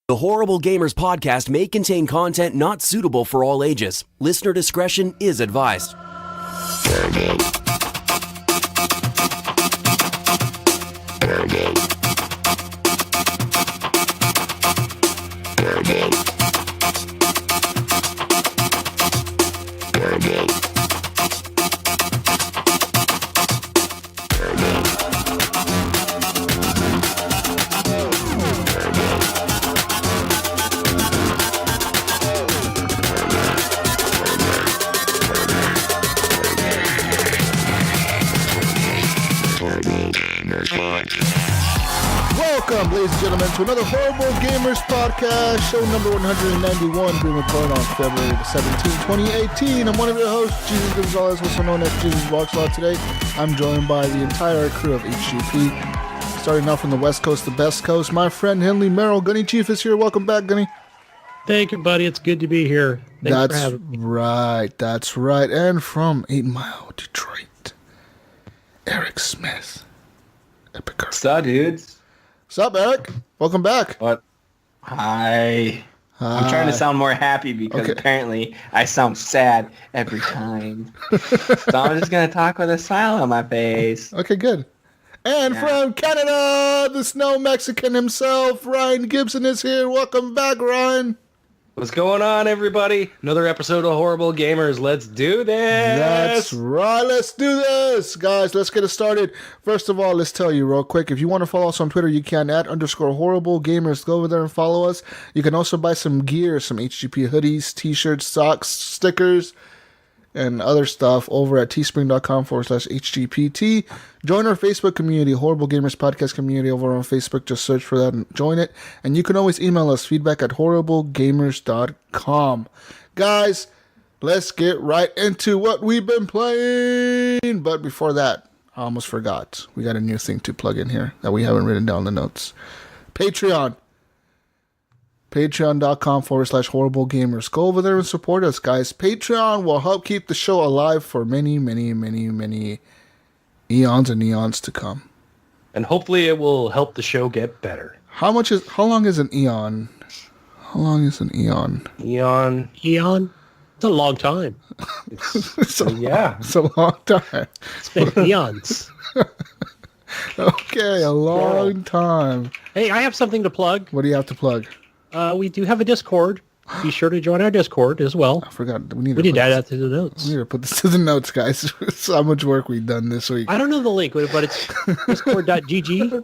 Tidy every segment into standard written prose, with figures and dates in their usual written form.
The Horrible Gamers podcast may contain content not suitable for all ages. Listener discretion is advised. Welcome, ladies and gentlemen, to another Horrible Gamers podcast, show number 191, being recorded on February 17, 2018. I'm one of your hosts, Jesus Gonzalez, also known as Jesus Walks Law. Today, I'm joined by the entire crew of HGP. Starting off from the West Coast, the best coast, my friend Henley Merrill. Gunny Chief is here. Welcome back, Gunny. Thank you, buddy. It's good to be here. Thanks for having me. That's right. And from 8 Mile, Detroit, Eric Smith. Epic. What's up, dudes? What's up, Eric? Welcome back. What? Hi. I'm trying to sound more happy because apparently I sound sad every time. So I'm just going to talk with a smile on my face. Okay, good. And from Canada, the snow Mexican himself, Ryan Gibson is here. Welcome back, Ryan. What's going on, everybody? Another episode of Horrible Gamers. Let's do this. That's right. Let's do this. Guys, let's get it started. First of all, let's tell you real quick. If you want to follow us on Twitter, you can @_Horrible Gamers. Go over there and follow us. You can also buy some gear, some HGP hoodies, t-shirts, socks, stickers, and other stuff over at teespring.com/HGPT. Join our Facebook community, Horrible Gamers Podcast community over on Facebook. Just search for that and join it. And you can always email us feedback at horriblegamers.com. Guys, let's get right into what we've been playing. But before that, I almost forgot. We got a new thing to plug in here that we haven't written down the notes. Patreon. Patreon.com/Horrible Gamers. Go over there and support us, guys. Patreon will help keep the show alive for many, many, many, many eons and eons to come. And hopefully it will help the show get better. How long is an eon? How long is an eon? Eon? It's a long time. It's a long time. It's been eons. Okay, a long time. Hey, I have something to plug. What do you have to plug? We do have a Discord. Be sure to join our Discord as well. I forgot. We need to add that to the notes. We need to put this to the notes, guys. It's how much work we've done this week. I don't know the link, but it's discord.gg.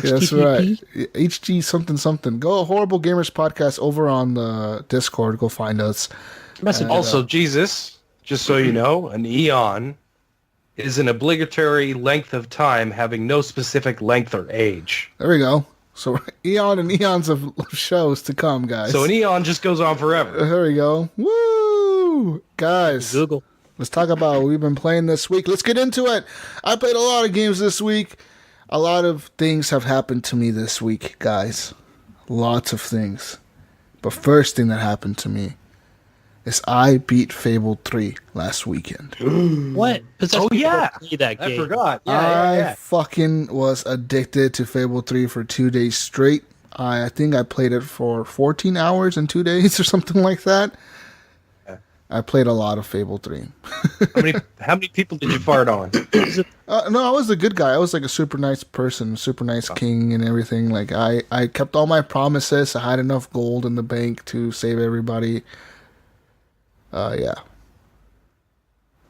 That's right. HG something. Go Horrible Gamers Podcast over on the Discord. Go find us. Also, Jesus, just so you know, an eon is an obligatory length of time having no specific length or age. There we go. So eon and eons of shows to come, guys. So an eon just goes on forever. There we go. Woo! Guys, Google. Let's talk about what we've been playing this week. Let's get into it. I played a lot of games this week. A lot of things have happened to me this week, guys. Lots of things. But first thing that happened to me is I beat Fable 3 last weekend. What? Oh, yeah. That game. I forgot. I fucking was addicted to Fable 3 for 2 days straight. I think I played it for 14 hours in 2 days or something like that. I played a lot of Fable 3. How many people did you fart on? No, I was the good guy. I was like a super nice person, super nice king and everything. Like I kept all my promises. I had enough gold in the bank to save everybody. Yeah.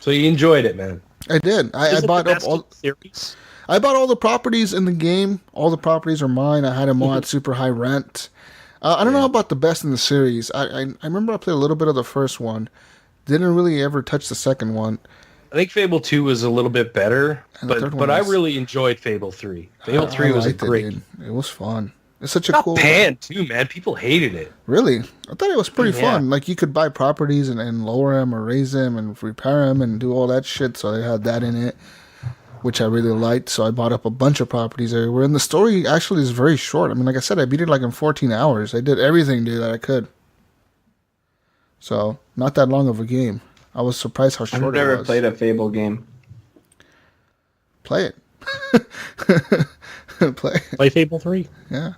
So you enjoyed it, man. I did. I bought up all series. I bought all the properties in the game. All the properties are mine. I had them all at super high rent. I don't know about the best in the series. I remember I played a little bit of the first one. Didn't really ever touch the second one. I think Fable 2 was a little bit better, but I really enjoyed Fable 3. Fable 3 was great. It was fun. It's such a got cool... panned too, man. People hated it. Really? I thought it was pretty fun. Like, you could buy properties and lower them or raise them and repair them and do all that shit, so they had that in it, which I really liked. So I bought up a bunch of properties everywhere. And the story actually is very short. I mean, like I said, I beat it like in 14 hours. I did everything, dude, that I could. So, not that long of a game. I was surprised how short it was. I've never played a Fable game. Play it. Play Fable 3. Yeah.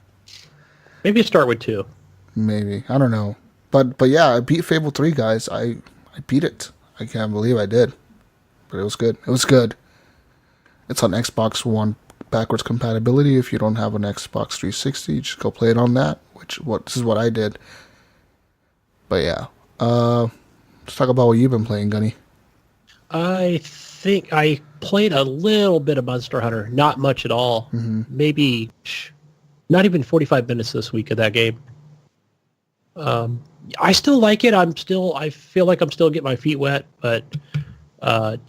Maybe start with 2. Maybe. I don't know. But yeah, I beat Fable 3, guys. I beat it. I can't believe I did. But it was good. It was good. It's on Xbox One backwards compatibility. If you don't have an Xbox 360, just go play it on that. This is what I did. But yeah. Let's talk about what you've been playing, Gunny. I think I played a little bit of Monster Hunter. Not much at all. Mm-hmm. Maybe not even 45 minutes this week of that game. I still like it. I feel like I'm still getting my feet wet, but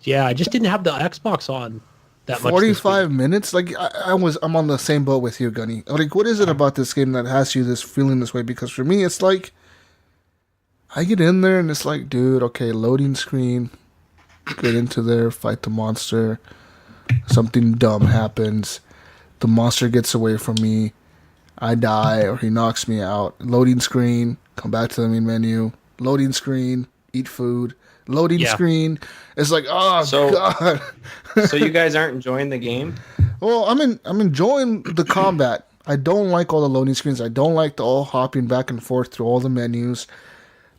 yeah, I just didn't have the Xbox on that much. 45 minutes? Like I'm on the same boat with you, Gunny. Like, what is it about this game that has you feeling this way? Because for me, it's like I get in there and it's like, dude, okay, loading screen, get into there, fight the monster. Something dumb happens. The monster gets away from me. I die or he knocks me out. Loading screen, come back to the main menu. Loading screen, eat food. Loading screen. It's like, oh, God. So you guys aren't enjoying the game? Well, I'm enjoying the combat. I don't like all the loading screens. I don't like the all hopping back and forth through all the menus.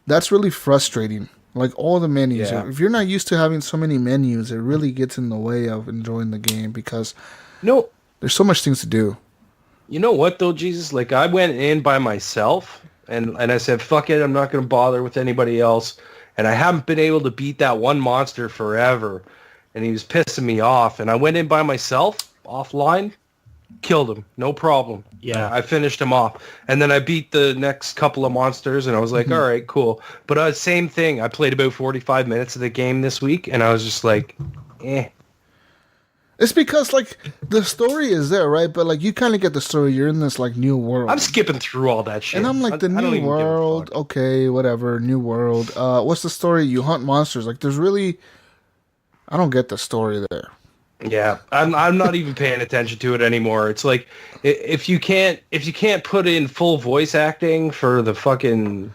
That's really frustrating. Like all the menus. Yeah. If you're not used to having so many menus, it really gets in the way of enjoying the game because there's so much things to do. You know what though, Jesus? Like I went in by myself and I said, fuck it, I'm not going to bother with anybody else. And I haven't been able to beat that one monster forever. And he was pissing me off. And I went in by myself, offline, killed him, no problem. Yeah. I finished him off. And then I beat the next couple of monsters and I was like, all right, cool. But same thing. I played about 45 minutes of the game this week and I was just like, eh. It's because, like, the story is there, right? But, like, you kind of get the story. You're in this, like, new world. I'm skipping through all that shit. And I'm like, the new world, okay, whatever, new world. What's the story? You hunt monsters. Like, there's really... I don't get the story there. Yeah, I'm not even paying attention to it anymore. It's like, if you can't put in full voice acting for the fucking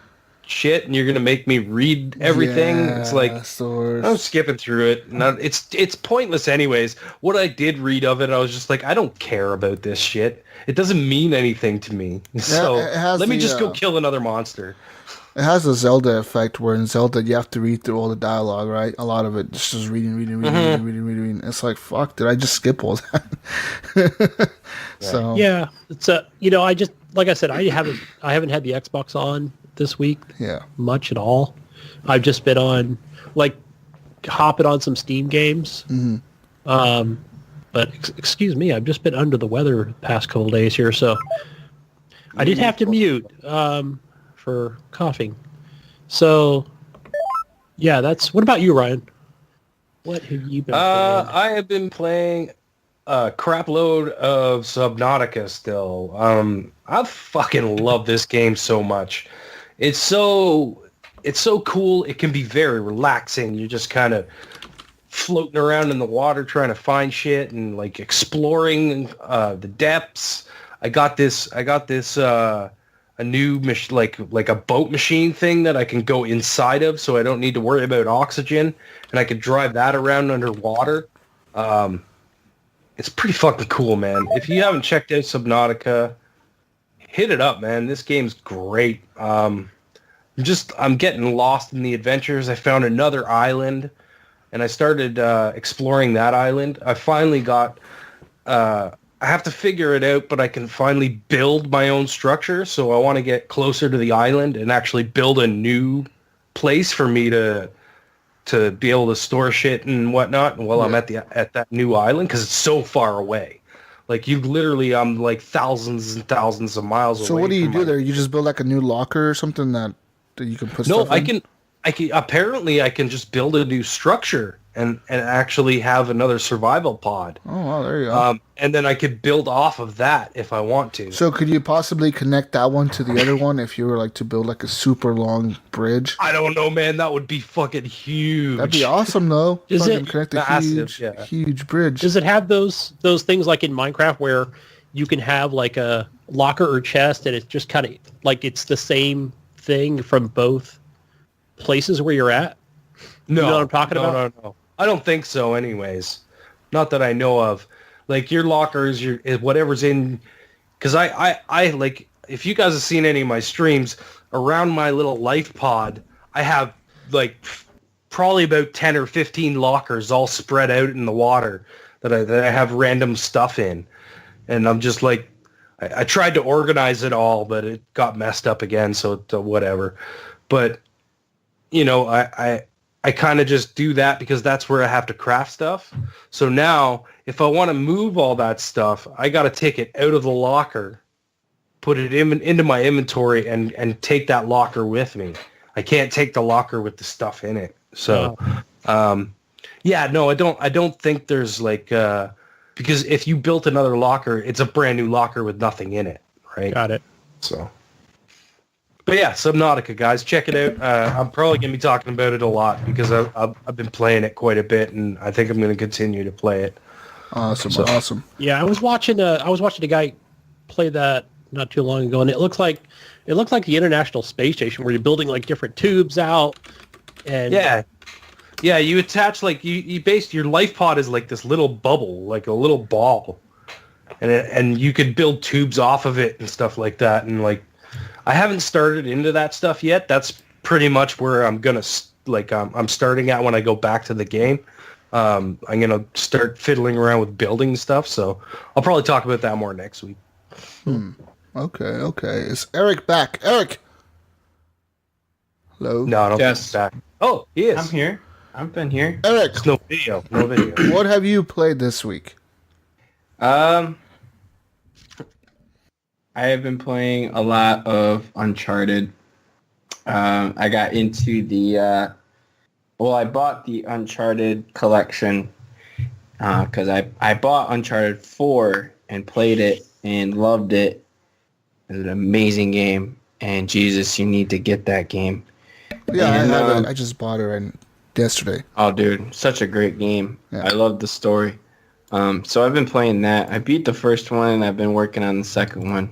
shit and you're gonna make me read everything, it's like I'm skipping through it. It's pointless anyways. What I did read of it, I was just like, I don't care about this shit. It doesn't mean anything to me. So let me just go kill another monster. It has a Zelda effect where in Zelda you have to read through all the dialogue, right? A lot of it just reading. It's like, fuck, did I just skip all that? So yeah, it's I just, like I said, I haven't had the Xbox on this week much at all. I've just been on, like, hopping on some Steam games. Mm-hmm. But excuse me, I've just been under the weather the past couple of days here, so I did have to mute for coughing. So yeah, what about you, Ryan? What have you been playing? I have been playing a crap load of Subnautica still. I fucking love this game so much. It's so cool. It can be very relaxing. You're just kind of floating around in the water trying to find shit and like exploring the depths. I got this a new like a boat machine thing that I can go inside of, so I don't need to worry about oxygen, and I can drive that around underwater. It's pretty fucking cool, man. If you haven't checked out Subnautica, hit it up, man. This game's great. I'm getting lost in the adventures. I found another island, and I started exploring that island. I finally got... I have to figure it out, but I can finally build my own structure, so I want to get closer to the island and actually build a new place for me to be able to store shit and whatnot while I'm at that new island, because it's so far away. Like, I'm like thousands and thousands of miles away. So what do you do there? You just build like a new locker or something that you can put stuff in? I can apparently I can just build a new structure and actually have another survival pod. Oh, wow, there you go. And then I could build off of that if I want to. So could you possibly connect that one to the other one if you were like to build like a super long bridge? I don't know, man. That would be fucking huge. That'd be awesome, though. Is it connect a massive, huge bridge? Does it have those things like in Minecraft where you can have like a locker or chest and it's just kind of like it's the same thing from both places where you're at? No, you know what I'm talking about? No. I don't think so anyways. Not that I know of. Like, your lockers, whatever's in... Because I like... if you guys have seen any of my streams, around my little life pod, I have like probably about 10 or 15 lockers all spread out in the water that I have random stuff in. And I'm just like, I tried to organize it all, but it got messed up again, so whatever. But, you know, I kind of just do that because that's where I have to craft stuff. So now, if I want to move all that stuff, I got to take it out of the locker, put it into my inventory, and take that locker with me. I can't take the locker with the stuff in it. So, yeah, no, I don't think there's like, because if you built another locker, it's a brand new locker with nothing in it, right? Got it. So, but yeah, Subnautica, guys, check it out. I'm probably going to be talking about it a lot because I've been playing it quite a bit, and I think I'm going to continue to play it. Awesome. Yeah, I was watching a guy play that not too long ago, and it looked like the International Space Station where you're building like different tubes out. And yeah, you attach like you base your life pod is like this little bubble, like a little ball, and you could build tubes off of it and stuff like that. And like, I haven't started into that stuff yet. That's pretty much where I'm gonna I'm starting at when I go back to the game. I'm gonna start fiddling around with building stuff. So I'll probably talk about that more next week. Okay. Is Eric back? Eric. Hello. No, I don't think he's back. Oh, he is. I'm here. I've been here. Eric. There's no video. What have you played this week? I have been playing a lot of Uncharted. I got into the I bought the Uncharted collection because I bought Uncharted 4 and played it and loved it. It's an amazing game, and Jesus, you need to get that game. Yeah, I have it. I just bought it yesterday. Oh, dude, such a great game. Yeah. I love the story. So I've been playing that. I beat the first one, and I've been working on the second one.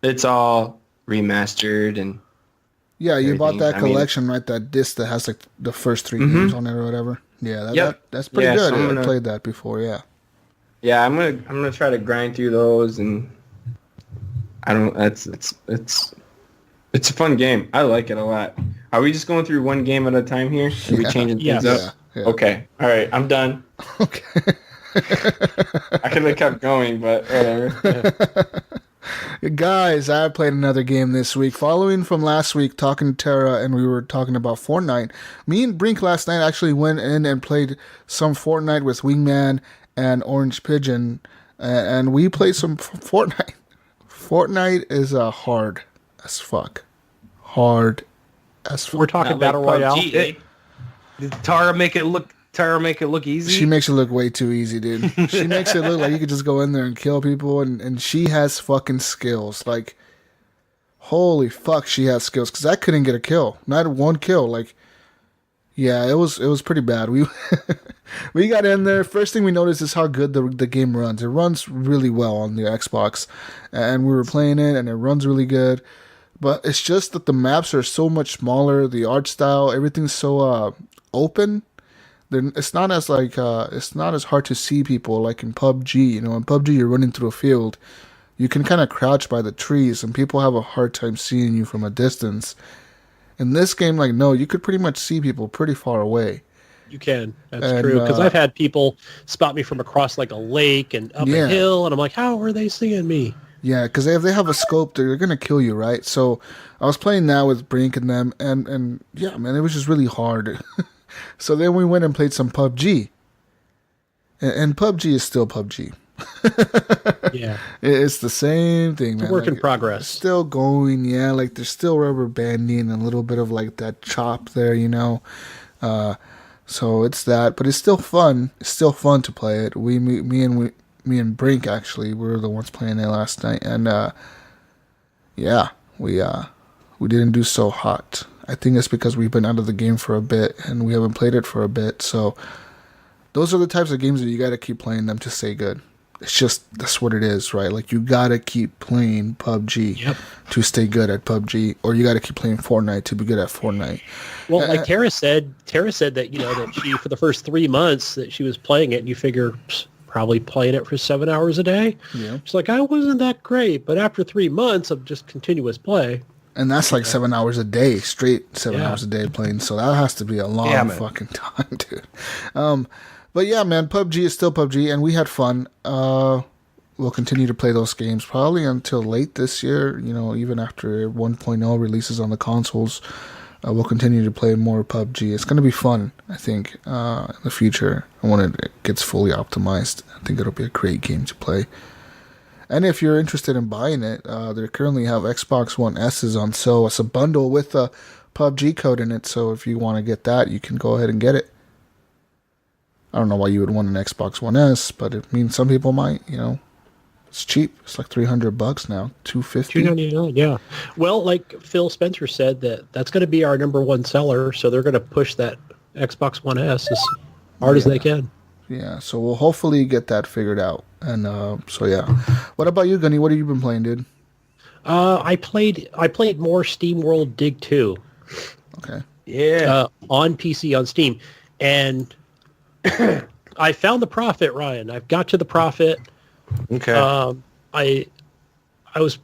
It's all remastered and yeah, you bought that collection, right? That disc that has like the first 3 games on it or whatever. Yeah, that's pretty good. So I played that before. Yeah. Yeah, I'm gonna try to grind through those, and I don't. It's a fun game. I like it a lot. Are we just going through one game at a time here? Are we changing things up? Yeah. Okay. All right. I'm done. Okay. I could have kept going, but whatever. Guys, I played another game this week. Following from last week, talking to Tara, and we were talking about Fortnite. Me and Brink last night actually went in and played some Fortnite with Wingman and Orange Pigeon, and we played some Fortnite. Fortnite is hard as fuck. Hard as fuck. We're talking Battle Royale. Did Tara make it look easy? She makes it look way too easy, dude. She makes it look like you could just go in there and kill people, and she has fucking skills. Like, holy fuck, she has skills. Because I couldn't get a kill. Not one kill. Like, yeah, it was pretty bad. We got in there. First thing we noticed is how good the game runs. It runs really well on the Xbox. And we were playing it, and it runs really good. But it's just that the maps are so much smaller. The art style, everything's so open. It's not as hard to see people like in PUBG. You know, in PUBG you're running through a field, you can kind of crouch by the trees, and people have a hard time seeing you from a distance. In this game, like, no, you could pretty much see people pretty far away. You can. That's true. Because I've had people spot me from across like a lake and up a hill, and I'm like, how are they seeing me? Yeah, because if they have a scope, they're gonna kill you, right? So I was playing now with Brink and them, and yeah, man, it was just really hard. So then we went and played some PUBG. And PUBG is still PUBG. Yeah. It's the same thing, man. It's a work in progress. It's still going, yeah. Like, there's still rubber banding and a little bit of, like, that chop there, you know. So it's that. But it's still fun. It's still fun to play it. Me and Brink, actually, we were the ones playing it last night. And, yeah, we didn't do so hot. I think it's because we've been out of the game for a bit and we haven't played it for a bit. So those are the types of games that you got to keep playing them to stay good. It's just, that's what it is, right? Like, you got to keep playing PUBG to stay good at PUBG, or you got to keep playing Fortnite to be good at Fortnite. Well, like Tara said that, you know, that she, for the first 3 months that she was playing it, and you figure probably playing it for 7 hours a day. Yeah. It's like, I wasn't that great, but after 3 months of just continuous play. And that's like 7 hours a day, straight 7 Yeah. hours a day playing. So that has to be a long Yeah, man. fucking time, dude. But yeah, man, PUBG is still PUBG, and we had fun. We'll continue to play those games probably until late this year. You know, even after 1.0 releases on the consoles, we'll continue to play more PUBG. It's going to be fun, I think, in the future. When it gets fully optimized, I think it'll be a great game to play. And if you're interested in buying it, they currently have Xbox One S's on sale. It's a bundle with a PUBG code in it, so if you want to get that, you can go ahead and get it. I don't know why you would want an Xbox One S, but it means some people might, you know. It's cheap. It's like $300 now, $250. $299, yeah. Well, like Phil Spencer said, that's going to be our number one seller, so they're going to push that Xbox One S as hard as they can. Yeah, so we'll hopefully get that figured out. And so yeah. What about you, Gunny? What have you been playing, dude? I played more SteamWorld Dig 2. Okay. Yeah. On PC on Steam, and I found the profit, Ryan. I've got to the profit. Okay. I was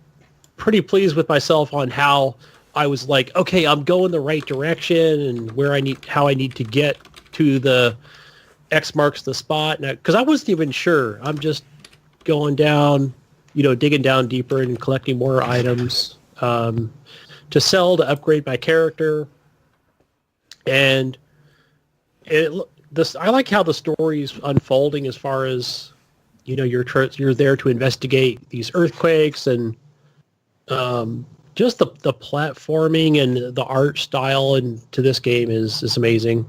pretty pleased with myself on how I was like, okay, I'm going the right direction and how I need to get to the X marks the spot. Because I wasn't even sure. I'm just going down, digging down deeper and collecting more items to sell to upgrade my character. And I like how the story's unfolding as far as, you're there to investigate these earthquakes and just the platforming and the art style to this game is amazing.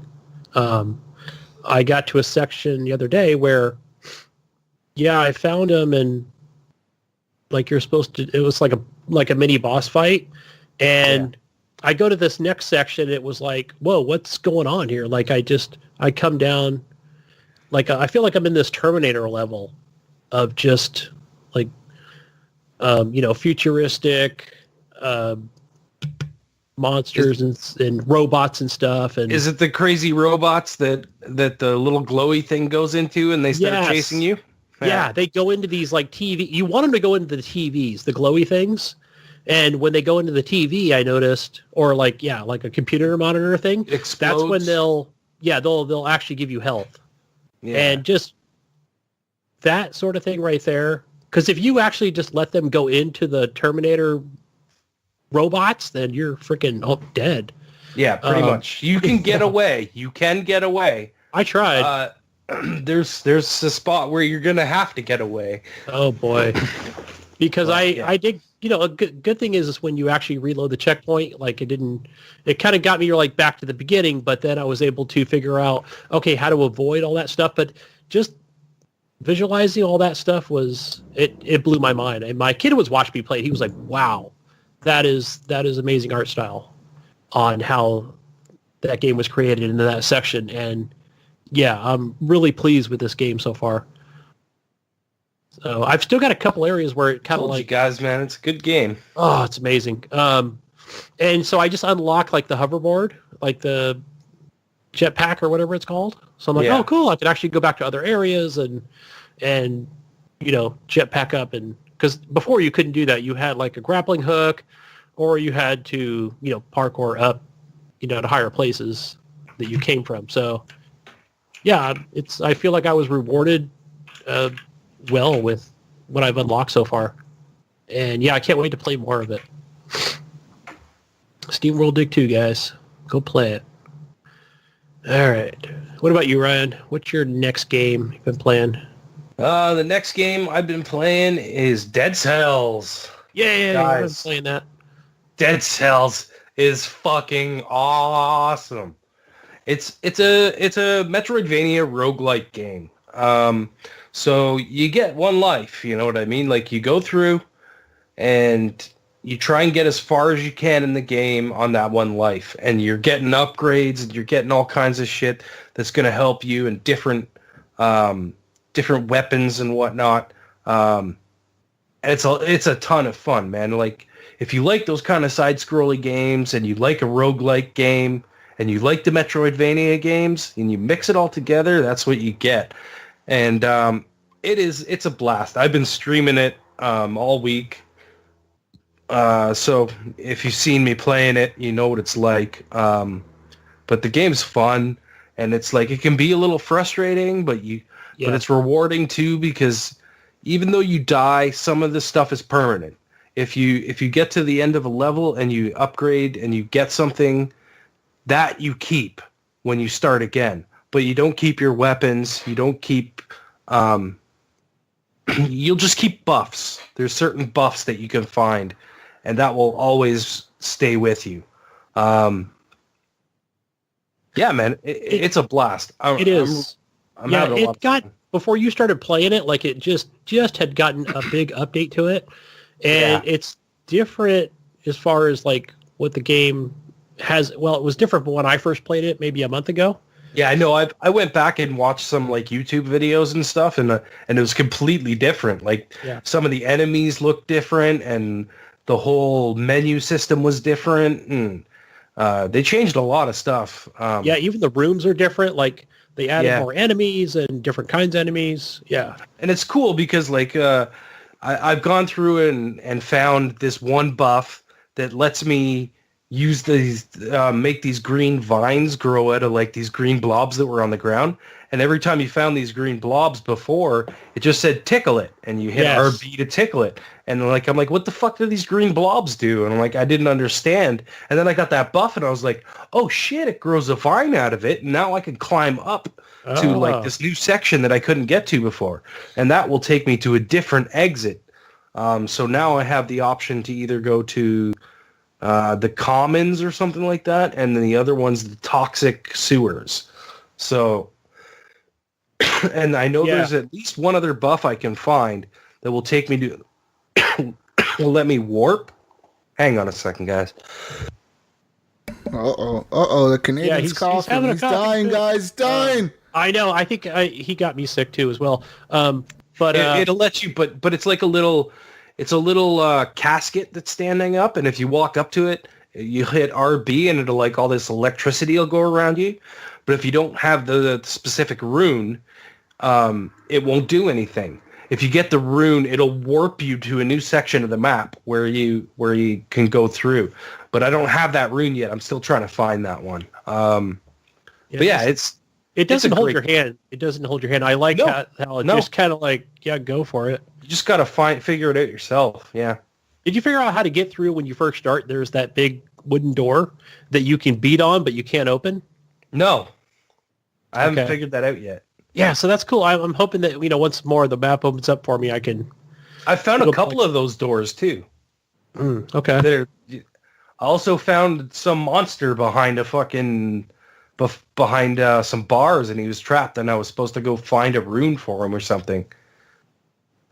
I got to a section the other day where, I found him and like you're supposed to, it was like a mini boss fight. And I go to this next section. It was like, whoa, what's going on here? Like I come down, like I feel like I'm in this Terminator level of just like, futuristic monsters and robots and stuff. And is it the crazy robots that the little glowy thing goes into and they start chasing you? Yeah, they go into these like TV. You want them to go into the TVs, the glowy things. And when they go into the TV, I noticed, or like a computer monitor thing, Explodes. that's when they'll actually give you health. Yeah. And just that sort of thing right there. Because if you actually just let them go into the Terminator robots, then you're freaking dead. Yeah, pretty much. You can get away. You can get away. I tried. There's a spot where you're gonna have to get away. Oh boy. Because I did. A good thing is when you actually reload the checkpoint, like it kind of got me like back to the beginning, but then I was able to figure out, okay, how to avoid all that stuff. But just visualizing all that stuff it blew my mind. And my kid was watching me play. He was like, wow, that is amazing art style on how that game was created into that section. And yeah, I'm really pleased with this game so far. So I've still got a couple areas where it kind of like, you guys, man, it's a good game. Oh, it's amazing. And so I just unlocked like the hoverboard, like the jetpack or whatever it's called. So I'm like, oh, cool. I could actually go back to other areas and jetpack up. And because before you couldn't do that, you had like a grappling hook, or you had to parkour up, to higher places that you came from. So yeah, I feel like I was rewarded well with what I've unlocked so far. And yeah, I can't wait to play more of it. SteamWorld Dig 2, guys. Go play it. All right. What about you, Ryan? What's your next game you've been playing? The next game I've been playing is Dead Cells. Yeah, I've been playing that. Dead Cells is fucking awesome. It's a Metroidvania roguelike game. So you get one life, you know what I mean? Like you go through and you try and get as far as you can in the game on that one life. And you're getting upgrades and you're getting all kinds of shit that's going to help you and different weapons and whatnot. And it's a ton of fun, man. Like if you like those kind of side-scrolly games and you like a roguelike game and you like the Metroidvania games and you mix it all together, that's what you get. And It's a blast. I've been streaming it all week. So if you've seen me playing it, you know what it's like. But the game's fun, and it's like it can be a little frustrating, but it's rewarding too, because even though you die, some of this stuff is permanent. If you get to the end of a level and you upgrade and you get something, that you keep when you start again. But you don't keep your weapons. You don't keep. You'll just keep buffs. There's certain buffs that you can find, and that will always stay with you. Yeah, man, it's a blast. It is. I'm having a lot of fun. Before you started playing it, like it just had gotten a big update to it, and it's different as far as like what the game has. Well, it was different when I first played it, maybe a month ago. Yeah, I know. I went back and watched some like YouTube videos and stuff, and it was completely different. Like some of the enemies looked different, and the whole menu system was different, and they changed a lot of stuff. Even the rooms are different. Like they added more enemies and different kinds of enemies. Yeah, and it's cool because like I've gone through and found this one buff that lets me use these, make these green vines grow out of like these green blobs that were on the ground. And every time you found these green blobs before, it just said tickle it, and you hit RB to tickle it. And like I'm like, what the fuck do these green blobs do? And I'm like, I didn't understand. And then I got that buff, and I was like, oh shit, it grows a vine out of it. And now I can climb up to like this new section that I couldn't get to before, and that will take me to a different exit. So now I have the option to either go to the commons or something like that, and then the other one's the toxic sewers. So, and I know there's at least one other buff I can find that will take me to, will let me warp. Hang on a second, guys. The Canadian's coughing. He's dying, guys, dying. I know. I think he got me sick too as well. But it'll let you, but it's like a little casket that's standing up, and if you walk up to it, you hit RB, and it'll like all this electricity will go around you. But if you don't have the specific rune, it won't do anything. If you get the rune, it'll warp you to a new section of the map where you can go through. But I don't have that rune yet. I'm still trying to find that one. But yeah, it doesn't hold your hand. It doesn't hold your hand. I like how it just kind of like, go for it. You just got to figure it out yourself. Yeah. Did you figure out how to get through when you first start? There's that big wooden door that you can beat on, but you can't open. No, I haven't figured that out yet. Yeah, so that's cool. I'm hoping that once more the map opens up for me, I can. I found a couple of those doors too. Okay. I also found some monster behind a fucking behind some bars, and he was trapped, and I was supposed to go find a rune for him or something.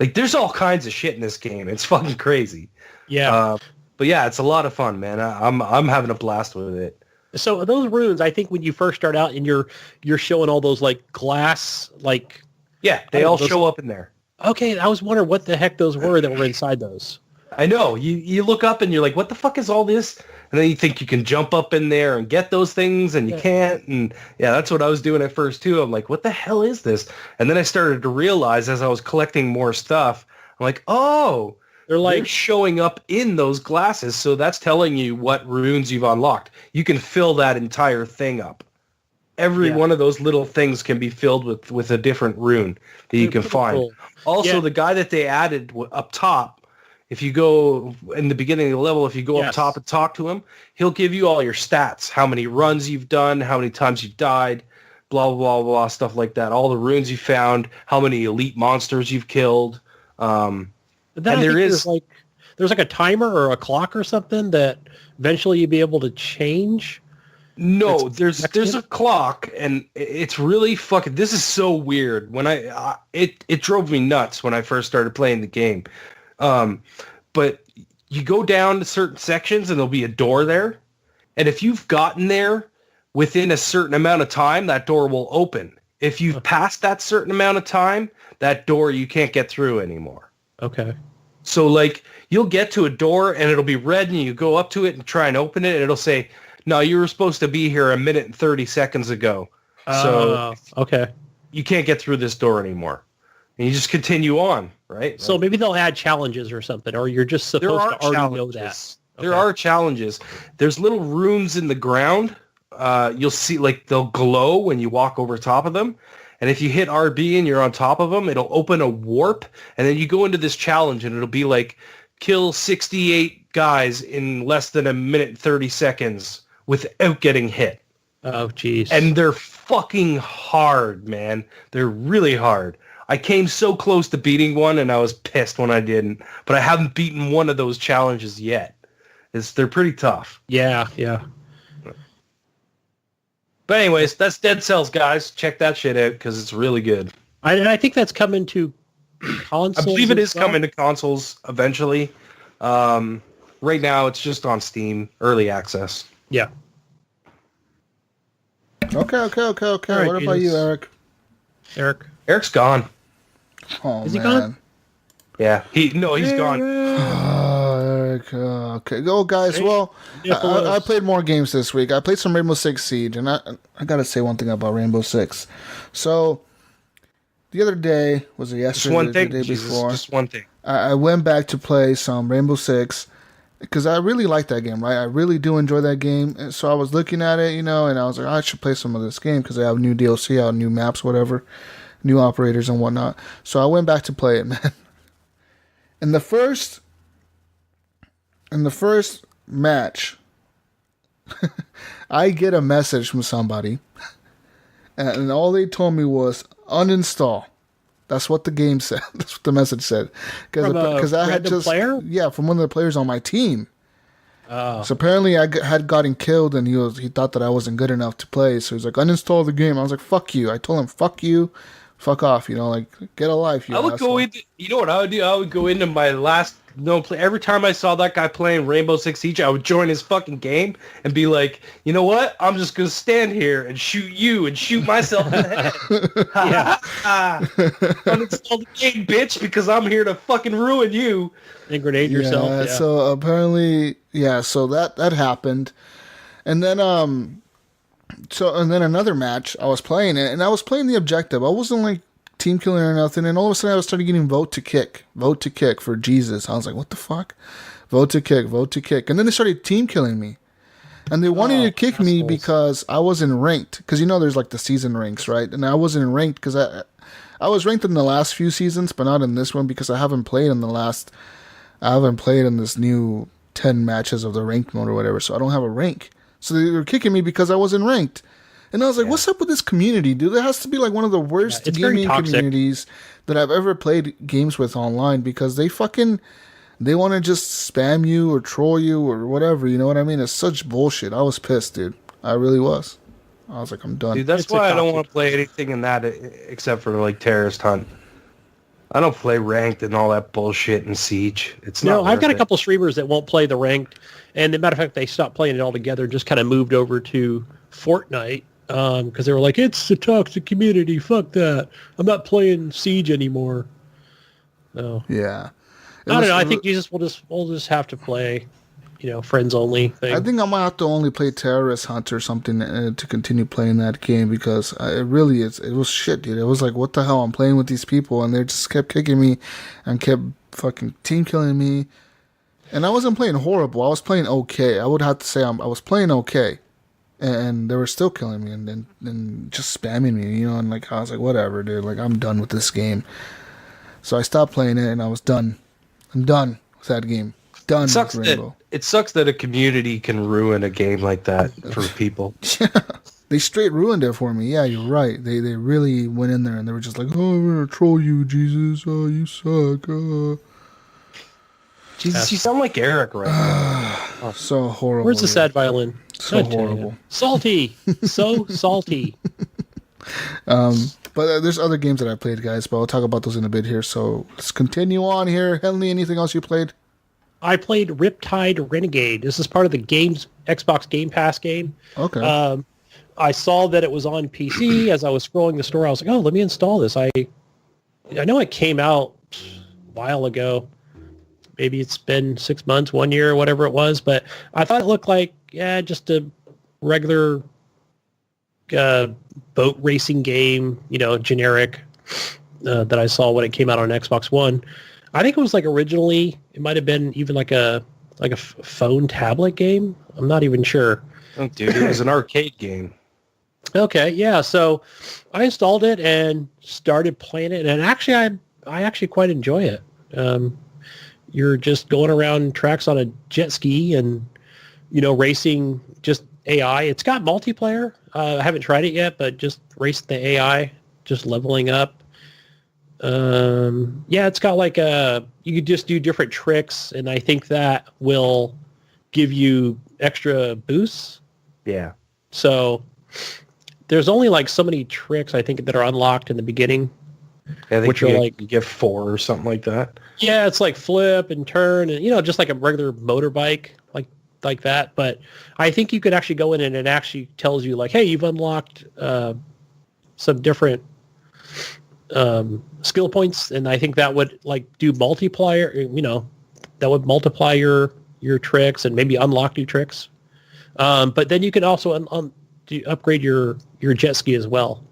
Like, there's all kinds of shit in this game. It's fucking crazy. Yeah. But yeah, it's a lot of fun, man. I'm having a blast with it. So those runes, I think when you first start out and you're showing all those like glass, like they all show up in there. Okay, I was wondering what the heck those were that were inside those. I know. You look up and you're like, what the fuck is all this? And then you think you can jump up in there and get those things, and you can't. And yeah, that's what I was doing at first too. I'm like, what the hell is this? And then I started to realize as I was collecting more stuff, I'm like, oh, they're showing up in those glasses. So that's telling you what runes you've unlocked. You can fill that entire thing up. Every one of those little things can be filled with a different rune that you can find. Cool. Also, the guy that they added up top, if you go in the beginning of the level, if you go up top and talk to him, he'll give you all your stats, how many runs you've done, how many times you've died, blah, blah, blah, blah, stuff like that. All the runes you found, how many elite monsters you've killed. Then there's like a timer or a clock or something that eventually you'll be able to change. No, there's a clock, and it's really fucking. This is so weird. When it drove me nuts when I first started playing the game. But you go down to certain sections, and there'll be a door there, and if you've gotten there within a certain amount of time, that door will open. If you've passed that certain amount of time, that door you can't get through anymore. Okay. So like you'll get to a door and it'll be red, and you go up to it and try and open it, and it'll say, no, you were supposed to be here 1 minute and 30 seconds ago. So okay. You can't get through this door anymore. and you just continue on, right? So maybe they'll add challenges or something, or you're just supposed to already know that. There are challenges. There's little runes in the ground. You'll see, like, they'll glow when you walk over top of them. And if you hit RB and you're on top of them, it'll open a warp. And then you go into this challenge, and it'll be like, kill 68 guys in less than a minute and 30 seconds without getting hit. Oh, jeez. And they're fucking hard, man. They're really hard. I came so close to beating one, and I was pissed when I didn't. But I haven't beaten one of those challenges yet. They're pretty tough. Yeah. But anyways, that's Dead Cells, guys. Check that shit out because it's really good. I think that's coming to consoles. I believe it is coming to consoles eventually. Right now, it's just on Steam, early access. Yeah. Okay. All right, What about you, Eric? Eric's gone. Oh, Is he man. gone? Yeah. He's gone. Eric. Okay. Go, guys. Well, I played more games this week. I played some Rainbow Six Siege, and I got to say one thing about Rainbow Six. So, the other day, was it yesterday? Just one thing, the day Jesus, before? just one thing. I went back to play some Rainbow Six because I really like that game, right? I really do enjoy that game. And so I was looking at it, and I was like, I should play some of this game because they have new DLC out, new maps, whatever, new operators and whatnot. So I went back to play it, man. In the first match, I get a message from somebody, and all they told me was uninstall. That's what the game said. That's what the message said. Because I had just player? Yeah, from one of the players on my team. Oh. So apparently I had gotten killed, and he thought that I wasn't good enough to play. So he's like, uninstall the game. I was like, fuck you. I told him, fuck you, fuck off. Like, get a life. I would go into. You know what I would do? I would go into my last play. Every time I saw that guy playing Rainbow Six Siege, I would join his fucking game and be like, you know what? I'm just gonna stand here and shoot you and shoot myself in the head. Yeah. Uninstall the game, bitch, because I'm here to fucking ruin you. And grenade yourself. Yeah. So apparently, so that happened, and then another match I was playing it, and I was playing the objective. I wasn't like team killing or nothing, and all of a sudden I started getting vote to kick for Jesus. I was like, what the fuck? Vote to kick, and then they started team killing me, and they wanted to kick me because I wasn't ranked. Because there's like the season ranks, right? And I wasn't ranked because I was ranked in the last few seasons, but not in this one because I haven't played in this new 10 matches of the ranked mode or whatever, so I don't have a rank. So they were kicking me because I wasn't ranked. And I was like, what's up with this community, dude? There has to be like one of the worst gaming communities that I've ever played games with online, because they want to just spam you or troll you or whatever, you know what I mean? It's such bullshit. I was pissed, dude. I really was. I was like, I'm done. Dude, that's why I don't want to play anything in that except for like Terrorist Hunt. I don't play ranked and all that bullshit in Siege. It's not. No, I've got a couple streamers that won't play the ranked, and as a matter of fact, they stopped playing it altogether and just kind of moved over to Fortnite because they were like, it's a toxic community. Fuck that. I'm not playing Siege anymore. So yeah, I don't know. I think we'll just have to play, friends only thing. I think I might have to only play Terrorist Hunt or something to continue playing that game, because it was shit, dude. It was like, what the hell? I'm playing with these people, and they just kept kicking me and kept fucking team killing me. And I wasn't playing horrible. I was playing okay. I would have to say I was playing okay. And they were still killing me and just spamming me, and like, I was like, whatever, dude. Like, I'm done with this game. So I stopped playing it, and I was done. I'm done with that game. Done with Rainbow. It sucks that a community can ruin a game like that for people. Yeah, they straight ruined it for me. Yeah, you're right. They really went in there and they were just like, oh, we're gonna troll you, Jesus. Oh, you suck. Jesus, you sound like Eric right now. So horrible. Where's the sad violin? So horrible. Salty. So salty. But there's other games that I played, guys, but I'll talk about those in a bit here. So let's continue on here. Henley, anything else you played? I played Riptide Renegade. This is part of the Xbox Game Pass game. Okay. I saw that it was on PC as I was scrolling the store. I was like, oh, let me install this. I know it came out a while ago. Maybe it's been 6 months, 1 year, or whatever it was. But I thought it looked like, just a regular boat racing game, generic. that I saw when it came out on Xbox One. I think it was like originally, it might have been even like a phone tablet game. I'm not even sure. Oh, dude, it was an arcade game. Okay, yeah. So I installed it and started playing it, and actually, I actually quite enjoy it. You're just going around tracks on a jet ski and, racing just AI. It's got multiplayer. I haven't tried it yet, but just race the AI, just leveling up. Yeah, it's got like you could just do different tricks, and I think that will give you extra boosts. Yeah. So there's only like so many tricks I think that are unlocked in the beginning. I think which are like you get 4 or something like that. Yeah, it's like flip and turn and just like a regular motorbike like that. But I think you could actually go in and it actually tells you like, hey, you've unlocked some different skill points, and I think that would like do multiplier. That would multiply your tricks and maybe unlock new tricks. But then you can also upgrade your jet ski as well.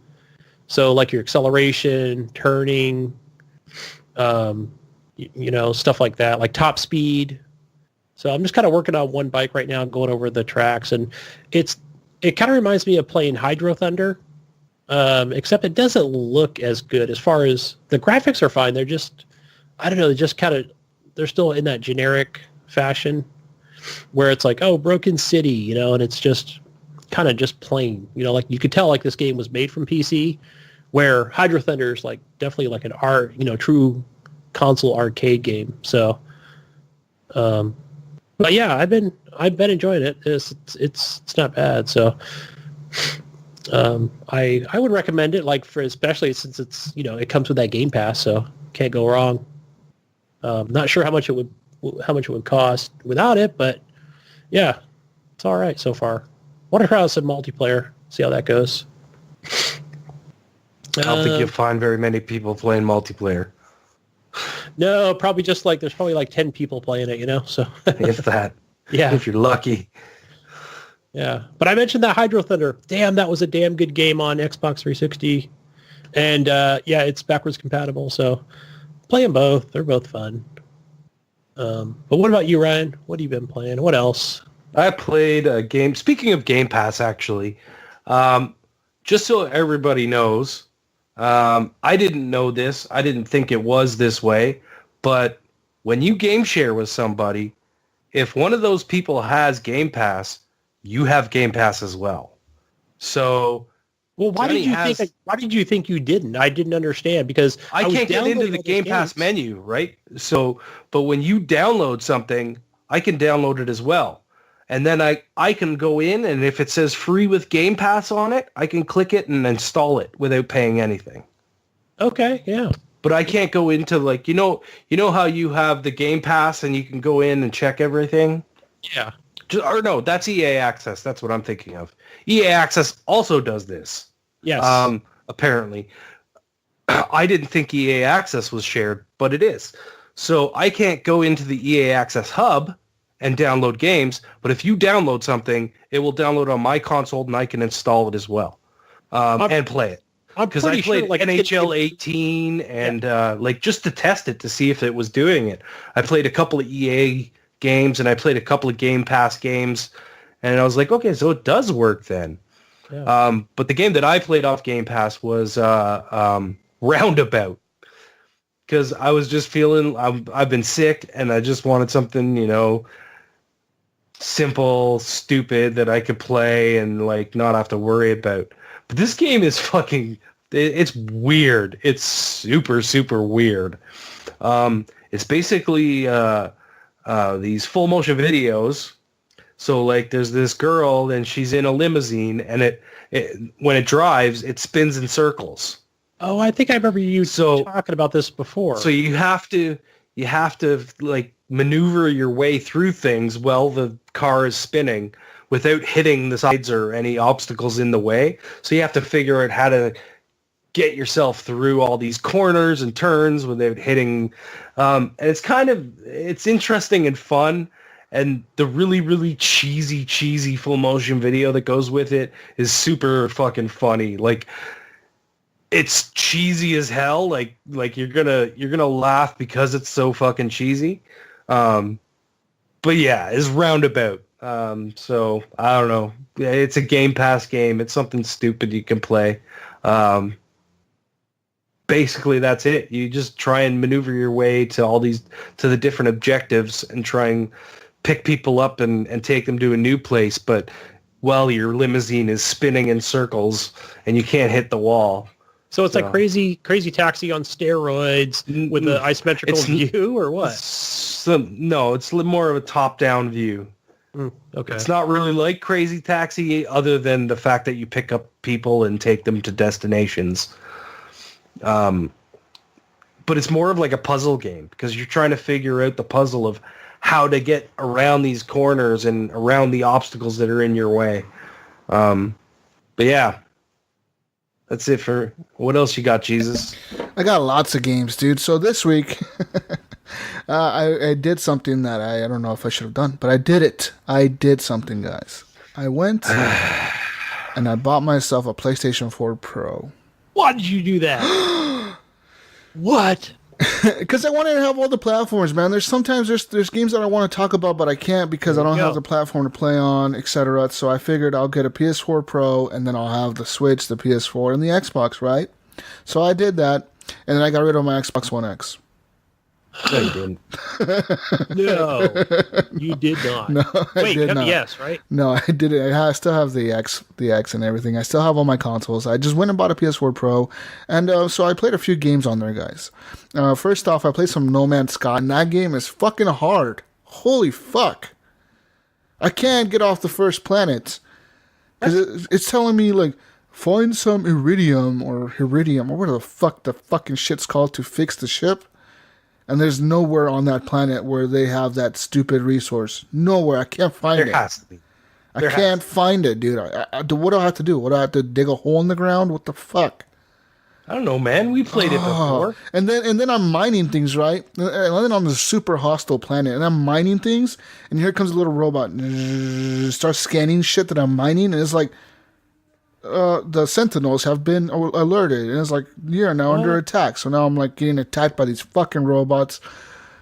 So like your acceleration, turning, stuff like that, like top speed. So I'm just kind of working on one bike right now, going over the tracks, and it kind of reminds me of playing Hydro Thunder, except it doesn't look as good as far as the graphics are fine. They're just, I don't know, they're still in that generic fashion where it's like, oh, Broken City, and it's just kind of just plain, like you could tell like this game was made from PC, where Hydro Thunder is like definitely like an true console arcade game. So, but yeah, I've been enjoying it. It's not bad. So, I would recommend it, like especially since it's it comes with that Game Pass, so can't go wrong. Not sure how much it would cost without it, but yeah, it's all right so far. Want to try out some multiplayer, see how that goes. I don't think you'll find very many people playing multiplayer. No, probably just like there's probably like 10 people playing it, so. If that. Yeah. If you're lucky. Yeah. But I mentioned that Hydro Thunder. Damn, that was a damn good game on Xbox 360. And yeah, it's backwards compatible, so play them both. They're both fun. But what about you, Ryan? What have you been playing? What else? I played a game. Speaking of Game Pass, actually, just so everybody knows, I didn't know this. I didn't think it was this way. But when you game share with somebody, if one of those people has Game Pass, you have Game Pass as well. So, well, why did you think you didn't? I didn't understand because I can't get into the Game Pass menu, right? So, but when you download something, I can download it as well. And then I can go in, and if it says free with Game Pass on it, I can click it and install it without paying anything. Okay, yeah. But I can't go into like, you know how you have the Game Pass and you can go in and check everything? Yeah. Or no, that's EA Access. That's what I'm thinking of. EA Access also does this. Yes. Apparently. I didn't think EA Access was shared, but it is. So I can't go into the EA Access hub and download games, but if you download something, it will download on my console and I can install it as well and play it. Because I played NHL 18 and like just to test it to see if it was doing it. I played a couple of EA games and I played a couple of Game Pass games, and I was like, okay, so it does work then. Yeah. But the game that I played off Game Pass was Roundabout, because I was just feeling I've been sick and I just wanted something, simple, stupid that I could play and like not have to worry about. But this game is it's weird. It's super, super weird. It's basically these full motion videos. So like there's this girl and she's in a limousine, and it when it drives, it spins in circles. Oh, I think I remember you talking about this before. So you have to like maneuver your way through things while the car is spinning without hitting the sides or any obstacles in the way. So you have to figure out how to get yourself through all these corners and turns without hitting. And it's interesting and fun. And the really, really cheesy full motion video that goes with it is super fucking funny. Like, it's cheesy as hell. Like you're gonna laugh because it's so fucking cheesy. But yeah, it's roundabout. So I don't know. It's a Game Pass game. It's something stupid you can play. Basically, that's it. You just try and maneuver your way to the different objectives and try and pick people up and take them to a new place. But while your limousine is spinning in circles and you can't hit the wall. So it's like crazy taxi on steroids with the isometrical view, or what? No, it's more of a top-down view. Okay. It's not really like Crazy Taxi, other than the fact that you pick up people and take them to destinations. But it's more of like a puzzle game because you're trying to figure out the puzzle of how to get around these corners and around the obstacles that are in your way. But yeah. That's it for... What else you got, Jesus? I got lots of games, dude. So this week, I did something that I don't know if I should have done, but I did it. I did something, guys. I went and I bought myself a PlayStation 4 Pro. Why did you do that? What? Because I wanted to have all the platforms, man. There's games that I want to talk about, but I can't because I don't have the platform to play on, etc. So I figured I'll get a PS4 Pro, and then I'll have the Switch, the PS4, and the Xbox, right? So I did that, and then I got rid of my Xbox One X. No, you didn't. No, you did not. No, Wait, I did not. yes, right? No, I didn't. I still have the X and everything. I still have all my consoles. I just went and bought a PS4 Pro, and so I played a few games on there, guys. First off, I played some No Man's Sky, and that game is fucking hard. Holy fuck. I can't get off the first planet. Because it's telling me, like, find some iridium or whatever the fuck the fucking shit's called to fix the ship. And there's nowhere on that planet where they have that stupid resource. Nowhere. I can't find it. There has to be. I can't find it, dude. What do I have to do? What do I have to dig a hole in the ground? What the fuck? I don't know, man. We played it before. And then I'm mining things, right? And then on this super hostile planet, and I'm mining things, and here comes a little robot, starts scanning shit that I'm mining, and it's like, the Sentinels have been alerted, and it's like, you're now under attack. So now I'm like getting attacked by these fucking robots,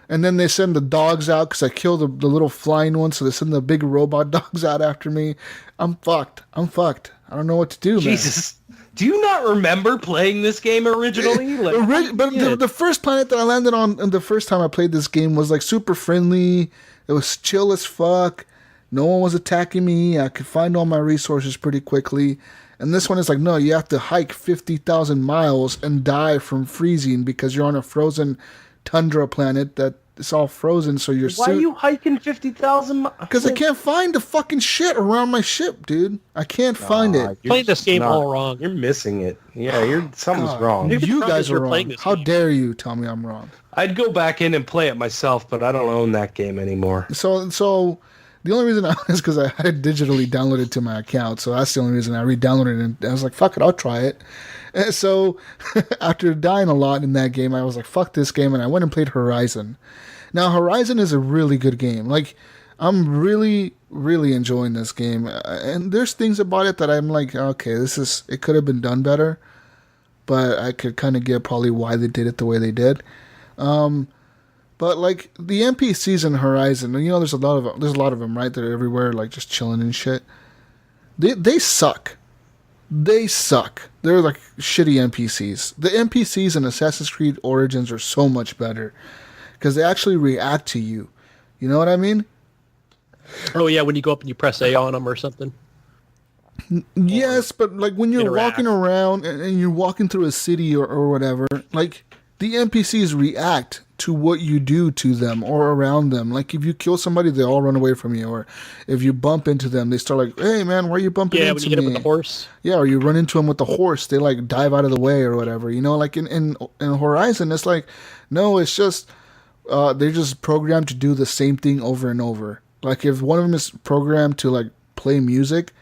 and then they send the dogs out because I killed the little flying ones, so they send the big robot dogs out after me. I'm fucked. I don't know what to do, man. Jesus. Do you not remember playing this game originally? The first planet that I landed on, and the first time I played this game was like super friendly. It was chill as fuck. No one was attacking me. I could find all my resources pretty quickly. And this one is like, no, you have to hike 50,000 miles and die from freezing because you're on a frozen tundra planet that it's all frozen. So you're Why are you hiking 50,000 miles? Because I can't find the fucking shit around my ship, dude. I can't find it. You're playing this game all wrong. You're missing it. Yeah, something's wrong. You guys are wrong. How dare you tell me I'm wrong? I'd go back in and play it myself, but I don't own that game anymore. So the only reason is because I had digitally downloaded to my account. So that's the only reason I re-downloaded it. And I was like, fuck it, I'll try it. And so after dying a lot in that game, I was like, fuck this game. And I went and played Horizon. Now, Horizon is a really good game. Like, I'm really, really enjoying this game. And there's things about it that I'm like, okay, it could have been done better. But I could kind of get probably why they did it the way they did. But like the NPCs in Horizon, you know, there's a lot of them, right? They're everywhere, like just chilling and shit. They suck. They suck. They're like shitty NPCs. The NPCs in Assassin's Creed Origins are so much better because they actually react to you. You know what I mean? Oh yeah, when you go up and you press A on them or something. Yes, but like when you're walking around and you're walking through a city or whatever, like the NPCs react to what you do to them or around them. Like if you kill somebody, they all run away from you. Or if you bump into them, they start like, hey man, why are you bumping into me? Yeah, when you hit them with the horse. Yeah, or you run into them with the horse, they like dive out of the way or whatever. You know, like in Horizon, it's like, no, it's just, they're just programmed to do the same thing over and over. Like if one of them is programmed to like play music,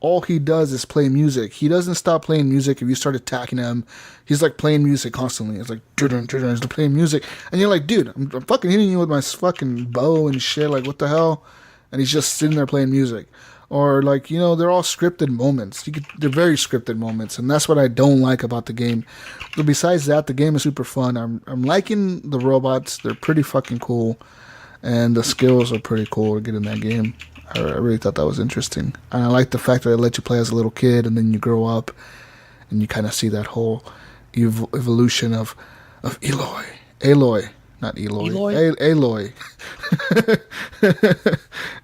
all he does is play music. He doesn't stop playing music if you start attacking him. He's like playing music constantly. It's like, he's playing music. And you're like, dude, I'm fucking hitting you with my fucking bow and shit. Like, what the hell? and he's just sitting there playing music. Or like, you know, they're all scripted moments. They're very scripted moments, and that's what I don't like about the game. But besides that, the game is super fun. I'm liking the robots. They're pretty fucking cool, and the skills are pretty cool to get in that game. I really thought that was interesting, and I like the fact that they let you play as a little kid, and then you grow up, and you kind of see that whole evolution of Aloy. Not Eloy. Aloy.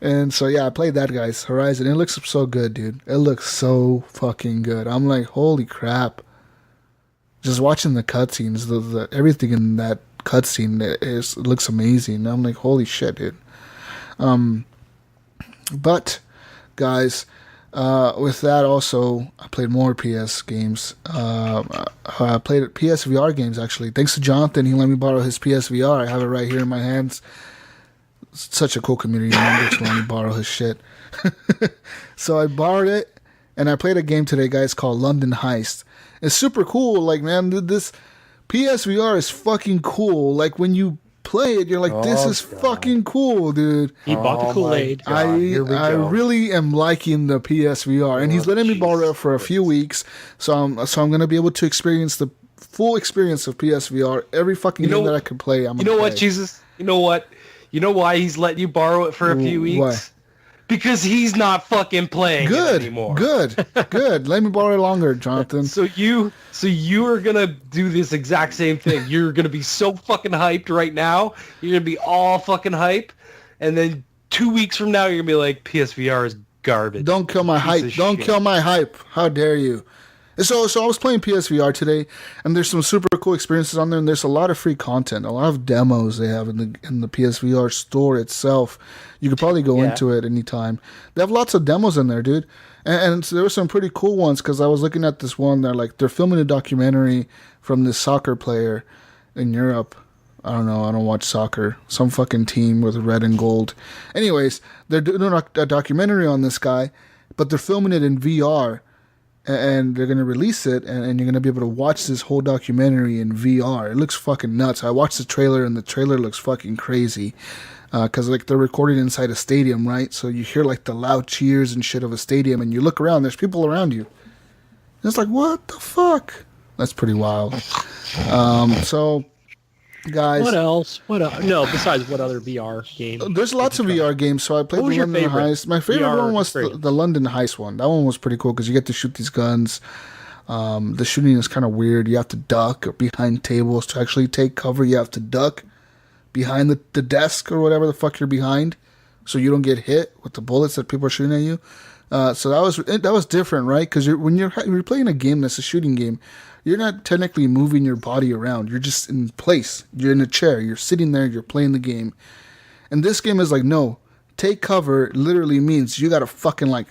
And so, yeah, I played that, guys. Horizon. It looks so good, dude. It looks so fucking good. I'm like, holy crap. Just watching the cutscenes, the everything in that cutscene, it looks amazing. I'm like, holy shit, dude. But, guys, with that also, I played more PS games. I played PSVR games, actually. Thanks to Jonathan, he let me borrow his PSVR. I have it right here in my hands. It's such a cool community member to let me borrow his shit. So I borrowed it, and I played a game today, guys, called London Heist. It's super cool. Like, man, this PSVR is fucking cool. Like, when you play it, you're like, this is fucking cool, dude. He bought the Kool-Aid. I really am liking the PSVR, and he's letting me borrow it for a few weeks, so I'm going to be able to experience the full experience of PSVR. Every fucking game that I can play, I'm going to play. You know what, Jesus? You know what? You know why he's letting you borrow it for a few weeks? Why? Because he's not fucking playing it anymore. Good. Let me borrow it longer, Jonathan. So you are gonna do this exact same thing. You're gonna be so fucking hyped right now. You're gonna be all fucking hype, and then 2 weeks from now, you're gonna be like, PSVR is garbage. Don't kill my hype. Don't kill my hype. How dare you? So I was playing PSVR today, and there's some super cool experiences on there, and there's a lot of free content, a lot of demos they have in the PSVR store itself. You could probably go into it anytime. They have lots of demos in there, dude, and so there were some pretty cool ones, because I was looking at this one. They're filming a documentary from this soccer player in Europe. I don't know. I don't watch soccer. Some fucking team with red and gold. Anyways, they're doing a documentary on this guy, but they're filming it in VR. And they're going to release it, and you're going to be able to watch this whole documentary in VR. It looks fucking nuts. I watched the trailer, and the trailer looks fucking crazy. Because, like, they're recording inside a stadium, right? So you hear, like, the loud cheers and shit of a stadium, and you look around, there's people around you. And it's like, what the fuck? That's pretty wild. So, guys. What else? No, besides what other VR game? There's lots of VR games, so I played the London Heist. My favorite one was the London Heist one. That one was pretty cool because you get to shoot these guns. The shooting is kind of weird. You have to duck or behind tables to actually take cover. You have to duck behind the desk or whatever the fuck you're behind, so you don't get hit with the bullets that people are shooting at you. So that was different, right? Because when you're playing a game that's a shooting game, you're not technically moving your body around. You're just in place. You're in a chair. You're sitting there. You're playing the game. And this game is like, no, take cover literally means you got to fucking like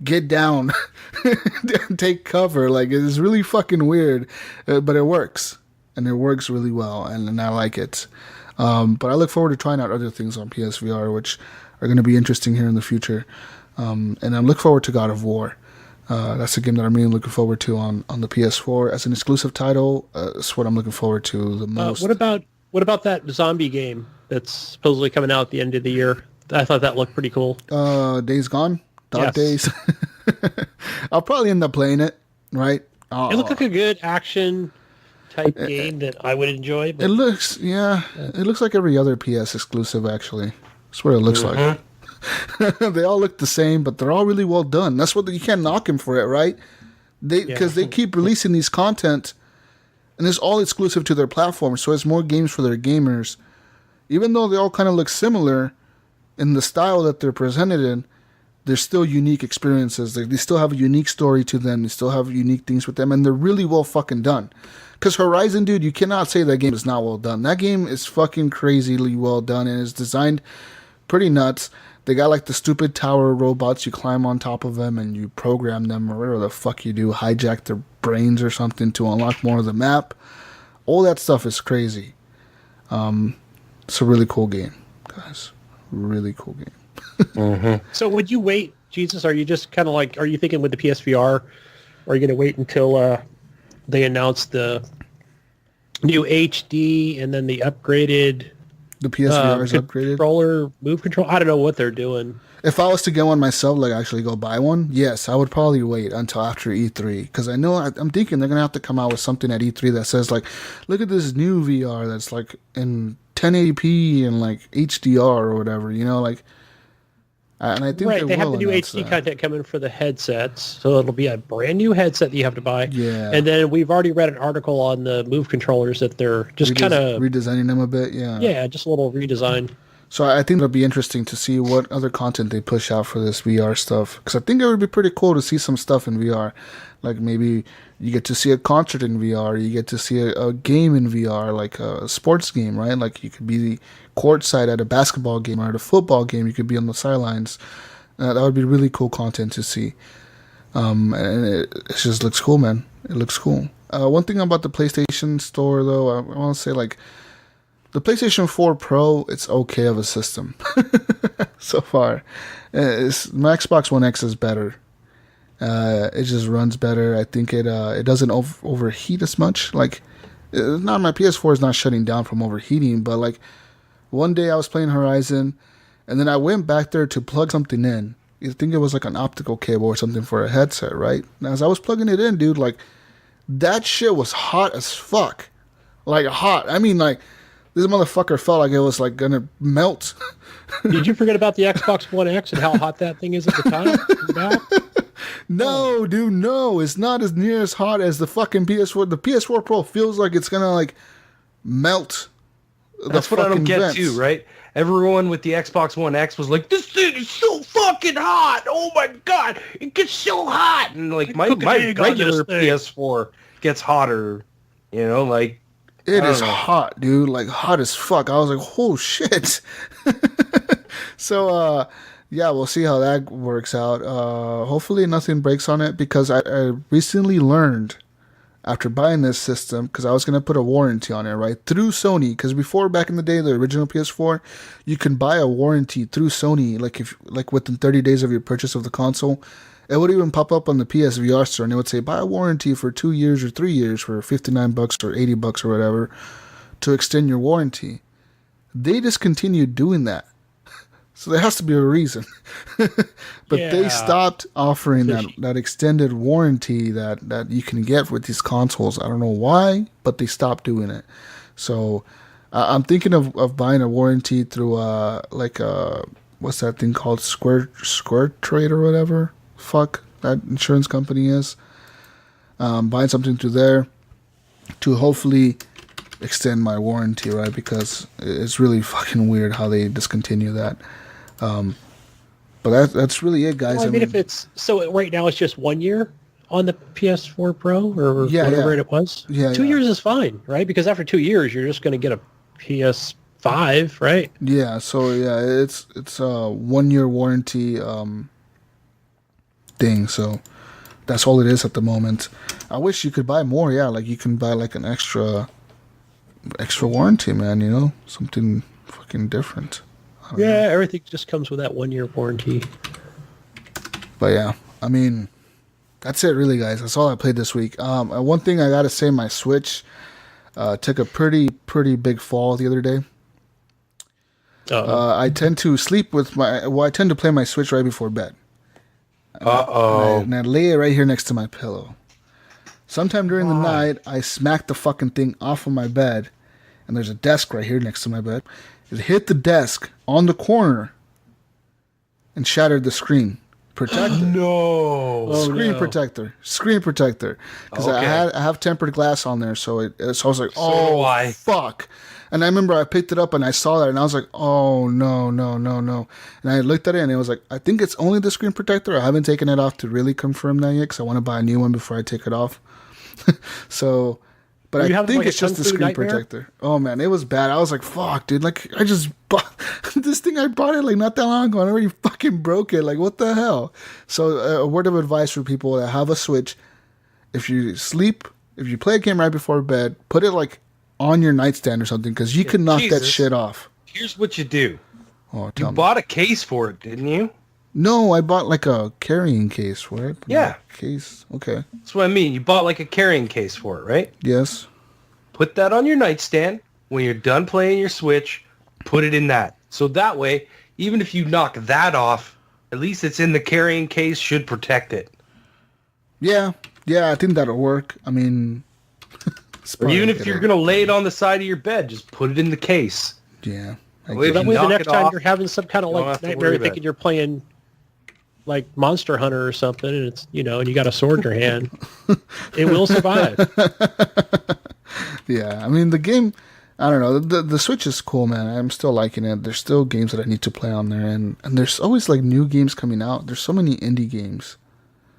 get down and take cover. Like, it's really fucking weird, but it works. And it works really well. And I like it. But I look forward to trying out other things on PSVR, which are going to be interesting here in the future. And I look forward to God of War. That's a game that I'm really looking forward to on the PS4 as an exclusive title. It's what I'm looking forward to the most. What about that zombie game that's supposedly coming out at the end of the year? I thought that looked pretty cool. Days Gone, Dog Days. I'll probably end up playing it. Right? It looked like a good action type game that I would enjoy. But it looks like every other PS exclusive. Actually, that's what it looks like. They all look the same, but they're all really well done. That's what you can't knock them for it, right? Because they keep releasing these content, and it's all exclusive to their platform, so it's more games for their gamers. Even though they all kind of look similar in the style that they're presented in, they're still unique experiences. They still have a unique story to them. They still have unique things with them, and they're really well fucking done. Because Horizon, dude, you cannot say that game is not well done. That game is fucking crazily well done, and is designed pretty nuts. They got like the stupid tower robots. You climb on top of them and you program them or whatever the fuck you do. Hijack their brains or something to unlock more of the map. All that stuff is crazy. It's a really cool game, guys. Really cool game. So would you wait, Jesus? Are you just kind of like, are you thinking with the PSVR, or are you going to wait until they announce the new HD and then the upgraded The PSVR is upgraded. Move control. I don't know what they're doing. If I was to get one myself, like actually go buy one, yes, I would probably wait until after E3 because I know I'm thinking they're gonna have to come out with something at E3 that says like, look at this new VR that's like in 1080p and like HDR or whatever, you know, like. And I think they have the new HD content coming for the headsets, so it'll be a brand new headset that you have to buy. Yeah. And then we've already read an article on the Move controllers that they're just kind of redesigning them a bit. Yeah. Yeah, just a little redesign. So I think it'll be interesting to see what other content they push out for this VR stuff. Because I think it would be pretty cool to see some stuff in VR. Like maybe you get to see a concert in VR. You get to see a game in VR, like a sports game, right? Like you could be courtside at a basketball game or at a football game. You could be on the sidelines. That would be really cool content to see. And it just looks cool, man. It looks cool. One thing about the PlayStation Store, though, I want to say, like, the PlayStation 4 Pro, it's okay of a system so far. My Xbox One X is better. It just runs better. I think it doesn't overheat as much. Like, my PS4 is not shutting down from overheating, but like one day I was playing Horizon, and then I went back there to plug something in. You think it was like an optical cable or something for a headset, right? And as I was plugging it in, dude, like that shit was hot as fuck. Like hot. I mean, like. This motherfucker felt like it was like gonna melt. Did you forget about the Xbox One X and how hot that thing is at the time? No, dude, no. It's not as near as hot as the fucking PS4. The PS4 Pro feels like it's gonna like melt. That's what I don't get too, right? Everyone with the Xbox One X was like, "This thing is so fucking hot! Oh my god, it gets so hot!" And like my regular PS4 gets hotter. You know, like. It is hot, dude. Like, hot as fuck. I was like, oh, shit. So, yeah, we'll see how that works out. Hopefully nothing breaks on it because I recently learned after buying this system, because I was going to put a warranty on it, right? Through Sony. Because before, back in the day, the original PS4, you can buy a warranty through Sony, like within 30 days of your purchase of the console. It would even pop up on the PSVR store, and it would say, buy a warranty for 2 years or 3 years for $59 or $80 or whatever to extend your warranty. They discontinued doing that. So there has to be a reason. But they stopped offering that extended warranty that you can get with these consoles. I don't know why, but they stopped doing it. So I'm thinking of buying a warranty through, what's that thing called? Square Trade or whatever. Fuck that insurance company is. Buying something through there to hopefully extend my warranty, right? Because it's really fucking weird how they discontinue that. But that's really it, guys. Well, I mean, if it's so right now, it's just 1 year on the PS4 Pro or whatever it was. Yeah, 2 years is fine, right? Because after 2 years, you're just going to get a PS5, right? Yeah. So yeah, it's a 1 year warranty. Thing, so that's all it is at the moment. I wish you could buy more. Yeah, like you can buy like an extra warranty, man. You know, something fucking different. Yeah, everything just comes with that 1 year warranty. But yeah, I mean, that's it, really, guys. That's all I played this week. One thing I gotta say, my Switch took a pretty big fall the other day. I tend to sleep with I tend to play my Switch right before bed. And I lay it right here next to my pillow. Sometime during the night, I smack the fucking thing off of my bed, and there's a desk right here next to my bed. It hit the desk on the corner and shattered the screen protector. Screen protector. Because I have tempered glass on there, so I was like, fuck. And I remember I picked it up and I saw that and I was like, oh, no. And I looked at it and it was like, I think it's only the screen protector. I haven't taken it off to really confirm that yet because I want to buy a new one before I take it off. So, but I think it's just the screen protector. Oh, man, it was bad. I was like, fuck, dude. Like, I just bought this thing. I bought it like not that long ago and I already fucking broke it. Like, what the hell? So, a word of advice for people that have a Switch. If you play a game right before bed, put it like on your nightstand or something, because you can knock that shit off. Here's what you do. You bought a case for it, didn't you? No, I bought like a carrying case for it. Yeah. Case. Okay. That's what I mean. You bought like a carrying case for it, right? Yes. Put that on your nightstand. When you're done playing your Switch, Put it in that. So that way, even if you knock that off, at least it's in the carrying case, should protect it. Yeah, I think that'll work. I mean, or even if you're going to lay it on the side of your bed, just put it in the case. Yeah. That way the next time you're having some kind of like nightmare thinking you're playing like Monster Hunter or something, and it's, and you got a sword in your hand, it will survive. Yeah, I mean, the game, I don't know, the Switch is cool, man. I'm still liking it. There's still games that I need to play on there, and there's always like new games coming out. There's so many indie games.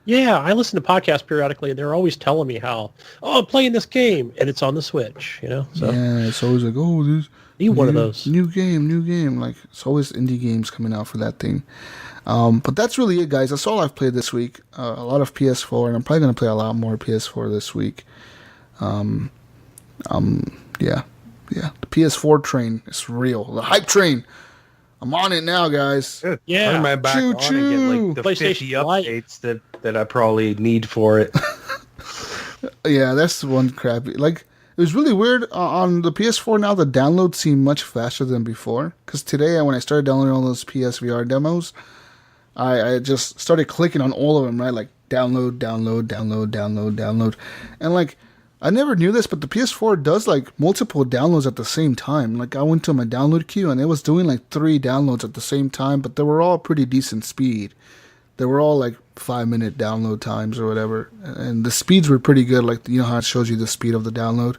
Yeah, I listen to podcasts periodically, and they're always telling me how, I'm playing this game, and it's on the Switch, So yeah, it's always like, there's one of those. New game. Like, it's always indie games coming out for that thing. But that's really it, guys. That's all I've played this week. A lot of PS4, and I'm probably going to play a lot more PS4 this week. Yeah. The PS4 train is real. The hype train. I'm on it now, guys. Good. Yeah. Turn my back on and get like the 50 updates that I probably need for it. Yeah, that's the one crappy. Like, it was really weird on the PS4 now. The downloads seem much faster than before. Because today, when I started downloading all those PSVR demos, I just started clicking on all of them, right? Like, download. And, like, I never knew this, but the PS4 does, like, multiple downloads at the same time. Like, I went to my download queue, and it was doing, like, 3 downloads at the same time, but they were all pretty decent speed. They were all, like, 5-minute download times or whatever. And the speeds were pretty good. Like, you know how it shows you the speed of the download?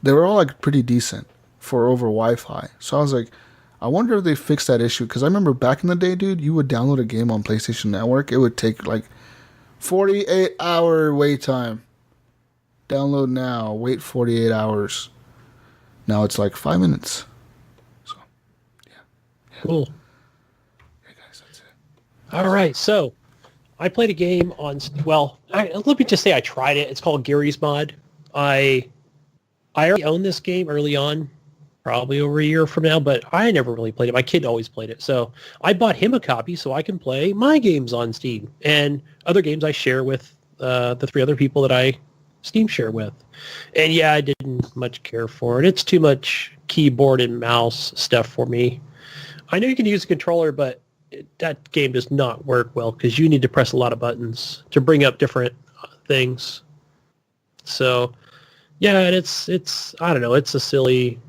They were all, like, pretty decent for over Wi-Fi. So I was like, I wonder if they fixed that issue. Because I remember back in the day, dude, you would download a game on PlayStation Network. It would take, like, 48-hour wait time. Download now. Wait 48 hours. Now it's, like, 5 minutes. So, yeah. Cool. Hey, guys, that's it. All right, so I played a game on, let me just say I tried it. It's called Gary's Mod. I already owned this game early on, probably over a year from now, but I never really played it. My kid always played it. So I bought him a copy so I can play my games on Steam and other games I share with the 3 other people that I Steam share with. And yeah, I didn't much care for it. It's too much keyboard and mouse stuff for me. I know you can use a controller, but that game does not work well because you need to press a lot of buttons to bring up different things. So, yeah, and it's I don't know, it's a silly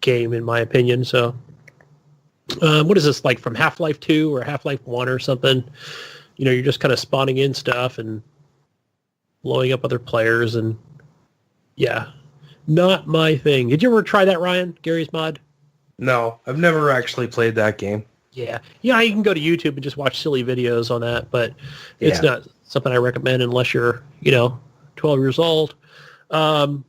game in my opinion. So, what is this, like from Half-Life 2 or Half-Life 1 or something? You're just kind of spawning in stuff and blowing up other players, and yeah, not my thing. Did you ever try that, Ryan? Gary's Mod? No, I've never actually played that game. Yeah, you can go to YouTube and just watch silly videos on that, but it's not something I recommend unless you're, 12 years old. But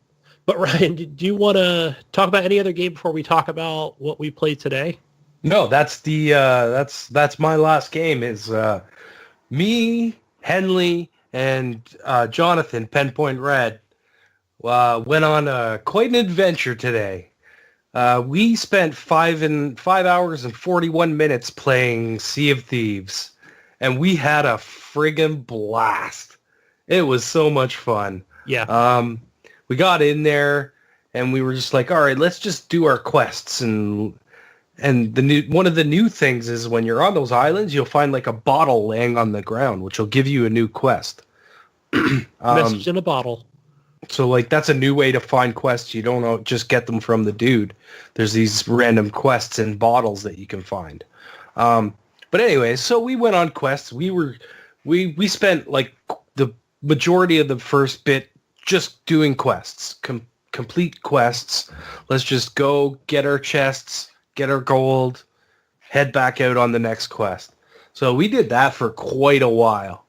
Ryan, do you want to talk about any other game before we talk about what we played today? No, that's the that's my last game. Is me, Henley, and Jonathan Penpoint Red went on quite an adventure today. We spent 5 hours and 41 minutes playing Sea of Thieves, and we had a friggin' blast. It was so much fun. Yeah. We got in there, and we were just like, all right, let's just do our quests. And one of the new things is when you're on those islands, you'll find like a bottle laying on the ground, which will give you a new quest. Message in a bottle. So, like, that's a new way to find quests. You don't just get them from the dude. There's these random quests in bottles that you can find. But anyway, so we went on quests. We spent, like, the majority of the first bit just doing quests. Complete quests. Let's just go get our chests, get our gold, head back out on the next quest. So we did that for quite a while.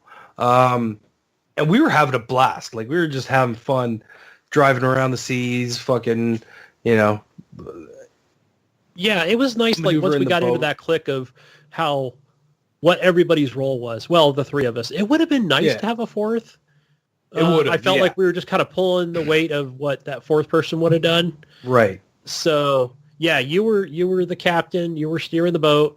And we were having a blast. Like, we were just having fun driving around the seas, fucking, Yeah, it was nice, like, once we got into boat. that click of what everybody's role was. Well, the 3 of us. It would have been nice to have a 4th. It would have, I felt like we were just kind of pulling the weight of what that 4th person would have done. Right. So, yeah, you were the captain. You were steering the boat.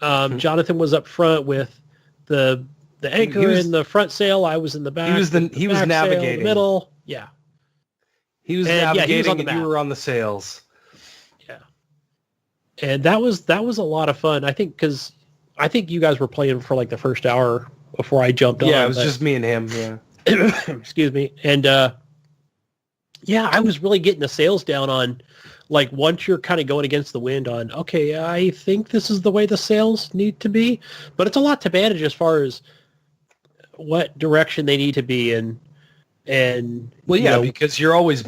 Jonathan was up front with the anchor in the front sail. I was in the back. He was navigating. The middle. Yeah. He was navigating, and you were on the sails. Yeah. And that was a lot of fun. I think because I think you guys were playing for like the first hour before I jumped on. Yeah, it was just me and him. Yeah. Excuse me. And yeah, I was really getting the sails down on like once you're kind of going against the wind on, okay, I think this is the way the sails need to be. But it's a lot to manage as far as what direction they need to be and well, yeah, because you're always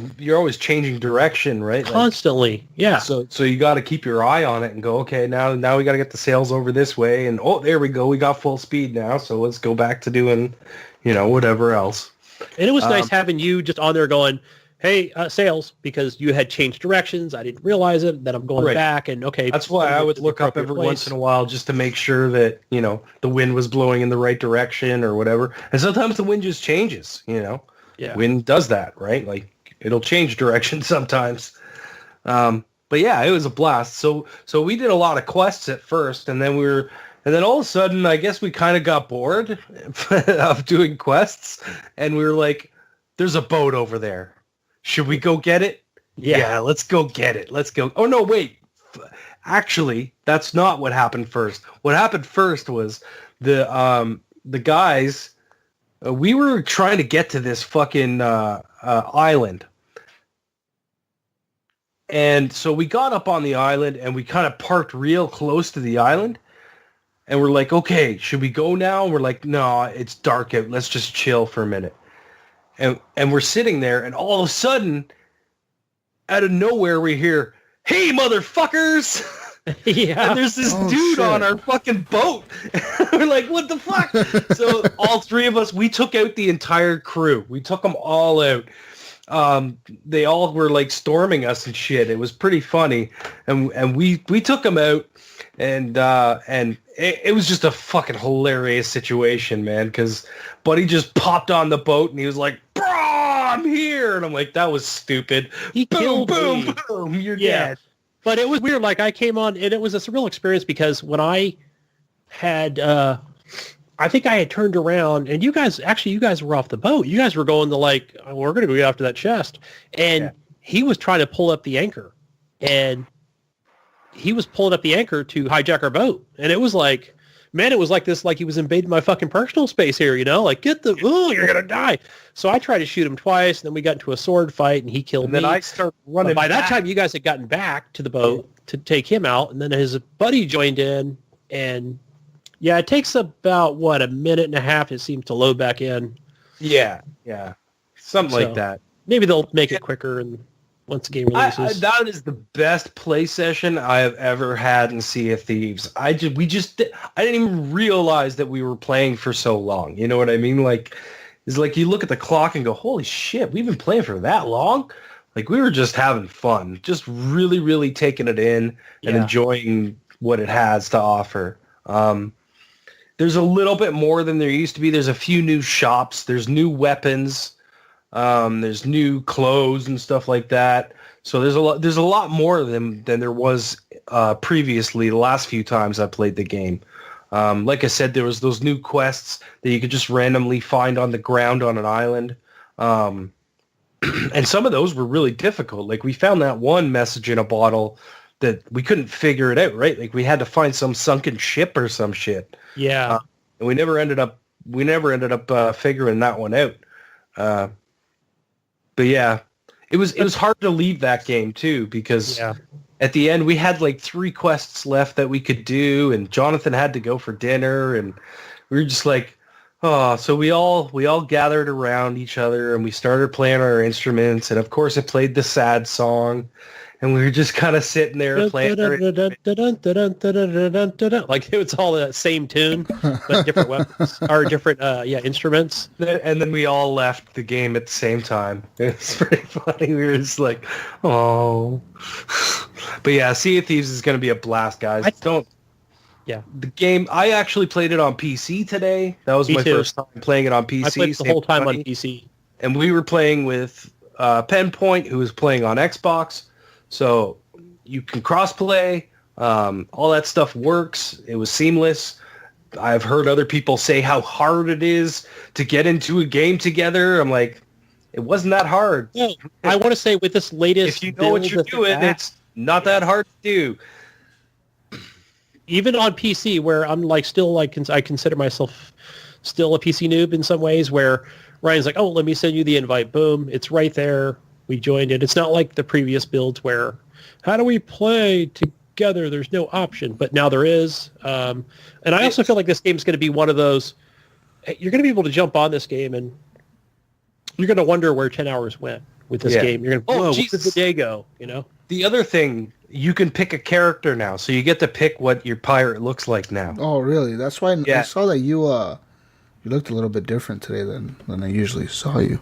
changing direction, right? Constantly, like, yeah. So you got to keep your eye on it and go, okay, now we got to get the sails over this way, and oh, there we go, we got full speed now, so let's go back to doing, whatever else. And it was nice having you just on there going, hey, sails, because you had changed directions. I didn't realize it. Then I'm going back, and okay. That's why I would look up every once in a while just to make sure that the wind was blowing in the right direction or whatever. And sometimes the wind just changes, Yeah. Wind does that, right? Like it'll change direction sometimes. But yeah, it was a blast. So we did a lot of quests at first, and then all of a sudden, I guess we kind of got bored of doing quests, and we were like, "There's a boat over there. Should we go get it?" Yeah, let's go get it. Let's go. Oh no, wait. Actually, that's not what happened first. What happened first was the guys. We were trying to get to this fucking island. And so we got up on the island and we kind of parked real close to the island. And we're like, okay, should we go now? And we're like, no, it's dark out. Let's just chill for a minute. And we're sitting there and all of a sudden, out of nowhere, we hear, hey, motherfuckers! Yeah. And there's this dude on our fucking boat. We're like, what the fuck? So all three of us, we took out the entire crew. We took them all out. They all were like storming us and shit. It was pretty funny. And we took them out and it was just a fucking hilarious situation, man, because Buddy just popped on the boat and he was like, bro, I'm here. And I'm like, that was stupid. He killed boom, me. boom, you're dead. But it was weird. Like I came on, and it was a real experience because when I had, I think I had turned around, and you guys were off the boat. You guys were going to like, oh, we're going to go after that chest, and he was trying to pull up the anchor, and he was pulling up the anchor to hijack our boat, and it was like, man, it was like this, like he was invading my fucking personal space here, like get the, oh, you're gonna die. So I tried to shoot him twice, and then we got into a sword fight, and he killed me. And then I started running. But by that time, you guys had gotten back to the boat to take him out, and then his buddy joined in, and yeah, it takes about a minute and a half, it seems, to load back in. Yeah, something like that. Maybe they'll make it quicker, and once the game releases. That is the best play session I have ever had in Sea of Thieves. I didn't even realize that we were playing for so long. You know what I mean? Like, it's like you look at the clock and go, holy shit, we've been playing for that long? Like, we were just having fun, just really, really taking it in and enjoying what it has to offer. There's a little bit more than there used to be. There's a few new shops. There's new weapons. There's new clothes and stuff like that. So there's a lot more than there was previously the last few times I played the game. Like I said, there was those new quests that you could just randomly find on the ground on an island. And some of those were really difficult. Like we found that one message in a bottle that we couldn't figure it out, right? Like we had to find some sunken ship or some shit. Yeah. And we never ended up figuring that one out. But yeah, it was hard to leave that game too, because at the end we had like 3 quests left that we could do, and Jonathan had to go for dinner, and we were just like, oh, so we all gathered around each other and we started playing our instruments, and of course it played the sad song, and we were just kind of sitting there playing our like it's all the same tune, but different weapons or different instruments. And then we all left the game at the same time. It was pretty funny. We were just like, oh. But yeah, Sea of Thieves is going to be a blast, guys. The game, I actually played it on PC today. That was my first time playing it on PC. I played the whole time on PC. And we were playing with Penpoint, who was playing on Xbox. So you can cross-play. All that stuff works. It was seamless. I've heard other people say how hard it is to get into a game together. I'm like, it wasn't that hard. Well, I want to say with this latest, if you know what you're doing, it's not that hard to do. even on PC, where I'm like still like I consider myself still a PC noob in some ways, where Ryan's like, oh, let me send you the invite. Boom, it's right there. We joined it. It's not like the previous builds where, how do we play together? There's no option, but now there is. And I also feel like this game is going to be one of those. You're going to be able to jump on this game and you're going to wonder where 10 hours went with this game. You're going to, whoa, where did the day go? You know. The other thing, you can pick a character now, so you get to pick what your pirate looks like now. Oh, really? That's why I saw that you looked a little bit different today than I usually saw you.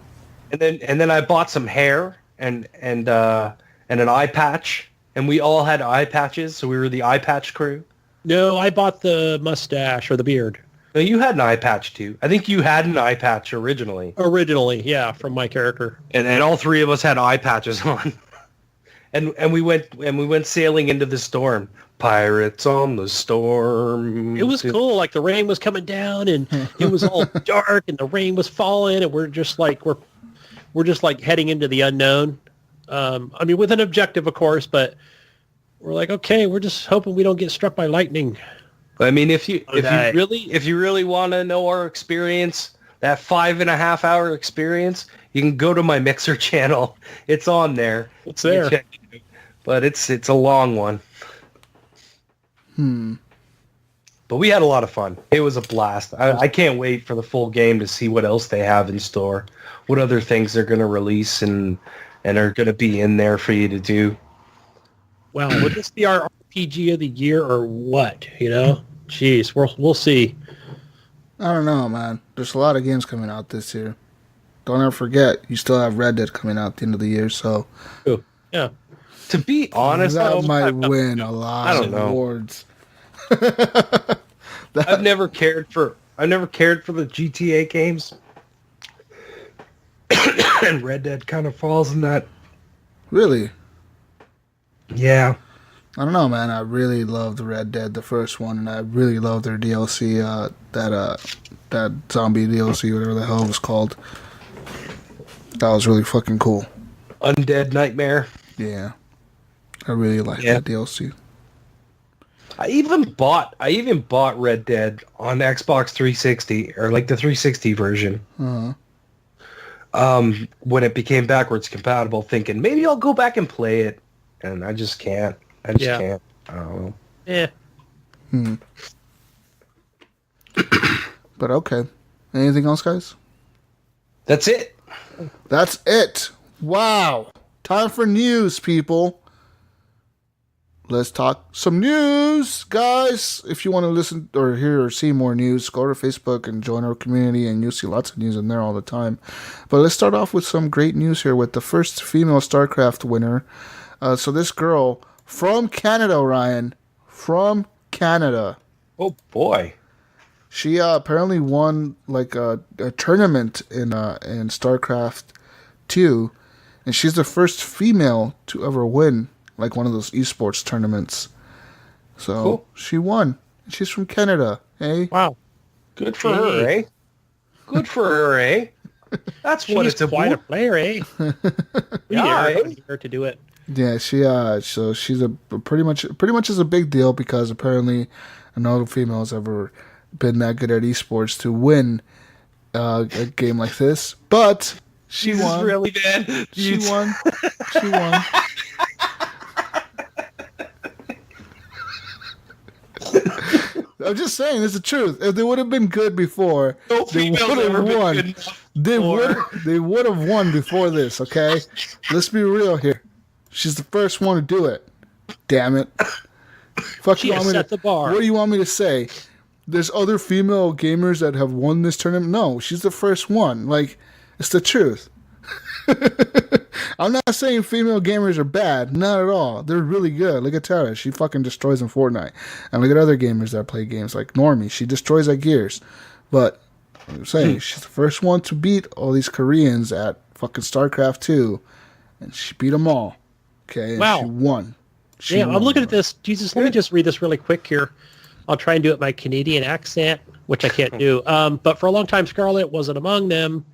And then I bought some hair and an eye patch, and we all had eye patches, so we were the eye patch crew. No, I bought the mustache or the beard. No, you had an eye patch too. I think you had an eye patch originally. Originally, yeah, from my character. And all three of us had eye patches on. And we went sailing into the storm. Pirates on the storm. It was cool. Like the rain was coming down, and it was all dark, and the rain was falling, and we're just like heading into the unknown. I mean, with an objective, of course, but we're like, okay, we're just hoping we don't get struck by lightning. I mean, if you really want to know our experience, that 5.5 hour experience, you can go to my Mixer channel. It's on there. It's there. Check it out. But it's a long one. But we had a lot of fun. It was a blast. I can't wait for the full game to see what else they have in store, what other things they're going to release and are going to be in there for you to do. Wow, would this be our RPG of the year or what? You know, jeez, we'll see. I don't know, man. There's a lot of games coming out this year. Don't ever forget, you still have Red Dead coming out at the end of the year, so... Ooh, yeah. To be honest, that might win a lot of awards. I've never cared for the GTA games. And Red Dead kind of falls in that. Really? Yeah. I don't know, man. I really loved Red Dead, the first one, and I really loved their DLC, that zombie DLC, whatever the hell it was called. That was really fucking cool. Undead Nightmare. Yeah. I really liked that DLC. I even bought Red Dead on Xbox 360, or like the 360 version. Uh-huh. When it became backwards compatible, thinking maybe I'll go back and play it, and I just can't. Can't. I don't know. Yeah. But okay. Anything else, guys? That's it. That's it. Wow. Time for news, people. Let's talk some news, guys. If you want to listen or hear or see more news, go to Facebook and join our community, and you'll see lots of news in there all the time. But let's start off with some great news here with the first female StarCraft winner. So this girl from Canada, Ryan, from Canada. Oh boy. She apparently won like a tournament in StarCraft 2, and she's the first female to ever win like one of those esports tournaments. So cool. She won. She's from Canada, eh? Wow. Good for her, eh? Good for her, eh? That's what it's quite a player, eh? Yeah, her to do it. Yeah, so she's a pretty much is a big deal because apparently no female has ever been that good at esports to win a game like this. But she won. Really, man? She won. She won. I'm just saying, it's the truth. If they would have been good before, they would have won. They would have won before this, okay? Let's be real here. She's the first one to do it. Damn it. Fuck she you has want me set the bar. What do you want me to say? There's other female gamers that have won this tournament? No, she's the first one. Like, it's the truth. I'm not saying female gamers are bad. Not at all. They're really good. Look at Tara. She fucking destroys in Fortnite. And look at other gamers that play games like Normie. She destroys at Gears. But I'm saying she's the first one to beat all these Koreans at fucking StarCraft 2. And she beat them all. Okay? And wow. She won. I'm looking at this. Jesus, let me just read this really quick here. I'll try and do it my Canadian accent, which I can't do. But for a long time, Scarlett wasn't among them.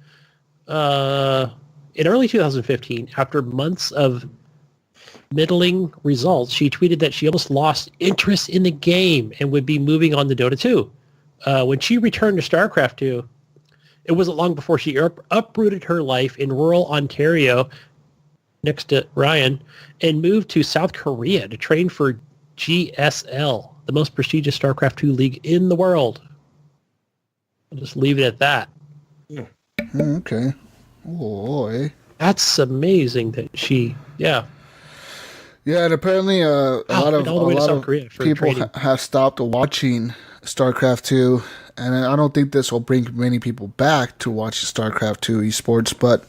In early 2015, after months of middling results, she tweeted that she almost lost interest in the game and would be moving on to Dota 2. When she returned to StarCraft 2, it wasn't long before she uprooted her life in rural Ontario next to Ryan and moved to South Korea to train for GSL, the most prestigious StarCraft 2 league in the world. I'll just leave it at that. Okay. Oh, boy. That's amazing that she, Yeah, and apparently a lot of people have stopped watching StarCraft 2, and I don't think this will bring many people back to watch StarCraft 2 esports, but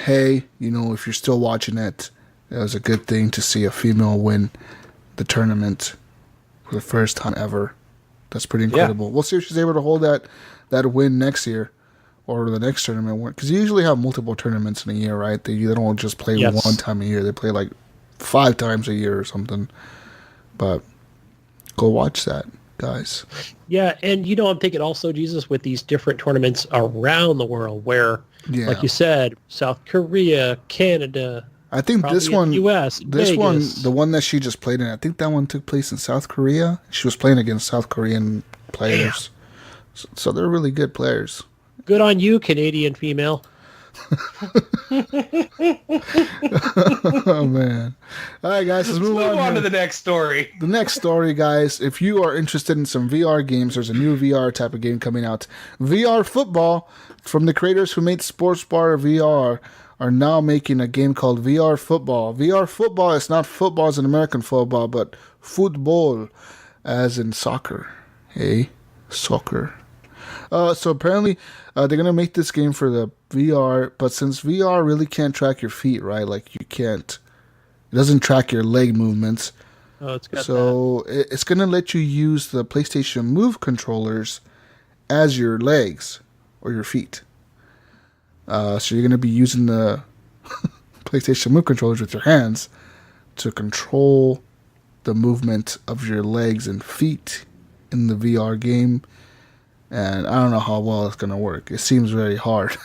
hey, if you're still watching it, it was a good thing to see a female win the tournament for the first time ever. That's pretty incredible. Yeah. We'll see if she's able to hold that win next year or the next tournament, because you usually have multiple tournaments in a year, right? They don't just play one time a year. They play like 5 times a year or something. But go watch that, guys. Yeah, and I'm thinking also, Jesus, with these different tournaments around the world where, like you said, South Korea, Canada, I think this one, US, Vegas. The one that she just played in, I think that one took place in South Korea. She was playing against South Korean players. So they're really good players. Good on you, Canadian female. Oh, man. All right, guys, let's move on to the next story. The next story, guys, if you are interested in some VR games, there's a new VR type of game coming out. VR Football, from the creators who made Sports Bar VR, are now making a game called VR Football. VR Football is not football as in American football, but football as in soccer. Hey, soccer. So apparently they're going to make this game for the VR, but since VR really can't track your feet, right? Like it doesn't track your leg movements. Oh, it's got it's going to let you use the PlayStation Move controllers as your legs or your feet. So you're going to be using the PlayStation Move controllers with your hands to control the movement of your legs and feet in the VR game. And I don't know how well it's going to work. It seems very hard.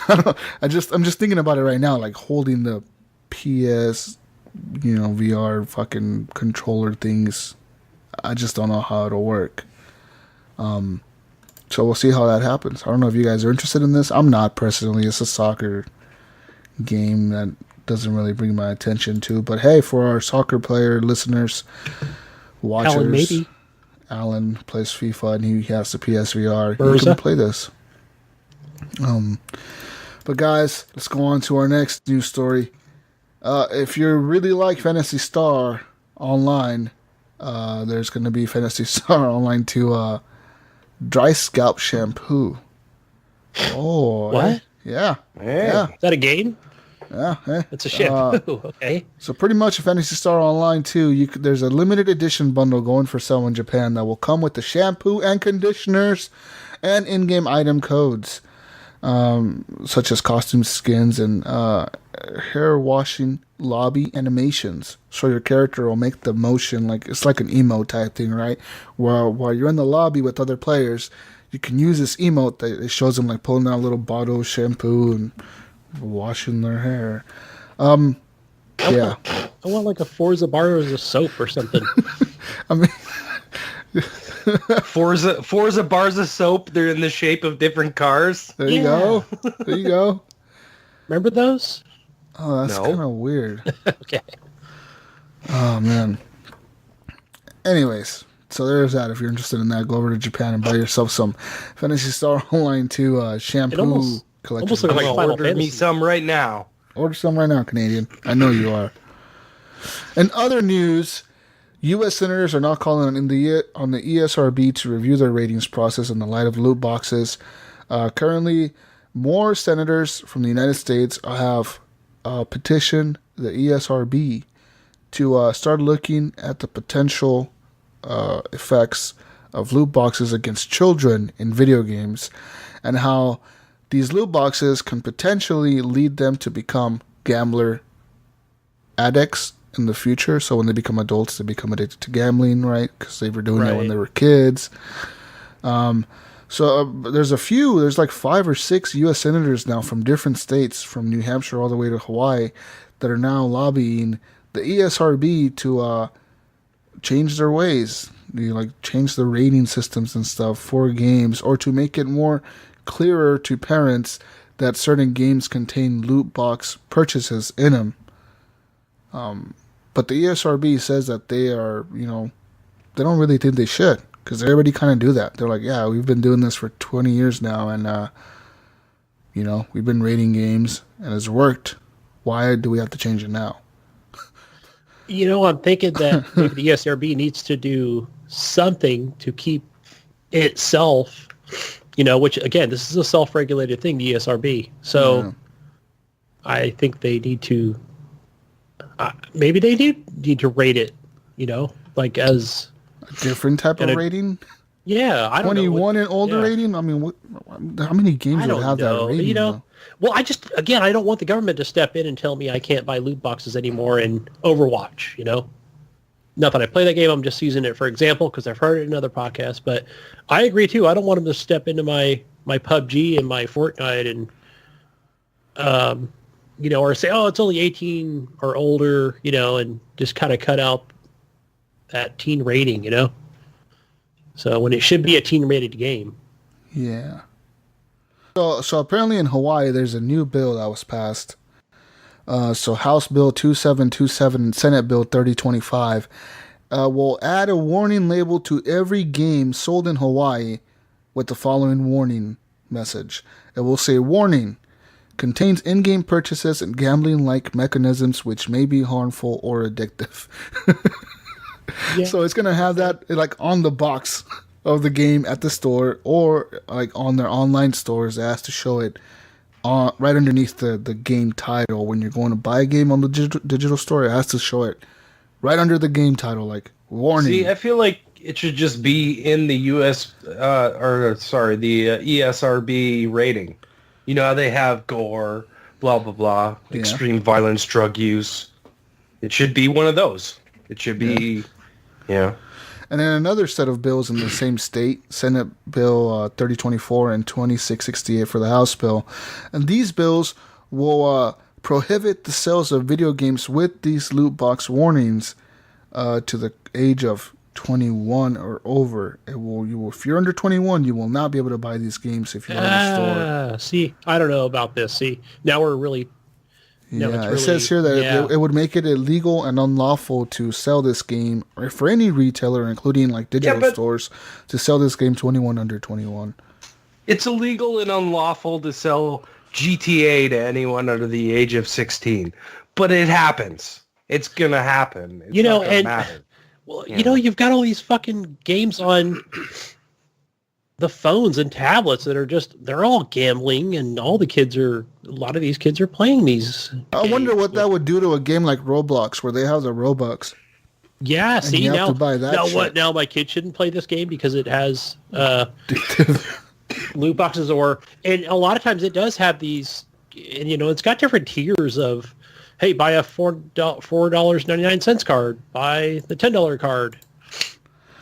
I'm just thinking about it right now, like holding the PS, VR fucking controller things. I just don't know how it'll work. So we'll see how that happens. I don't know if you guys are interested in this. I'm not personally. It's a soccer game that doesn't really bring my attention to. But hey, for our soccer player listeners, watchers, Alan, maybe. Alan plays FIFA and he has the PSVR. You can play this. But guys, let's go on to our next news story. If you really like Phantasy Star Online, there's going to be Phantasy Star Online 2 Dry Scalp Shampoo. Oh, what? Yeah. Is that a game? Yeah. It's a shampoo. Okay. So pretty much Phantasy Star Online 2, there's a limited edition bundle going for sale in Japan that will come with the shampoo and conditioners and in-game item codes, such as costume skins and hair washing lobby animations. So your character will make the motion it's like an emote type thing, right? While you're in the lobby with other players, you can use this emote that it shows them like pulling out a little bottle of shampoo and washing their hair. Yeah. I want like a Forza bars of soap or something. I mean, Forza bars of soap. They're in the shape of different cars. There you go. There you go. Remember those? Oh, that's kind of weird. Okay. Oh, man. Anyways, so there's that. If you're interested in that, go over to Japan and buy yourself some Phantasy Star Online 2 shampoo collection. Almost like Final order me some right now. Order some right now, Canadian. I know you are. In other news, U.S. senators are now calling on the ESRB to review their ratings process in the light of loot boxes. Currently, more senators from the United States have petitioned the ESRB to start looking at the potential effects of loot boxes against children in video games and how these loot boxes can potentially lead them to become gambler addicts in the future. So when they become adults, they become addicted to gambling, right? Because they were doing that when they were kids. So there's like 5 or 6 U.S. senators now from different states, from New Hampshire all the way to Hawaii, that are now lobbying the ESRB to change their ways. Change the rating systems and stuff for games, or to make it more clearer to parents that certain games contain loot box purchases in them. But the ESRB says that they are, they don't really think they should, because they already kind of do that. They're like, yeah, we've been doing this for 20 years now, and we've been rating games, and it's worked. Why do we have to change it now? I'm thinking that maybe the ESRB needs to do something to keep itself, which, again, this is a self-regulated thing, the ESRB. So I think they need to, maybe they need to rate it, as a different type of rating. Yeah, I don't know. 21 and older rating. I mean, how many games would have that rating? Well, I don't want the government to step in and tell me I can't buy loot boxes anymore in Overwatch. Not that I play that game. I'm just using it for example because I've heard it in other podcasts. But I agree too. I don't want them to step into my PUBG and my Fortnite and or say, oh, it's only 18 or older, and just kind of cut out that teen rating, So when it should be a teen-rated game. Yeah. So apparently in Hawaii, there's a new bill that was passed. So House Bill 2727 and Senate Bill 3025 will add a warning label to every game sold in Hawaii with the following warning message. It will say, warning, contains in-game purchases and gambling-like mechanisms which may be harmful or addictive. Yeah. So it's going to have that on the box of the game at the store, or on their online stores. It has to show it right underneath the game title. When you're going to buy a game on the digital store, it has to show it right under the game title, warning. See, I feel like it should just be in the the ESRB rating. You know how they have gore, blah, blah, blah, extreme violence, drug use. It should be one of those. It should be... Yeah. And then another set of bills in the same state, Senate Bill 3024 and 2668 for the House bill. And these bills will prohibit the sales of video games with these loot box warnings to the age of 21 or over. If you're under 21, you will not be able to buy these games if you're in the store. See, I don't know about this. See, now we're really... Yeah, it says here that it would make it illegal and unlawful to sell this game, or for any retailer, including digital stores, to sell this game to anyone under 21. It's illegal and unlawful to sell GTA to anyone under the age of 16, but it happens. It's gonna happen. It's not gonna matter. Well, you've got all these fucking games on the phones and tablets that are they're all gambling, and a lot of these kids are playing these games. I wonder what that would do to a game like Roblox, where they have the Robux. Yeah, see, you have now, to buy that shit. Now my kid shouldn't play this game because it has loot boxes, and a lot of times it does have these, and it's got different tiers of, hey, buy a $4.99 card, buy the $10 card.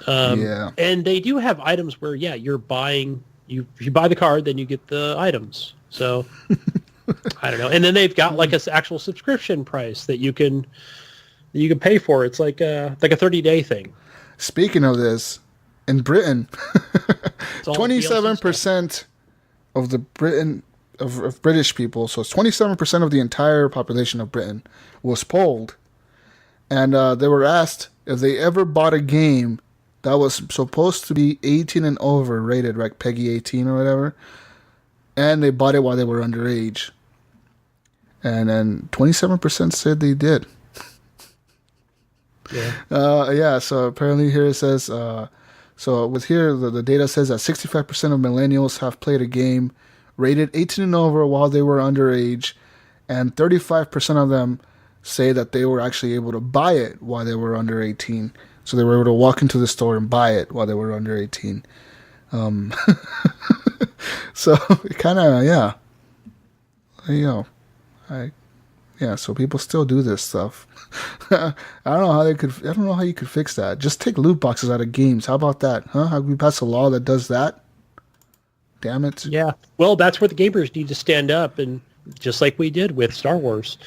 And they do have items where, you're buying, if you buy the card, then you get the items. So, I don't know. And then they've got an actual subscription price that you can pay for. It's like a 30-day thing. Speaking of this, in Britain, 27% of the of British people, so it's 27% of the entire population of Britain, was polled. And they were asked if they ever bought a game that was supposed to be 18 and over, rated like Peggy 18 or whatever, and they bought it while they were underage. And then 27% said they did. Yeah. So apparently here it says, the data says that 65% of millennials have played a game rated 18 and over while they were underage, and 35% of them say that they were actually able to buy it while they were under 18. So they were able to walk into the store and buy it while they were under 18. So it kind of, so people still do this stuff. I don't know how you could fix that. Just take loot boxes out of games. How about that? Huh? How can we pass a law that does that? Damn it. Yeah. Well, that's where the gamers need to stand up and just like we did with Star Wars.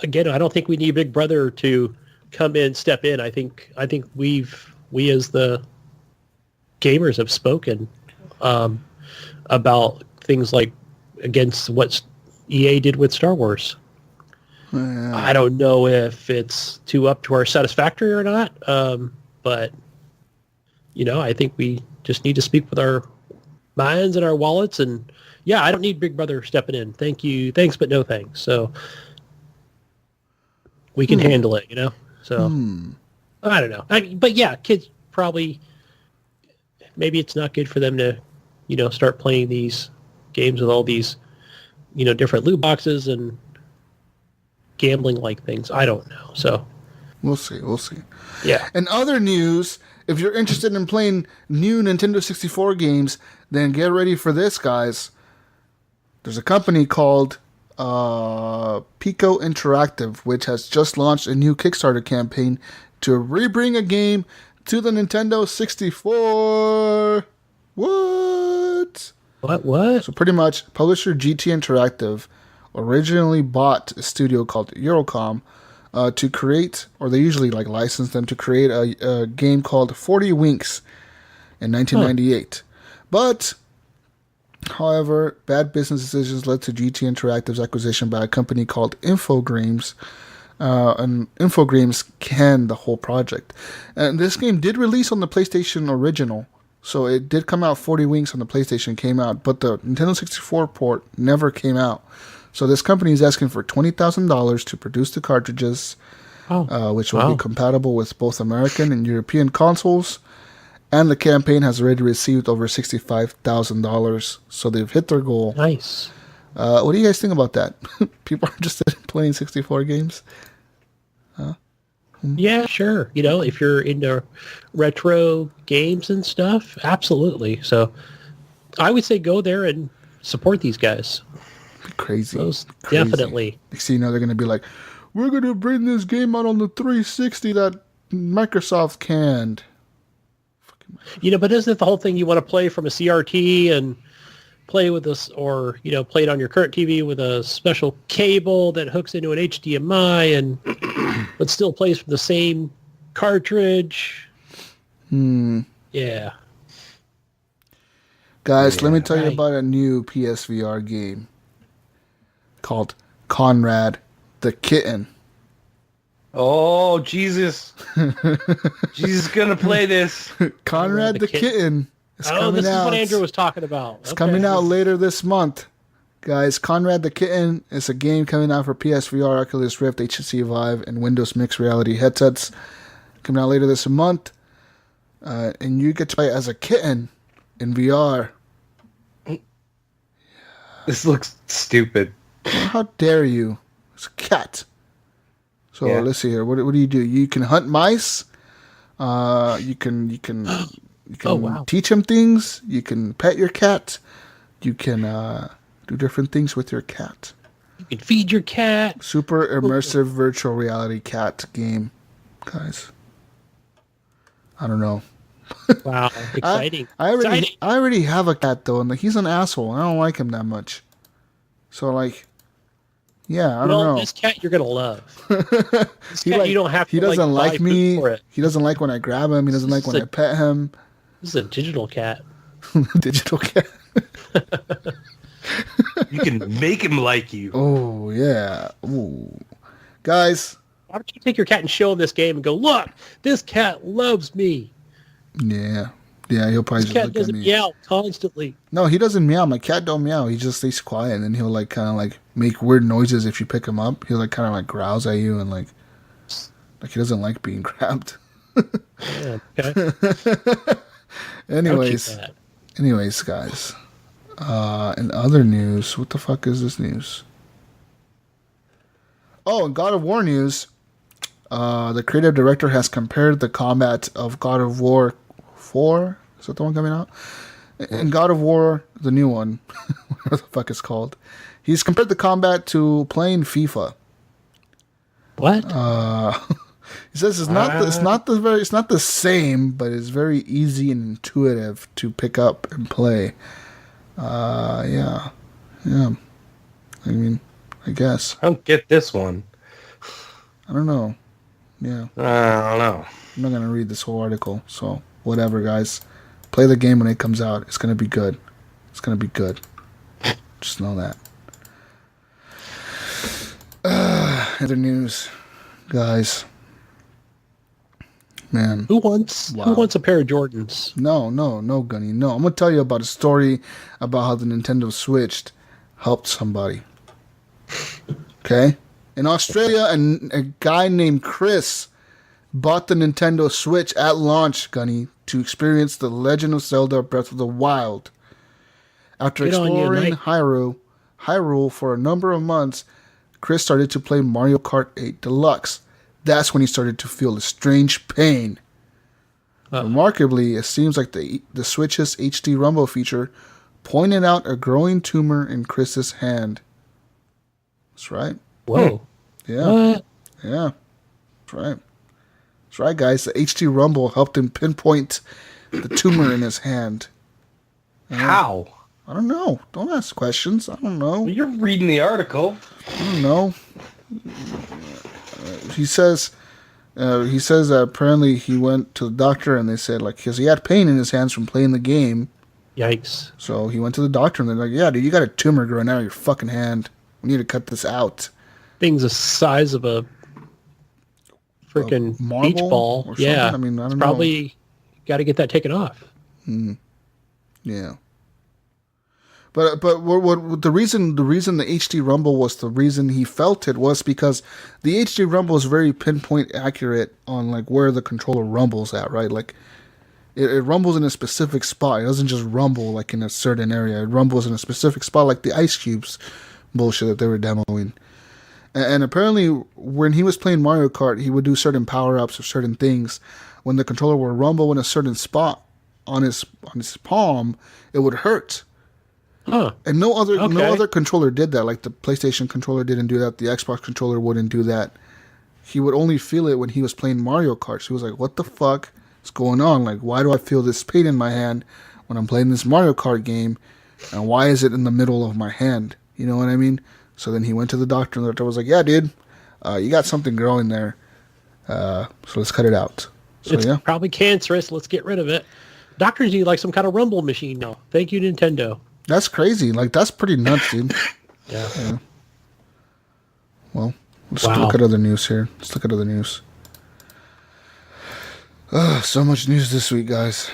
Again, I don't think we need Big Brother to come in, step in. I think we as the gamers have spoken about things like against what EA did with Star Wars. Yeah. I don't know if it's too up to our satisfactory or not, but I think we just need to speak with our minds and our wallets. And yeah, I don't need Big Brother stepping in. Thank you, thanks, but no thanks. So we can handle it, So I don't know. But yeah, kids probably maybe it's not good for them to, start playing these games with all these, different loot boxes and gambling like things. I don't know. So we'll see. Yeah. In other news, if you're interested in playing new Nintendo 64 games, then get ready for this, guys. There's a company called Pico Interactive, which has just launched a new Kickstarter campaign to rebring a game to the Nintendo 64. What? What? So pretty much, publisher GT Interactive originally bought a studio called Eurocom to create, or they usually license them to create a game called 40 Winks in 1998. But, however, bad business decisions led to GT Interactive's acquisition by a company called Infogrames. And Infogrames canned the whole project. And this game did release on the PlayStation original. So it did come out, 40 Winks on the PlayStation came out, but the Nintendo 64 port never came out. So this company is asking for $20,000 to produce the cartridges, which will be compatible with both American and European consoles. And the campaign has already received over $65,000, so they've hit their goal. Nice. What do you guys think about that? People are interested in playing 64 games? Yeah, sure. If you're into retro games and stuff, absolutely. So I would say go there and support these guys. Crazy. Those Crazy. Definitely. Next thing you know, they're going to be like, we're going to bring this game out on the 360 that Microsoft canned. But isn't it the whole thing you want to play from a CRT and play with this, or, play it on your current TV with a special cable that hooks into an HDMI and but still plays from the same cartridge? Yeah. Guys, let me tell you about a new PSVR game called Conrad the Kitten. Oh, Jesus. Jesus is going to play this. Conrad the Kitten is coming out. This is what Andrew was talking about. It's coming out later this month. Guys, Conrad the Kitten is a game coming out for PSVR, Oculus Rift, HTC Vive, and Windows Mixed Reality headsets. Coming out later this month. And you get to play as a kitten in VR. This looks stupid. How dare you? It's a cat. So let's see here. What do you do? You can hunt mice. You can teach him things. You can pet your cat. You can do different things with your cat. You can feed your cat. Super immersive virtual reality cat game, guys. I don't know. Wow, exciting. I already have a cat though, and he's an asshole. I don't like him that much. So yeah, I don't know. This cat you're gonna love. This cat you don't have to. He doesn't like me. For it. He doesn't like when I grab him. He doesn't like when I pet him. This is a digital cat. Digital cat. You can make him like you. Oh yeah. Ooh. Guys. Why don't you take your cat and show him this game and go, look, this cat loves me. Yeah. Yeah, he'll probably just look at me. This cat doesn't meow constantly. No, he doesn't meow. My cat don't meow. He just stays quiet, and then he'll kind of make weird noises if you pick him up. He'll kind of growls at you, and like he doesn't like being grabbed. Yeah, okay. Anyways, guys. In other news, what the fuck is this news? Oh, in God of War news, the creative director has compared the combat of God of War 4. Is that the one coming out? In God of War, the new one, whatever the fuck it's called, he's compared the combat to playing FIFA. What? He says it's not the same, but it's very easy and intuitive to pick up and play. Yeah. I mean, I guess. I don't get this one. I don't know. Yeah. I don't know. I'm not going to read this whole article, so whatever, guys. Play the game when it comes out. It's going to be good. It's going to be good. Just know that. Other news, guys. Man. Who wants a pair of Jordans? No, Gunny. No, I'm going to tell you about a story about how the Nintendo Switch helped somebody. Okay? In Australia, a guy named Chris bought the Nintendo Switch at launch, Gunny, to experience The Legend of Zelda Breath of the Wild. After exploring Hyrule for a number of months, Chris started to play Mario Kart 8 Deluxe. That's when he started to feel a strange pain. Remarkably, it seems like the Switch's HD Rumble feature pointed out a growing tumor in Chris's hand. That's right. Whoa. Yeah. What? Yeah. That's right. That's right, guys. The HD Rumble helped him pinpoint the tumor in his hand. How? I don't know. Don't ask questions. I don't know. Well, you're reading the article. I don't know. He says apparently he went to the doctor and they said, like, because he had pain in his hands from playing the game. Yikes. So he went to the doctor and they're like, yeah, dude, you got a tumor growing out of your fucking hand. We need to cut this out. Thing's the size of a freaking beach ball. Or something? Yeah. I mean, I don't know. Probably got to get that taken off. Yeah. But what the reason the HD Rumble was the reason he felt it was because the HD Rumble is very pinpoint accurate on like where the controller rumbles at, right? Like it rumbles in a specific spot. It doesn't just rumble like in a certain area. It rumbles in a specific spot, like the Ice Cubes bullshit that they were demoing. And apparently, when he was playing Mario Kart, he would do certain power ups or certain things. When the controller would rumble in a certain spot on his palm, it would hurt. Huh. And no other controller did that. Like the PlayStation controller didn't do that. The Xbox controller wouldn't do that. He would only feel it when he was playing Mario Kart. So he was like, what the fuck is going on? Like, why do I feel this pain in my hand when I'm playing this Mario Kart game? And why is it in the middle of my hand? You know what I mean? So then he went to the doctor, and the doctor was like, yeah, dude, you got something growing there. So let's cut it out. So, It's probably cancerous. Let's get rid of it. Doctors need like some kind of rumble machine now. Thank you, Nintendo. That's crazy. Like, that's pretty nuts, dude. Yeah. Well, let's look at other news here. Let's look at other news. So much news this week, guys.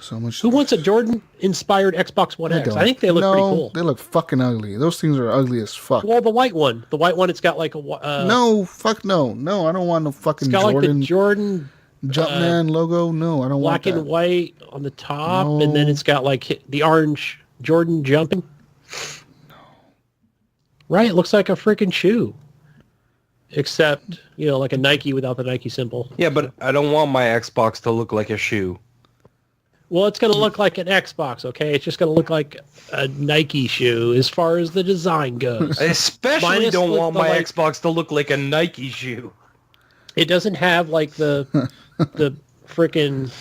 So much. Who wants a Jordan-inspired Xbox One X? I think they look pretty cool. They look fucking ugly. Those things are ugly as fuck. Well, the white one. The white one, it's got like a... no, fuck no. No, I don't want no fucking Jordan. It's got like the Jordan... Jumpman logo? No, I don't want that. Black and white on the top, and then it's got like the orange Jordan jumping. No. Right? It looks like a freaking shoe. Except, like a Nike without the Nike symbol. Yeah, but I don't want my Xbox to look like a shoe. Well, it's going to look like an Xbox, okay? It's just going to look like a Nike shoe as far as the design goes. I especially don't want my Xbox to look like a Nike shoe. It doesn't have like the freaking...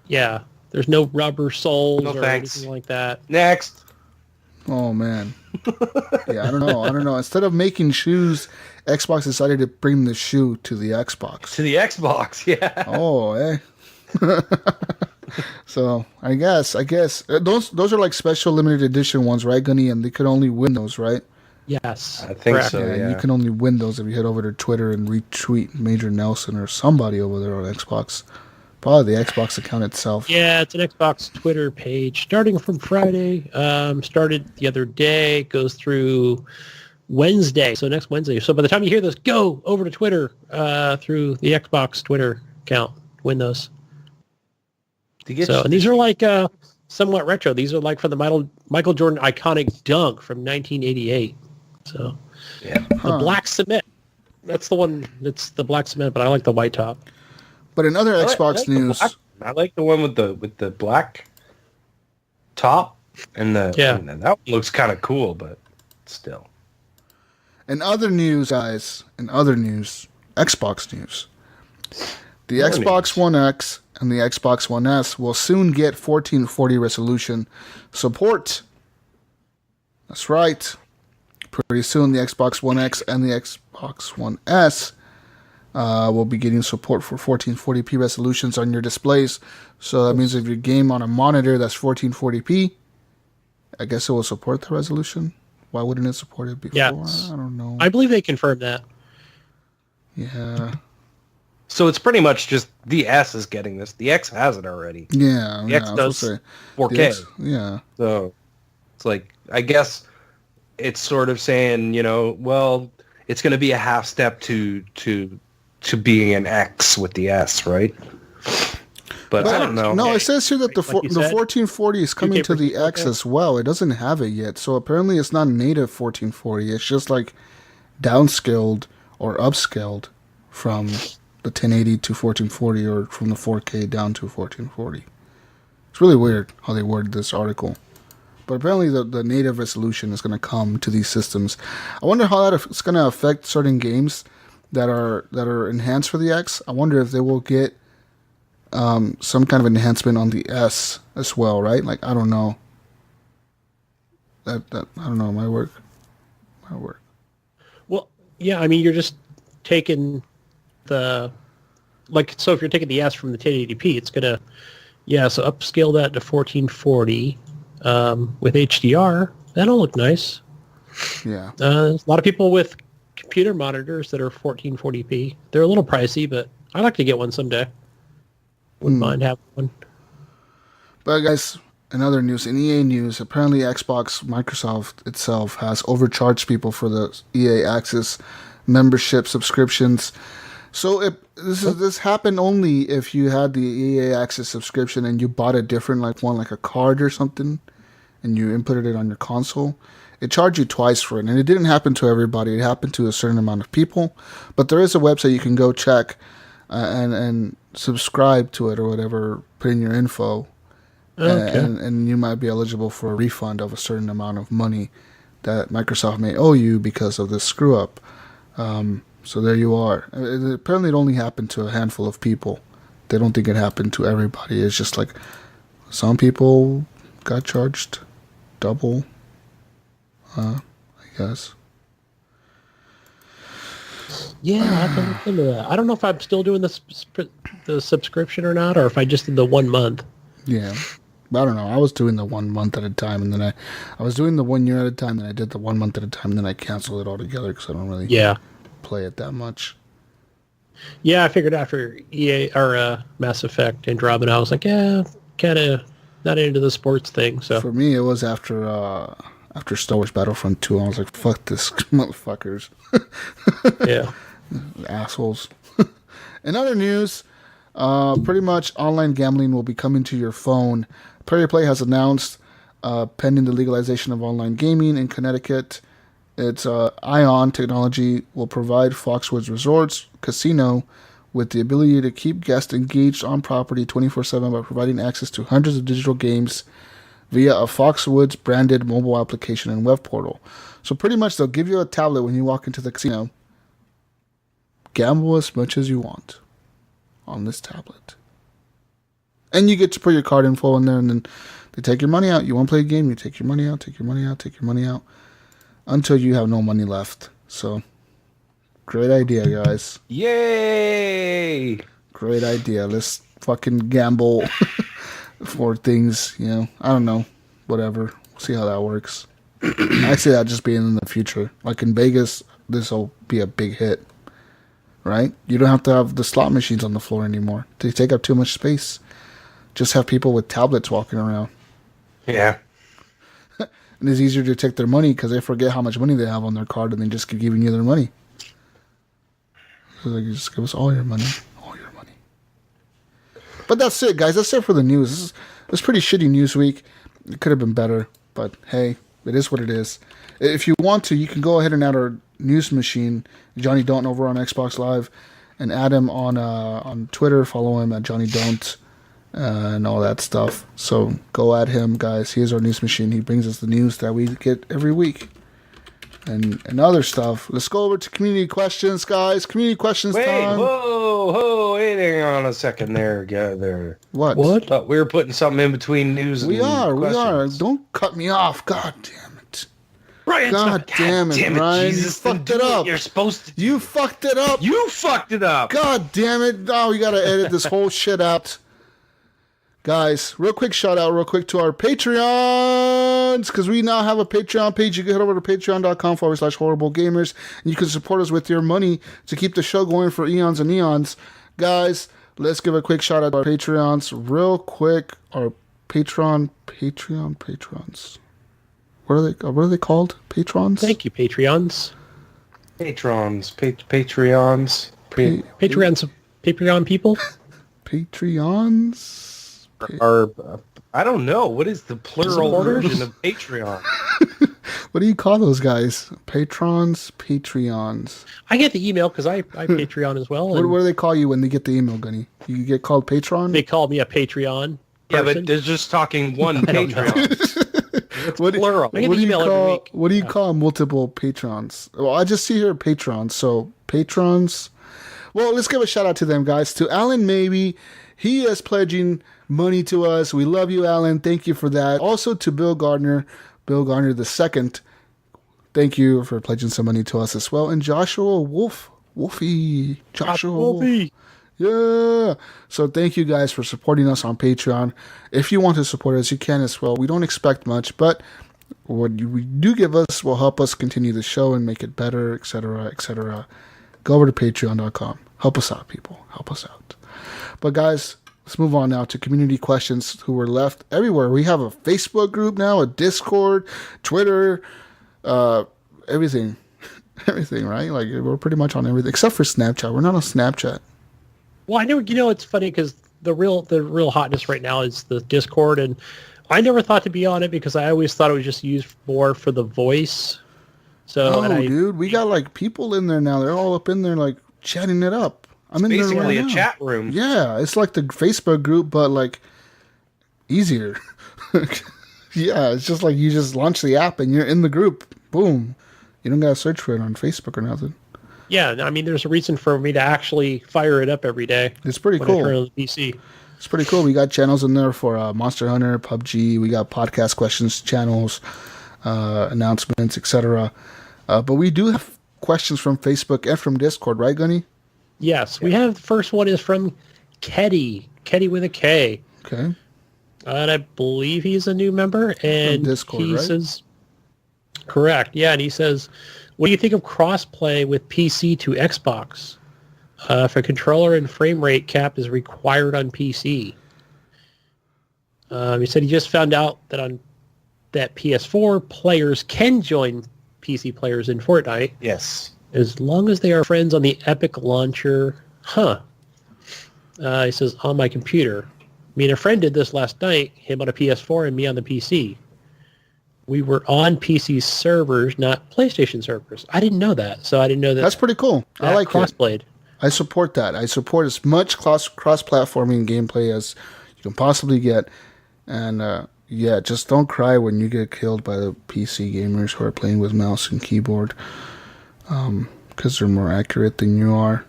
Yeah, there's no rubber soles or anything like that. Next. Oh, man. Yeah, I don't know. Instead of making shoes, Xbox decided to bring the shoe to the Xbox. To the Xbox, yeah. Oh, eh. So I guess those are like special limited edition ones, right, Gunny? And they could only win those, right? Yes, I think so. Yeah, you can only win those if you head over to Twitter and retweet Major Nelson or somebody over there on Xbox. Probably the Xbox account itself. Yeah, it's an Xbox Twitter page starting from Friday. Started the other day, goes through Wednesday, so next Wednesday. So by the time you hear this, go over to Twitter through the Xbox Twitter account. Win those. And these are like somewhat retro. These are like from the Michael Jordan iconic dunk from 1988. So the black cement. That's the one. That's the black cement, but I like the white top. But in other Xbox news, I like the one with the black top and and that one looks kind of cool, but still. In other news, guys, Xbox news, the Xbox One X and the Xbox One S will soon get 1440 resolution support. That's right. pretty soon, the Xbox One X and the Xbox One S will be getting support for 1440p resolutions on your displays. So that means if you game on a monitor that's 1440p, I guess it will support the resolution. Why wouldn't it support it before? Yeah, I don't know. I believe they confirmed that. Yeah. So it's pretty much just the S is getting this. The X has it already. Yeah. The X does 4K. Yeah. So it's like, I guess it's sort of saying, well, it's going to be a half step to being an X with the S, right? But I don't know. No, it says here that the 1440 is coming to the 2K X as well. It doesn't have it yet. So apparently it's not native 1440. It's just like downscaled or upscaled from the 1080 to 1440 or from the 4K down to 1440. It's really weird how they worded this article. But apparently the native resolution is going to come to these systems. I wonder how that's going to affect certain games that are enhanced for the X. I wonder if they will get some kind of enhancement on the S as well, right? Like, I don't know. That I don't know. My work. Well, yeah, I mean, you're just taking so if you're taking the S from the 1080p, it's gonna, so upscale that to 1440 with HDR. That'll look nice. Yeah. A lot of people with computer monitors that are 1440p. They're a little pricey, but I'd like to get one someday. Wouldn't mind having one. But guys, in other news, in EA news, apparently Microsoft itself has overcharged people for the EA Access membership subscriptions. So this happened only if you had the EA Access subscription and you bought a different like a card or something, and you inputted it on your console. It charged you twice for it, and it didn't happen to everybody. It happened to a certain amount of people. But there is a website you can go check and subscribe to it or whatever, put in your info, and you might be eligible for a refund of a certain amount of money that Microsoft may owe you because of this screw up. So there you are. Apparently it only happened to a handful of people. They don't think it happened to everybody. It's just like some people got charged double, I guess. Yeah, I have to look into that. I don't know if I'm still doing the subscription or not, or if I just did the 1 month. Yeah. I don't know. I was doing the 1 month at a time, and then I was doing the 1 year at a time, and I did the 1 month at a time, and then I canceled it altogether because I don't really play it that much. Yeah, I figured after EA or Mass Effect and Andromeda, I was like, kind of not into the sports thing. So for me, it was after Star Wars Battlefront 2. I was like, fuck this, motherfuckers. Yeah. Assholes. In other news, pretty much online gambling will be coming to your phone. Play has announced, pending the legalization of online gaming in Connecticut, its ION technology will provide Foxwoods Resorts Casino with the ability to keep guests engaged on property 24/7 by providing access to hundreds of digital games via a Foxwoods branded mobile application and web portal. So pretty much they'll give you a tablet when you walk into the casino. Gamble as much as you want on this tablet. And you get to put your card info in there, and then they take your money out. You want to play a game, you take your money out, take your money out, take your money out, until you have no money left. So, great idea, guys. Yay! Great idea. Let's fucking gamble for things, I don't know. Whatever. We'll see how that works. I see that just being in the future. Like in Vegas, this will be a big hit. Right? You don't have to have the slot machines on the floor anymore. They take up too much space. Just have people with tablets walking around. Yeah. And it's easier to take their money because they forget how much money they have on their card and they just keep giving you their money. So like, just give us all your money. All your money. But that's it, guys. That's it for the news. This is pretty shitty news week. It could have been better. But hey, it is what it is. If you want to, you can go ahead and add our news machine, Johnny Don't, over on Xbox Live, and add him on Twitter. Follow him at Johnny Don't and all that stuff. So go at him, guys. He is our news machine. He brings us the news that we get every week and other stuff. Let's go over to community questions, guys. Community questions time. Hang on a second there, Gather. What? Thought we were putting something in between news. We are. Questions. Don't cut me off. God damn it. Brian, God damn it, Brian. Jesus, you fucked it up. You're supposed to. You fucked it up. You fucked it up. God damn it. Oh, we got to edit this whole shit out. Guys, real quick shout out to our Patreons, because we now have a Patreon page. You can head over to patreon.com/horriblegamers, and you can support us with your money to keep the show going for eons and eons. Guys, let's give a quick shout out to our Patreons real quick. Our patrons. What are they called? Patrons? Thank you, Patreons. Patreons. Patreon people? Patreons? I don't know. What is the plural version of Patreon? What do you call those guys? Patrons? Patreons. I get the email because I Patreon as well. What do they call you when they get the email, Gunny? You get called Patron? They call me a Patreon person. Yeah, but they're just talking one Patreon. It's plural. I get the email every week. What do you call multiple patrons? Well, I just see here patrons. So patrons. Well, let's give a shout out to them, guys. To Alan Maybe. He is pledging money to us. We love you, Alan. Thank you for that. Also to Bill Gardner the second. Thank you for pledging some money to us as well. And Joshua Wolfie. Yeah. So thank you guys for supporting us on Patreon. If you want to support us, you can as well. We don't expect much, but what you do give us will help us continue the show and make it better, etc., etc. Go over to patreon.com. Help us out, people. Help us out. But guys, let's move on now to community questions who were left everywhere. We have a Facebook group now, a Discord, Twitter, everything. Everything, right? Like, we're pretty much on everything, except for Snapchat. We're not on Snapchat. Well, I know, it's funny because the real hotness right now is the Discord, and I never thought to be on it because I always thought it was just used more for the voice. So, dude, we got like people in there now. They're all up in there like chatting it up. I'm in there right now. Basically a chat room. Yeah, it's like the Facebook group, but like easier. Yeah, it's just like you just launch the app and you're in the group. Boom. You don't gotta search for it on Facebook or nothing. Yeah, I mean, there's a reason for me to actually fire it up every day. It's pretty cool. When I turn on the PC. It's pretty cool. We got channels in there for Monster Hunter, PUBG. We got podcast questions channels, announcements, etc. But we do have questions from Facebook and from Discord, right, Gunny? Yes, we have the first one is from Keddy with a K. Okay. And I believe he's a new member. And from Discord, he right? says, correct. Yeah, and he says, what do you think of crossplay with PC to Xbox? If a controller and frame rate cap is required on PC. He said he just found out that PS4 players can join PC players in Fortnite. Yes. As long as they are friends on the Epic launcher. He says, on my computer. Me and a friend did this last night, him on a PS4 and me on the PC. We were on PC servers, not PlayStation servers. I didn't know that, so I didn't know that. That's pretty cool. I like crossplayed. I support that. I support as much cross-platforming gameplay as you can possibly get. And yeah, just don't cry when you get killed by the PC gamers who are playing with mouse and keyboard, because they're more accurate than you are.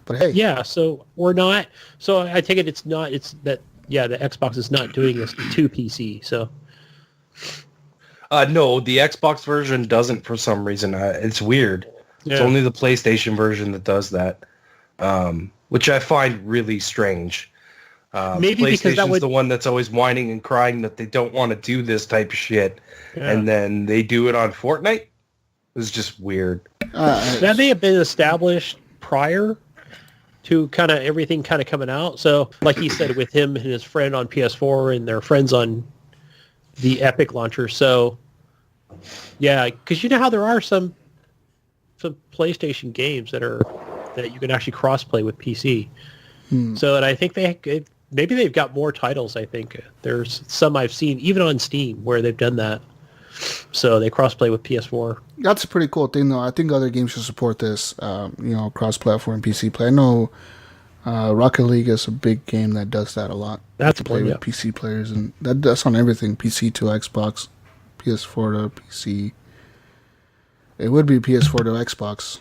But hey. Yeah, so we're not. So I take it it's that, yeah, the Xbox is not doing this to PC, so. No, the Xbox version doesn't for some reason. It's weird. Yeah. It's only the PlayStation version that does that, which I find really strange. Maybe because that would... the one that's always whining and crying that they don't want to do this type of shit, and then they do it on Fortnite. It was just weird. That may have been established prior to kind of everything kind of coming out. So, like he said, with him and his friend on PS4 and their friends on the Epic launcher. So, yeah, because you know how there are some PlayStation games that you can actually crossplay with PC. So, and I think maybe they've got more titles. I think there's some I've seen even on Steam where they've done that. So they crossplay with PS4. That's a pretty cool thing, though. I think other games should support this. Cross-platform PC play. I know Rocket League is a big game that does that a lot. That's play with PC players, and that's on everything. PC to Xbox, PS4 to PC. It would be PS4 to Xbox.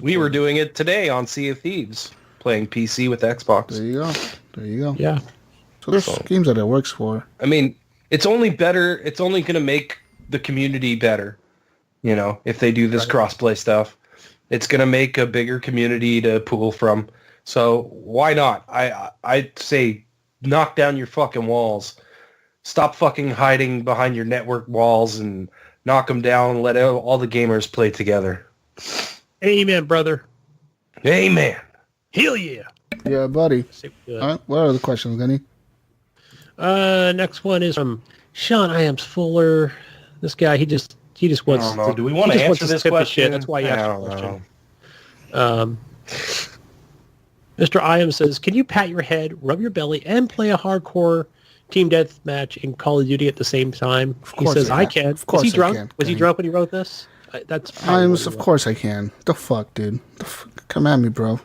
We were doing it today on Sea of Thieves, playing PC with Xbox. There you go. Yeah. So there's games that it works for. I mean, it's only better. It's only going to make the community better. You know, if they do this crossplay stuff, it's going to make a bigger community to pool from. So why not? I'd say knock down your fucking walls. Stop fucking hiding behind your network walls and knock them down and let all the gamers play together. Amen, brother. Amen. Hell yeah. Yeah, buddy. Good. All right, what are the questions, Lenny? Next one is from Sean Iams Fuller. This guy, he just wants. I don't know. Do we want to answer this question? That's why he asked the question. Mr. Iams says, "Can you pat your head, rub your belly, and play a hardcore team deathmatch in Call of Duty at the same time?" He says, "I can." Of course, was he drunk? I can. Was he drunk when he wrote this? That's Iams, of course I can. The fuck, dude. Come at me, bro.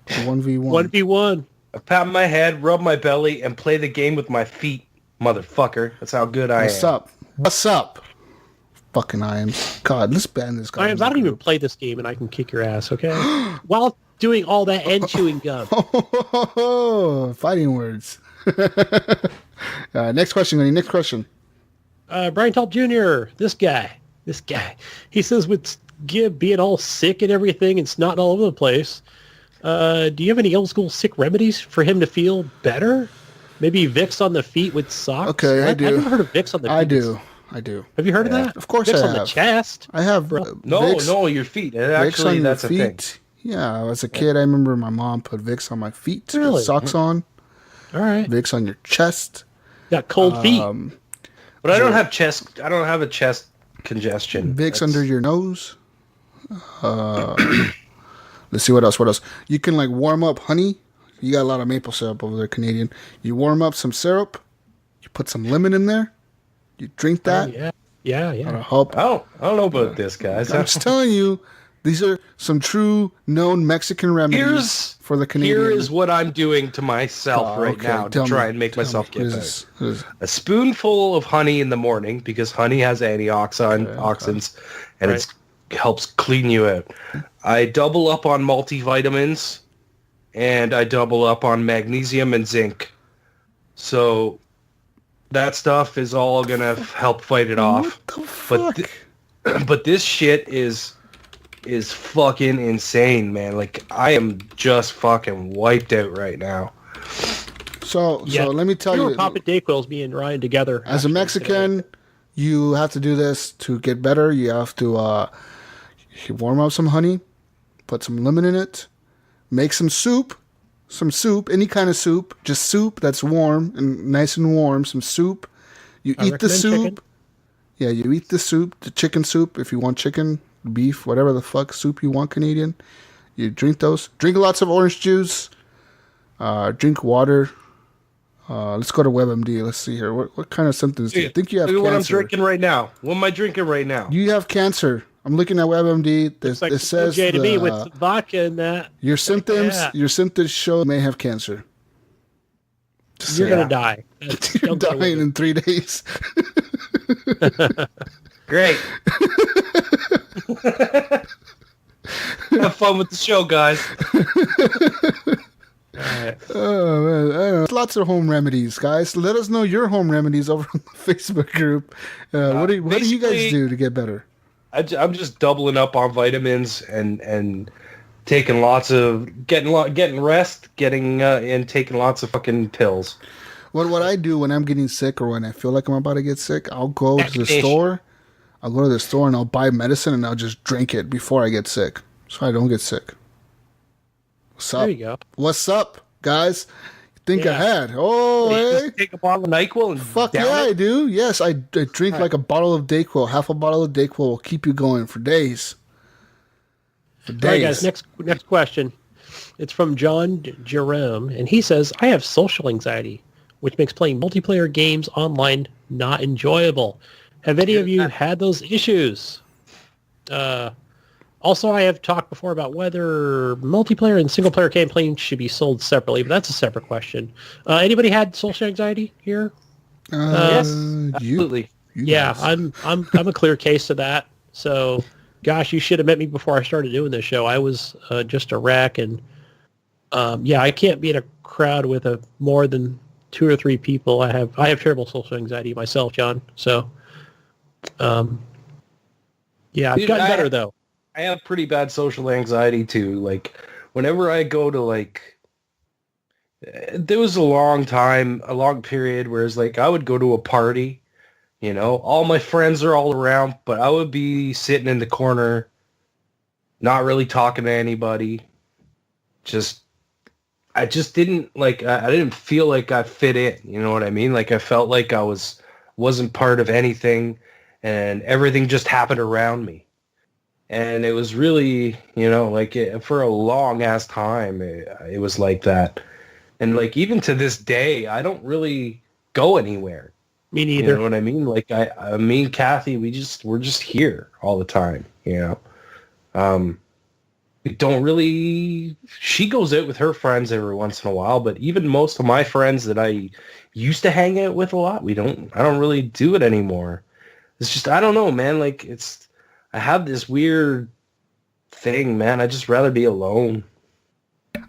1v1. 1v1. I pat my head, rub my belly, and play the game with my feet, motherfucker. That's how good I am. What's up? What's up? Fucking Iams. God, let's ban this guy. Iams, I don't even play this game, and I can kick your ass, okay? While doing all that and chewing gum. Fighting words. Next question, Lenny. Next question. Brian Talt Jr., this guy. He says, with Gib being all sick and everything and snotting all over the place, do you have any old school sick remedies for him to feel better? Maybe Vicks on the feet with socks? Okay, I do. I've never heard of Vicks on the feet. I do. Have you heard of that? Of course Vicks I on have. the chest? I have. No, your feet. Actually, that's a thing. Yeah, as a kid, I remember my mom put Vicks on my feet, Really? put socks on. All right. Vicks on your chest. Got cold feet. But I don't have chest. I don't have a chest congestion. Vicks under your nose. Let's see what else. You can like warm up honey. You got a lot of maple syrup over there, Canadian. You warm up some syrup. You put some lemon in there. You drink that. Yeah. That'll help. I don't know about this, guys. I'm just telling you, these are some true known Mexican remedies for the Canadian. Here is what I'm doing to myself right okay. now to try and make myself get better. A spoonful of honey in the morning, because honey has antioxidants, and it helps clean you out. I double up on multivitamins, and I double up on magnesium and zinc. So that stuff is all going to help fight it off. But this shit is fucking insane, man. Like, I am just fucking wiped out right now. So let me tell you. We were popping Dayquils, me and Ryan together. As a Mexican, you have to do this to get better. You have to warm up some honey, put some lemon in it, make some soup, any kind of soup, just soup that's warm and nice and warm, some soup. You eat the soup. Chicken. Yeah, you eat the soup, the chicken soup, if you want chicken, beef, whatever the fuck soup you want, Canadian. You drink those. Drink lots of orange juice. Drink water. Let's go to WebMD. Let's see here. What kind of symptoms do you think you have? Look at cancer? what I'm drinking right now. What am I drinking right now? You have cancer. I'm looking at WebMD. It says to me with vodka and that. Your symptoms show you may have cancer. You're gonna die. You're dying in 3 days. Great. Have fun with the show, guys. Oh man, lots of home remedies, guys. Let us know your home remedies over on the Facebook group. What do you guys do to get better? I'm just doubling up on vitamins and taking lots of getting rest, and taking lots of fucking pills. What I do when I'm getting sick or when I feel like I'm about to get sick, I'll go to the store. I'll go to the store and I'll buy medicine and I'll just drink it before I get sick, so I don't get sick. What's up? There you go. What's up, guys? Think ahead. Oh, hey. Take a bottle of NyQuil and fuck yeah, I do. Yes, I drink like a bottle of Dayquil. Half a bottle of Dayquil will keep you going for days. All right, guys. Next question. It's from John Jerome, and he says, "I have social anxiety, which makes playing multiplayer games online not enjoyable. Have any of you had those issues? Also, I have talked before about whether multiplayer and single-player campaign should be sold separately, but that's a separate question. Anybody had social anxiety here? Yes, absolutely. You I'm a clear case of that. So, gosh, you should have met me before I started doing this show. I was just a wreck, and I can't be in a crowd with more than 2 or 3 people. I have terrible social anxiety myself, John. So, Yeah, I've Dude, gotten better though. I have pretty bad social anxiety too. Like whenever I go to there was a long period where it's like I would go to a party, all my friends are all around, but I would be sitting in the corner, not really talking to anybody. I just didn't I didn't feel like I fit in. You know what I mean? Like I felt like wasn't part of anything, and everything just happened around me. And it was really, for a long ass time, it was like that. And like even to this day, I don't really go anywhere. Me neither. You know what I mean? Like me and Kathy, we're just here all the time. We don't really. She goes out with her friends every once in a while, but even most of my friends that I used to hang out with a lot, I don't really do it anymore. It's just I don't know, man. Like I have this weird thing, man. I just rather be alone.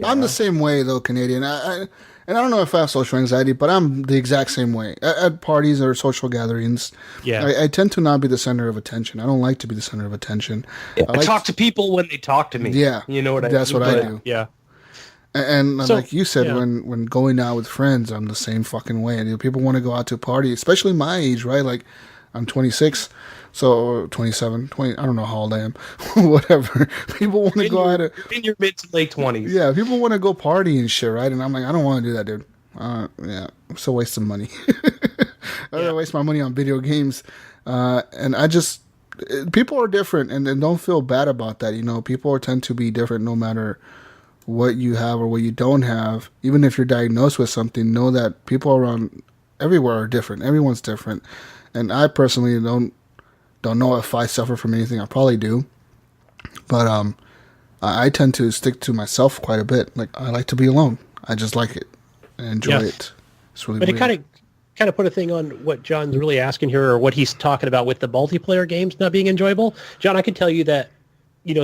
I'm the same way though, Canadian. And I don't know if I have social anxiety, but I'm the exact same way. At parties or social gatherings, I tend to not be the center of attention. I don't like to be the center of attention. Yeah, I talk to people when they talk to me. Yeah, you know what I mean? That's what I do. Yeah. And so, like you said, when going out with friends, I'm the same fucking way. And people want to go out to a party, especially my age, right? Like, I'm 26, so 27, 20, I don't know how old I am. Whatever. People want to go out. In your mid to late 20s. Yeah, people want to go party and shit, right? And I'm like, I don't want to do that, dude. Yeah, I'm still wasting money. I don't waste my money on video games. And people are different, and don't feel bad about that. People tend to be different no matter what you have or what you don't have. Even if you're diagnosed with something, know that people around everywhere are different. Everyone's different. And I personally don't know if I suffer from anything. I probably do. But I tend to stick to myself quite a bit. Like, I like to be alone. I just like it. I enjoy it. It's really weird. It kind of put a thing on what John's really asking here, or what he's talking about with the multiplayer games not being enjoyable. John, I can tell you that,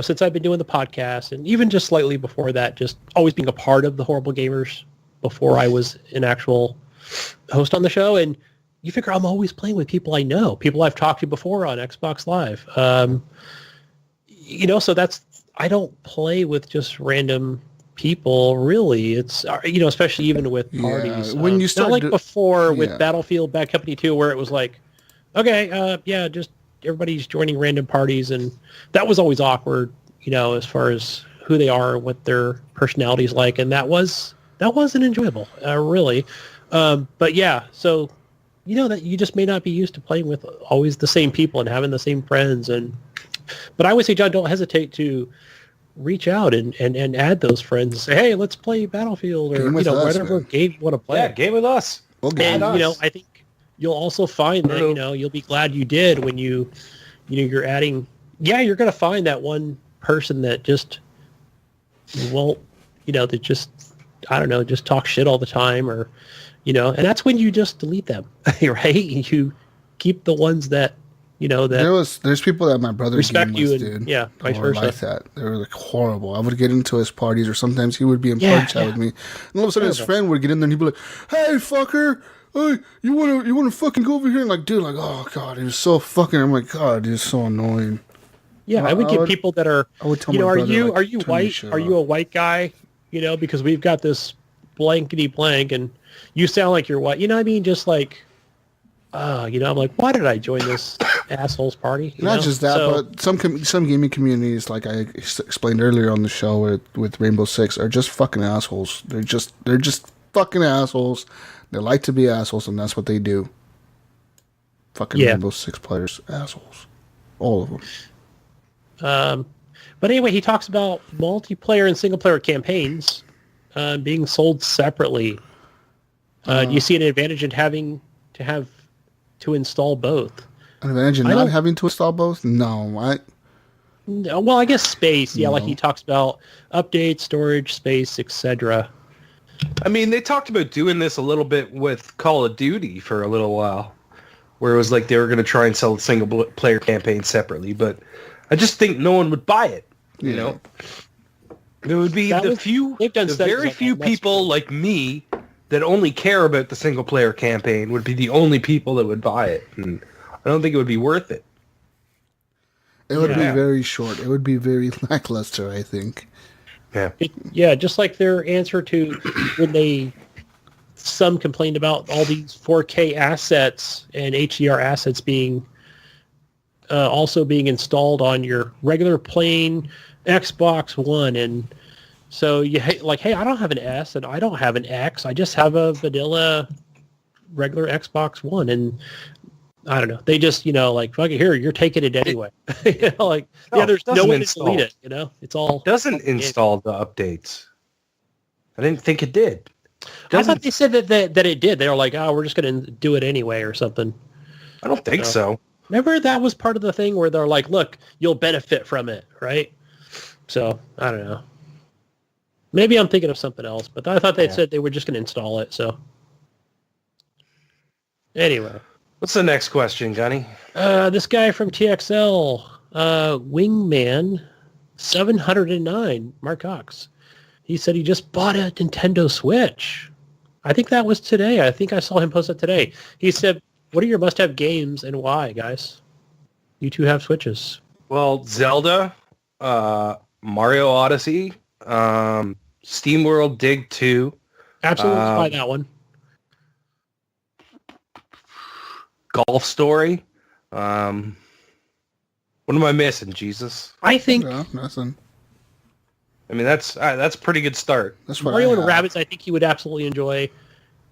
since I've been doing the podcast, and even just slightly before that, just always being a part of the Horrible Gamers before I was an actual host on the show, and you figure I'm always playing with people I know, people I've talked to before on Xbox Live. So I don't play with just random people, really. It's, especially even with parties. When you start not like before with Battlefield Bad Company 2, where it was like, okay, just everybody's joining random parties, and that was always awkward, as far as who they are, what their personality's like, and that wasn't enjoyable, really. But yeah, so that you just may not be used to playing with always the same people and having the same friends, but I would say, John, don't hesitate to reach out and add those friends and say, hey, let's play Battlefield or whatever game you want to play. Yeah, game with us. And I think you'll also find that you'll be glad you did when you're adding. Yeah, you're going to find that one person that just won't, that just, I don't know, just talk shit all the time, or and that's when you just delete them, right? You keep the ones that that there's people that my brother respect you, and dude, vice versa. Like that. They were like horrible. I would get into his parties, or sometimes he would be in party chat with me, and all of a sudden his friend would get in there and he'd be like, "Hey, fucker, hey, you wanna fucking go over here?" And like, dude, like, oh god, he was so fucking. I'm like, God, he's so annoying. Yeah, I would get people that are. I would tell my brother, are you white? Are you a white guy? Because we've got this blankety blank, and you sound like you're white. I mean, just like, I'm like, why did I join this assholes party? Not just that, but some gaming communities, like I explained earlier on the show with Rainbow Six, are just fucking assholes. They're just fucking assholes. They like to be assholes, and that's what they do. Fucking Rainbow Six players, assholes, all of them. But anyway, he talks about multiplayer and single player campaigns being sold separately. Do you see an advantage in having to install both? An advantage in not having to install both? No, well, I guess space. Yeah, like he talks about updates, storage, space, etc. I mean, they talked about doing this a little bit with Call of Duty for a little while, where it was like they were going to try and sell the single player campaign separately, but I just think no one would buy it. It would be the very few people like me that only care about the single player campaign would be the only people that would buy it, and I don't think it would be worth it. It would be Yeah. very short. It would be very lackluster, I think. Yeah. Just like their answer to when some complained about all these 4K assets and HDR assets being also being installed on your regular plain Xbox One, and so hey, I don't have an S and I don't have an X. I just have a vanilla regular Xbox One, and I don't know. They just like, fuck it, here, you're taking it anyway. Like there's no way to delete it. It's all Doesn't install the updates. I didn't think it did. I thought they said that it did. They were like, oh, we're just going to do it anyway or something. I don't think so. Remember that was part of the thing where they're like, look, you'll benefit from it, right? So, I don't know. Maybe I'm thinking of something else, but I thought they said they were just going to install it, so. Anyway. What's the next question, Gunny? This guy from TXL, Wingman 709, Mark Cox. He said he just bought a Nintendo Switch. I think that was today. I think I saw him post it today. He said, what are your must-have games and why, guys? You two have Switches. Well, Zelda, Mario Odyssey, SteamWorld Dig 2. Absolutely buy that one. Golf Story. What am I missing, Jesus? I think No, nothing. I mean, that's a pretty good start. That's what Mario I and have. Rabbids, I think you would absolutely enjoy.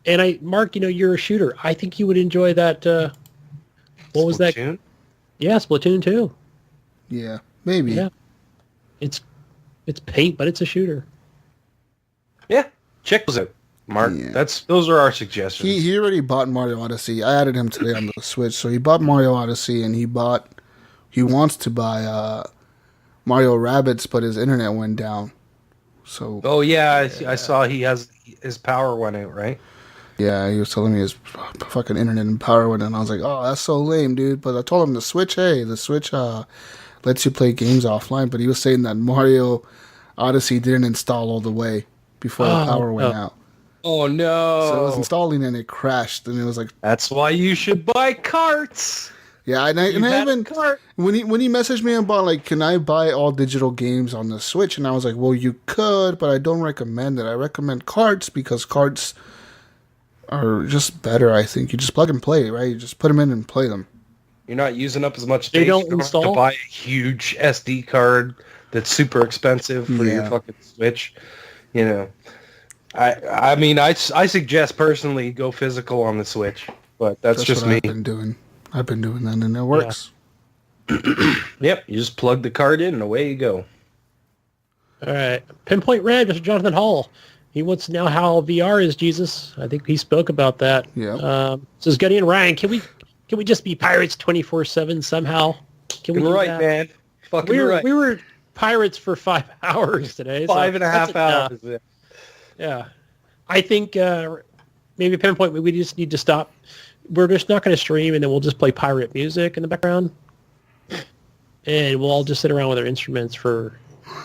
And Mark, you're a shooter. I think you would enjoy that. What was that? Splatoon? Yeah, Splatoon 2. Yeah, maybe. Yeah, it's paint, but it's a shooter. Yeah, check those out, Mark. Yeah. Those are our suggestions. He already bought Mario Odyssey. I added him today on the Switch, so he bought Mario Odyssey and he wants to buy Mario Rabbids, but his internet went down. So Oh yeah, I saw his power went out, right? yeah, he was telling me his fucking internet and power went, and I was like, oh, that's so lame, dude. But I told him the Switch lets you play games offline. But he was saying that Mario Odyssey didn't install all the way before the power went out. Oh no! So it was installing and it crashed, and it was like, That's why you should buy carts. yeah. And I You had a even cart. when he messaged me about like, can I buy all digital games on the Switch? And I was like, well, you could, but I don't recommend it. I recommend carts because carts are just better. I think you just plug and play, right? You just put them in and play them. You're not using up as much They space. don't You don't have install? to buy a huge SD card that's super expensive for your Yeah. fucking Switch. I mean, I suggest personally go physical on the Switch, but that's just what me. I've been doing. I've been doing that, and it works. Yep, you just plug the card in and away you go. All right. Pinpoint Red, Mr. Jonathan Hall. He wants to know how VR is, Jesus. I think he spoke about that. Yeah. Says Gunny and Ryan, can we just be pirates 24/7 somehow? Can we You're do right, that? man. Fucking right. We were pirates for 5 hours today. so 5.5 that's enough. hours. Yeah. I think maybe Pinpoint, we just need to stop. We're just not going to stream, and then we'll just play pirate music in the background. And we'll all just sit around with our instruments for,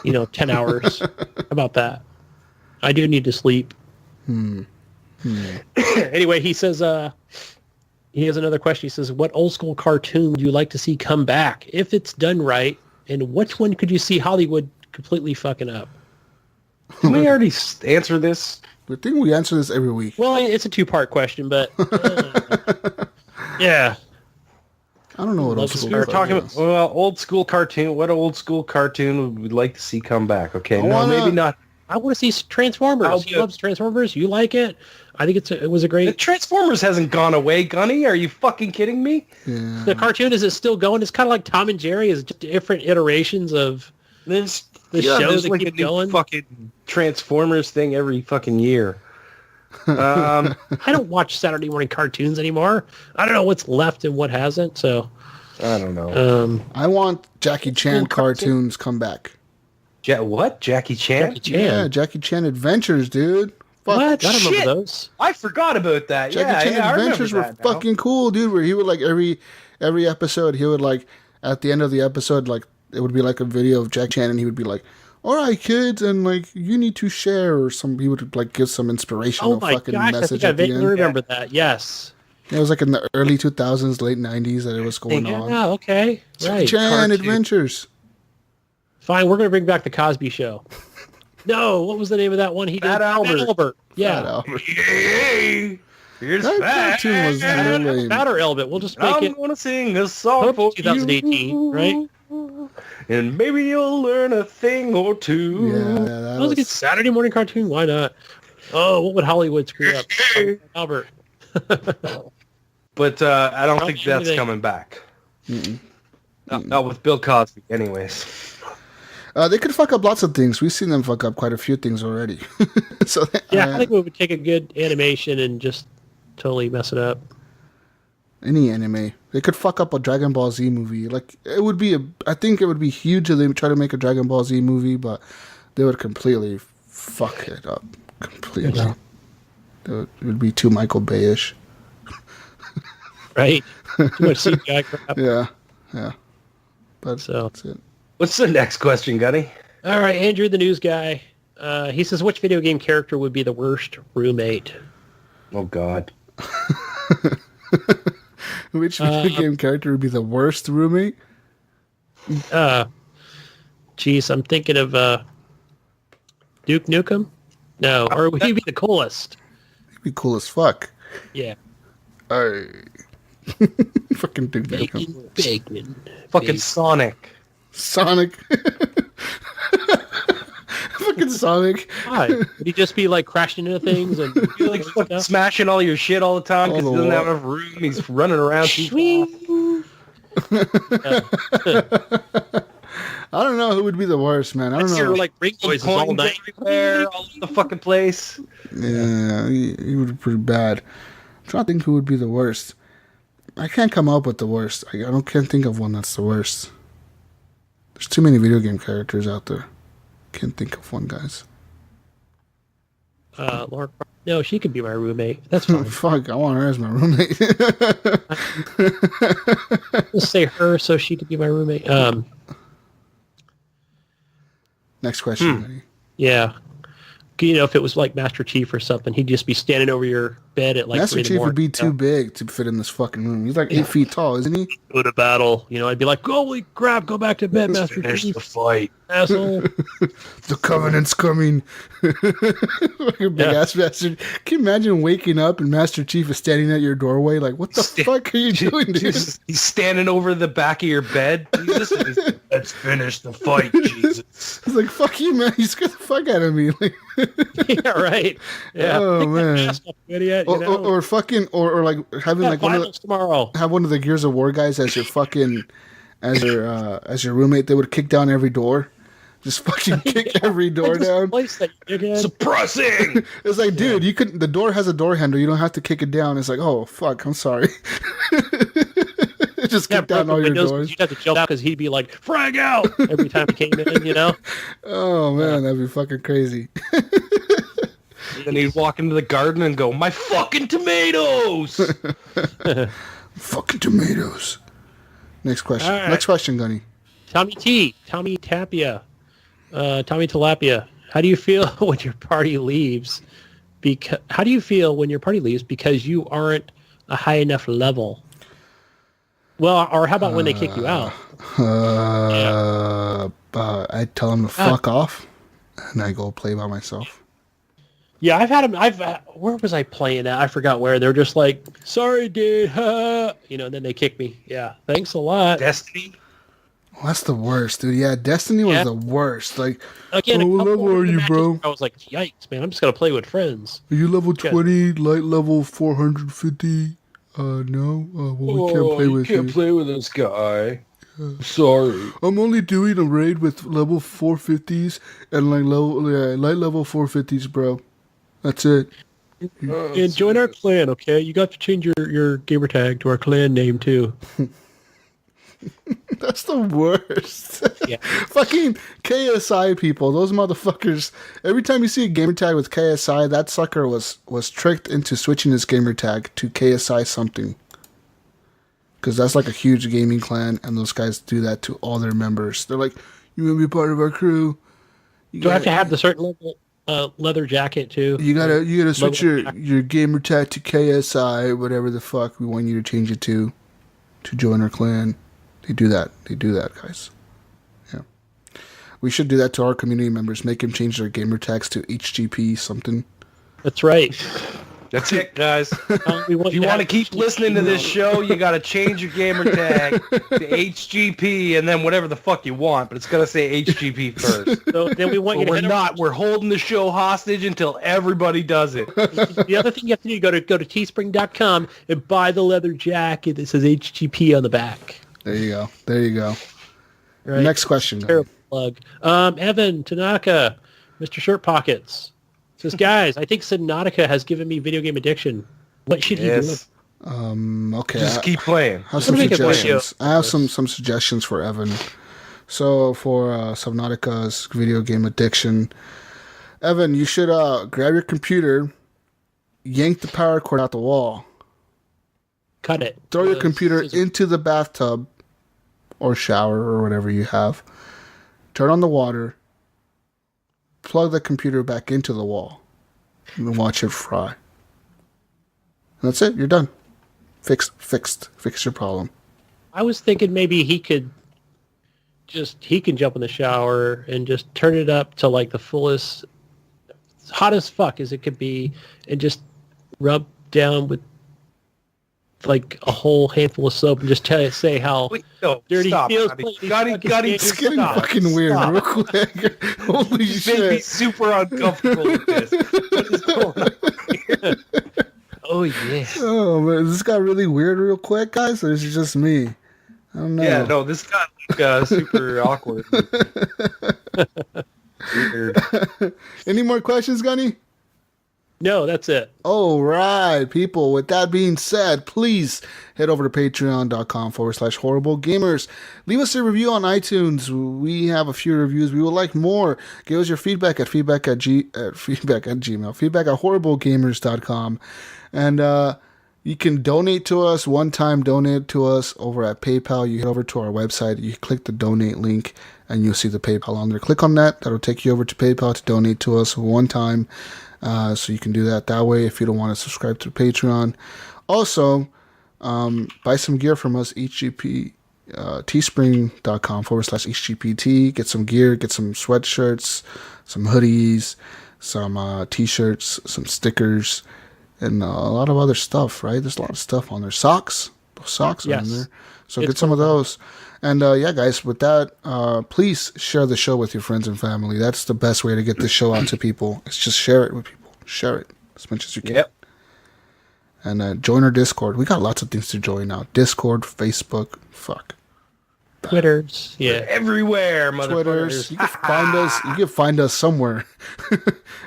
10 hours. How about that? I do need to sleep. Anyway, he says, he has another question. He says, what old school cartoon would you like to see come back if it's done right? And which one could you see Hollywood completely fucking up? Did we already answer this? I think we answer this every week. Well, it's a 2-part question, but yeah. I don't know what old Let's school We were cartoon talking about, is. well, old school cartoon. What old school cartoon would we like to see come back? Okay, no, wanna- maybe not. I want to see Transformers. He loves Transformers. You like it? I think it was a The great. Transformers hasn't gone away, Gunny. Are you fucking kidding me? Yeah. The cartoon is still going. It's kind of like Tom and Jerry. Is just different iterations of There's the shows there's that like keep a new going. fucking Transformers thing every fucking year. I don't watch Saturday morning cartoons anymore. I don't know what's left and what hasn't. So I don't know. I want Jackie Chan Cool cartoon. cartoons come back. What? Jackie Chan? Jackie Chan. Yeah, Jackie Chan Adventures, dude. Fuck. What? I don't remember shit. those. I forgot about that. Jackie Chan I remember Adventures were that now. fucking cool, dude. Where he would like every episode, he would like at the end of the episode, like it would be like a video of Jackie Chan, and he would be like, "All right, kids, and like you need to share," or some. He would like give some inspirational Oh my fucking gosh! I message think I at the vaguely end. remember that. Yes. It was like in the early 2000s, late 90s that it was going on. Yeah, okay. Right. Chan Cartoon. Adventures. Fine, we're going to bring back the Cosby Show. No, what was the name of that one? He Fat did Albert. Yeah. Fat Albert. Hey, here's That Fat. cartoon was real lame. Fat or Albert. We'll just make I'm it gonna sing a song for 2018, you, right? And maybe you'll learn a thing or two. Yeah, That was a good Saturday morning cartoon. Why not? Oh, what would Hollywood screw up? Albert. But I don't think that's anything. coming back. Not with Bill Cosby, anyways. They could fuck up lots of things. We've seen them fuck up quite a few things already. So Yeah, I think we would take a good animation and just totally mess it up. any anime, they could fuck up a Dragon Ball Z movie. Like it would be I think it would be huge if they try to make a Dragon Ball Z movie, but they would completely fuck it up. Completely. Yeah. It would be too Michael Bay-ish. Right? Too much CGI crap. Yeah. But So. that's it. What's the next question, Gunny? All right, Andrew, the news guy. He says, which video game character would be the worst roommate? Oh, God. Which video game character would be the worst roommate? Geez, I'm thinking of Duke Nukem? No, or would he be the coolest? He'd be cool as fuck. Yeah. Fucking Duke Nukem. Bacon. Fucking Sonic. Sonic. Fucking Sonic. Why? Would he just be like crashing into things and You're like fucking smashing all your shit all the time because All he the doesn't have wall. enough room. He's running around too fast. I don't know who would be the worst, man. I don't You're know. like ring noises all Coins night. everywhere, all over the fucking place. Yeah, he would be pretty bad. I'm trying to think who would be the worst. I can't come up with the worst. Can't think of one that's the worst. There's too many video game characters out there. Can't think of one, guys. Laura, no, she could be my roommate. That's fine. Fuck, I want her as my roommate. Let's say her so she could be my roommate. Next question, buddy. Yeah. You know, if it was like Master Chief or something, he'd just be standing over your bed at like Master 3 in the Chief would morning. be too big to fit in this fucking room. He's like 8 feet tall, isn't he? Go to battle. You know, I'd be like, holy crap, go back to bed, Master Finish Chief, the fight. asshole. The Covenant's coming. Fucking big ass bastard. Can you imagine waking up and Master Chief is standing at your doorway? Like, what the fuck are you doing, dude? Jesus, he's standing over the back of your bed. Jesus, and he's, let's finish the fight, Jesus. It's like, fuck you, man. You scared the fuck out of me. Like, Yeah, right. Yeah. Oh, Take that man. mask off, you idiot. You know? or fucking, or like having Yeah, like one of finals tomorrow. have one of the Gears of War guys as your fucking, as your roommate. They would kick down every door. Just fucking kick every door Just down. place that, you dickhead. Suppressing. It's like, dude, you couldn't. The door has a door handle. You don't have to kick it down. It's like, oh fuck, I'm sorry. Just kick down broken all your windows, doors. you'd have to jump out because he'd be like, frag out every time he came in, you know? Oh man, that'd be fucking crazy. Then he'd walk into the garden and go, my fucking tomatoes. Fucking tomatoes. Next question. All right. Next question, Gunny. Tommy Tilapia. How do you feel when your party leaves? How do you feel when your party leaves because you aren't a high enough level? Well, or how about when they kick you out? I tell them to fuck off, and I go play by myself. Yeah, I've had them. Where was I playing at? I forgot where. They're just like, sorry, dude. You know, and then they kick me. Yeah, thanks a lot. Destiny. Well, that's the worst, dude. Yeah, Destiny was Yeah. the worst. Like, Again, what level are you, bro? I was like, yikes, man. I'm just gonna play with friends. Are you level Good. 20, light level 450? No. Well, we can't play with you. play with this guy. Sorry. I'm only doing a raid with level 450s and like light level 450s, bro. That's it. And join our clan, okay? You got to change your gamer tag to our clan name too. That's the worst. Yeah. Fucking KSI people, those motherfuckers. Every time you see a gamer tag with KSI, that sucker was tricked into switching his gamer tag to KSI something. Because that's like a huge gaming clan, and those guys do that to all their members. They're like, you want to be part of our crew? Do I have to have the certain level leather jacket too. You gotta switch Logo your gamer tag to KSI, whatever the fuck we want you to change it to join our clan. They do that, guys. Yeah, we should do that to our community members. Make them change their gamer tags to HGP something. That's right. That's it, guys. We want If you want to keep listening to this show, you got to change your gamer tag to HGP and then whatever the fuck you want, but it's got to say HGP first. So then we want you to We're not. We're holding the show hostage until everybody does it. The other thing you have to do, go to teespring.com and buy the leather jacket that says HGP on the back. There you go. Right. Next question. Terrible plug. Evan Tanaka, Mr. Shirt Pockets, says, guys, I think Subnautica has given me video game addiction. What should he do? Okay. Just keep playing. I have some suggestions. I have Yes. some suggestions for Evan. So for Subnautica's video game addiction, Evan, you should grab your computer, yank the power cord out the wall, Cut it. throw your The computer scissors. into the bathtub or shower or whatever you have, turn on the water, plug the computer back into the wall, and watch it fry. And that's it. You're done. Fixed. Fix your problem. I was thinking maybe he can jump in the shower and just turn it up to like the fullest, hot as fuck as it could be, and just rub down with like a whole handful of soap and just say how Wait, no, dirty stop. feels. Gotti, It's getting fucking weird real quick. Holy You made me shit. super uncomfortable with this. What is going on here? Oh yeah. Oh, man, this got really weird real quick, guys, or is it just me? I don't know. Yeah, no, this got like, super awkward. Weird. Any more questions, Gunny? No, that's it. All right, people. With that being said, please head over to patreon.com/horrible gamers. Leave us a review on iTunes. We have a few reviews. We would like more. Give us your feedback at horriblegamers.com. And you can donate to us, one-time donate to us over at PayPal. You head over to our website. You click the donate link, and you'll see the PayPal on there. Click on that. That'll take you over to PayPal to donate to us one time. So you can do that way if you don't want to subscribe to Patreon. Also, buy some gear from us, HGP, teespring.com/HGPT. Get some gear, get some sweatshirts, some hoodies, some t-shirts, some stickers, and a lot of other stuff, right? There's a lot of stuff on there. Socks. Those socks are in there. So get some of those. And yeah, guys, with that, please share the show with your friends and family. That's the best way to get this show out to people. It's just share it with people. Share it as much as you can. Yep. And join our Discord. We got lots of things to join now. Discord, Facebook, Twitters, yeah. Everywhere, Twitters. motherfuckers. You can find us. You can find us somewhere.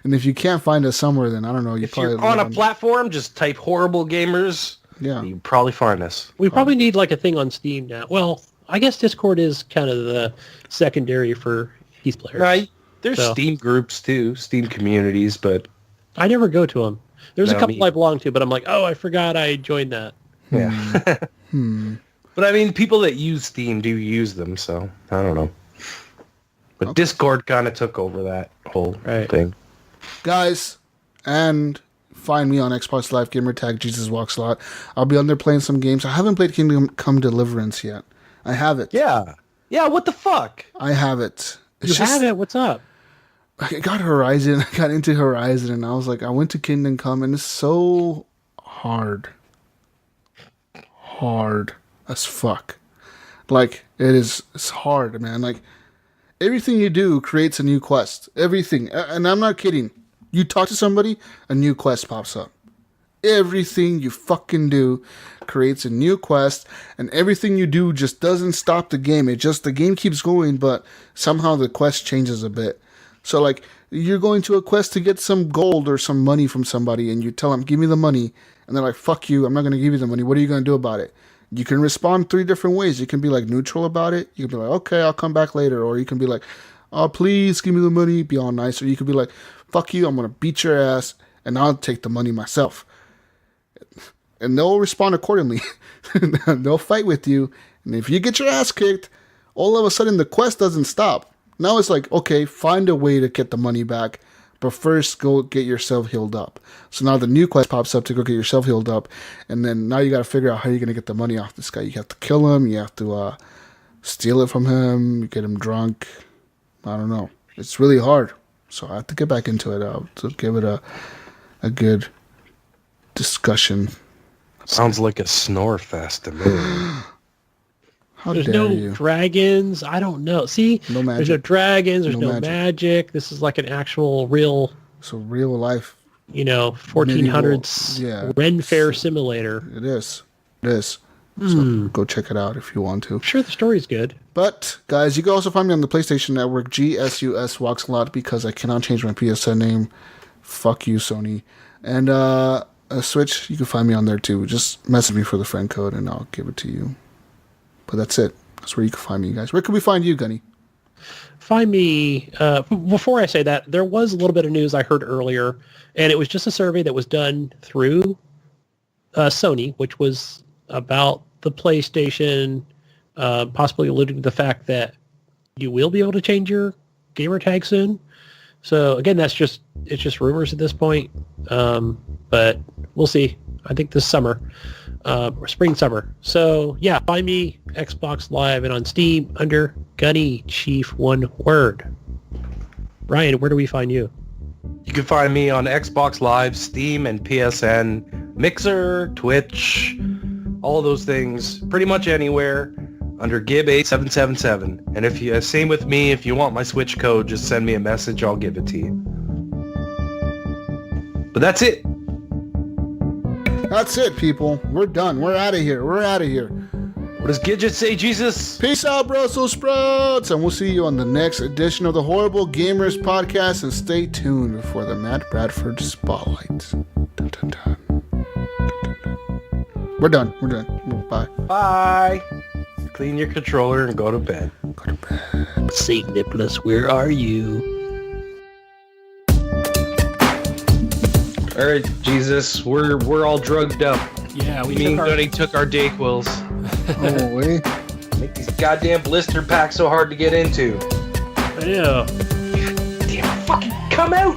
And if you can't find us somewhere, then I don't know. You If you're probably on a platform, just type Horrible Gamers. Yeah. You probably find us. We probably need like a thing on Steam now. Well, I guess Discord is kind of the secondary for these players. Right. There's So- Steam groups too, Steam communities, but I never go to them. There's a No, couple me- I belong to, but I'm like, oh, I forgot I joined that. yeah. But I mean, people that use Steam do use them, so I don't know. But Discord kind of took over that whole thing. guys, and find me on Xbox Live Gamer Tag Jesus Walks a Lot. I'll be on there playing some games. I haven't played Kingdom Come Deliverance yet. I have it. Yeah. Yeah, what the fuck? I have it. You have it? What's up? I got Horizon. I got into Horizon, and I was like, I went to Kingdom Come, and it's so hard. Hard as fuck. Like, it's hard, man. Like, everything you do creates a new quest. Everything. And I'm not kidding. You talk to somebody, a new quest pops up. Everything you fucking do creates a new quest, and everything you do just doesn't stop the game. The game keeps going, but somehow the quest changes a bit. So, like, you're going to a quest to get some gold or some money from somebody, and you tell them, give me the money. And they're like, fuck you, I'm not going to give you the money. What are you going to do about it? You can respond 3 different ways. You can be, like, neutral about it. You can be like, okay, I'll come back later. Or you can be like, oh, please give me the money. Be all nice. Or you could be like, fuck you, I'm going to beat your ass, and I'll take the money myself. And they'll respond accordingly. They'll fight with you. And if you get your ass kicked, all of a sudden the quest doesn't stop. Now it's like, okay, find a way to get the money back, But first, go get yourself healed up. So now the new quest pops up to go get yourself healed up. And then now you got to figure out how you're going to get the money off this guy. You have to kill him. You have to steal it from him. Get him drunk. I don't know. It's really hard. So I have to get back into it to give it a good discussion. Sounds like a snore fest to me. How There's dare no you? dragons. I don't know. See, No magic. there's no dragons. There's No no magic. This is like an actual real, So real life, 1400s yeah. Ren Fair simulator. it is. It is. So go check it out if you want to. I'm sure the story's good. But, guys, you can also find me on the PlayStation Network, GSUS Walks a Lot, because I cannot change my PSN name. Fuck you, Sony. And a Switch, you can find me on there too. Just message me for the friend code and I'll give it to you. But that's it. That's where you can find me, guys. Where can we find you, Gunny? Find me, before I say that, there was a little bit of news I heard earlier, and it was just a survey that was done through Sony, which was about the PlayStation, possibly alluding to the fact that you will be able to change your gamer tag soon. So again, it's just rumors at this point, but we'll see. I think this summer, or spring, summer. So yeah, find me Xbox Live and on Steam under Gunny Chief, one word. Ryan, where do we find you? You can find me on Xbox Live, Steam, and PSN, Mixer, Twitch, all of those things, pretty much anywhere under Gib8777. And if you same with me, if you want my Switch code, just send me a message. I'll give it to you. But that's it. That's it, people. We're done. We're out of here. What does Gidget say, Jesus? Peace out, Brussels sprouts. And we'll see you on the next edition of the Horrible Gamers podcast. And stay tuned for the Matt Bradford Spotlight. Dun, dun, dun. We're done. Bye. Bye. Clean your controller and go to bed. St. Nicholas, where are you? All right, Jesus, we're all drugged up. Yeah, we Me and took Gunny took our Dayquils. Oh, wait. Make these goddamn blister packs so hard to get into. I know. Damn, fucking come out!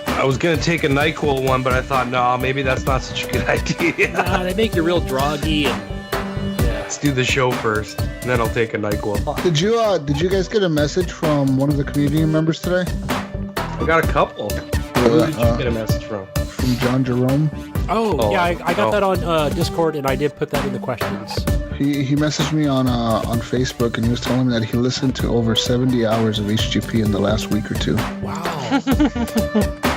I was gonna take a NyQuil one, but I thought, nah, maybe that's not such a good idea. Nah, they make you real droggy and Let's do the show first, and then I'll take a NyQuil. Did you guys get a message from one of the community members today? I got a couple. Who did you get a message from? From John Jerome. Oh, yeah, I got that on Discord, and I did put that in the questions. He messaged me on Facebook, and he was telling me that he listened to over 70 hours of HGP in the last week or two. Wow.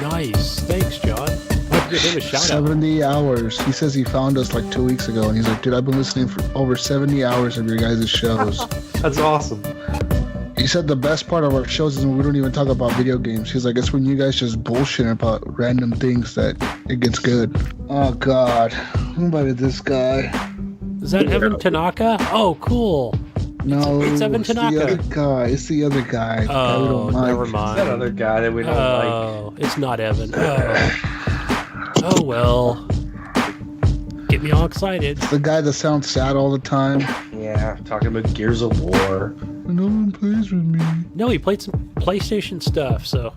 Nice. Thanks, John. I'll give him a shout out. 70 hours. He says he found us like 2 weeks ago, and he's like, dude, I've been listening for over 70 hours of your guys' shows. That's awesome. He said the best part of our shows is when we don't even talk about video games. He's like, it's when you guys just bullshit about random things that it gets good. Oh, God. Who invited this guy? Is that Evan Tanaka? Oh, cool. No, It's Evan it's the Tanaka. other guy. It's the other guy. The guy we Oh, don't like. never mind. That other guy that we don't like. Oh, it's not Evan. Oh, well. Get me all excited. The guy that sounds sad all the time. Yeah, talking about Gears of War. No one plays with me. No, he played some PlayStation stuff, so.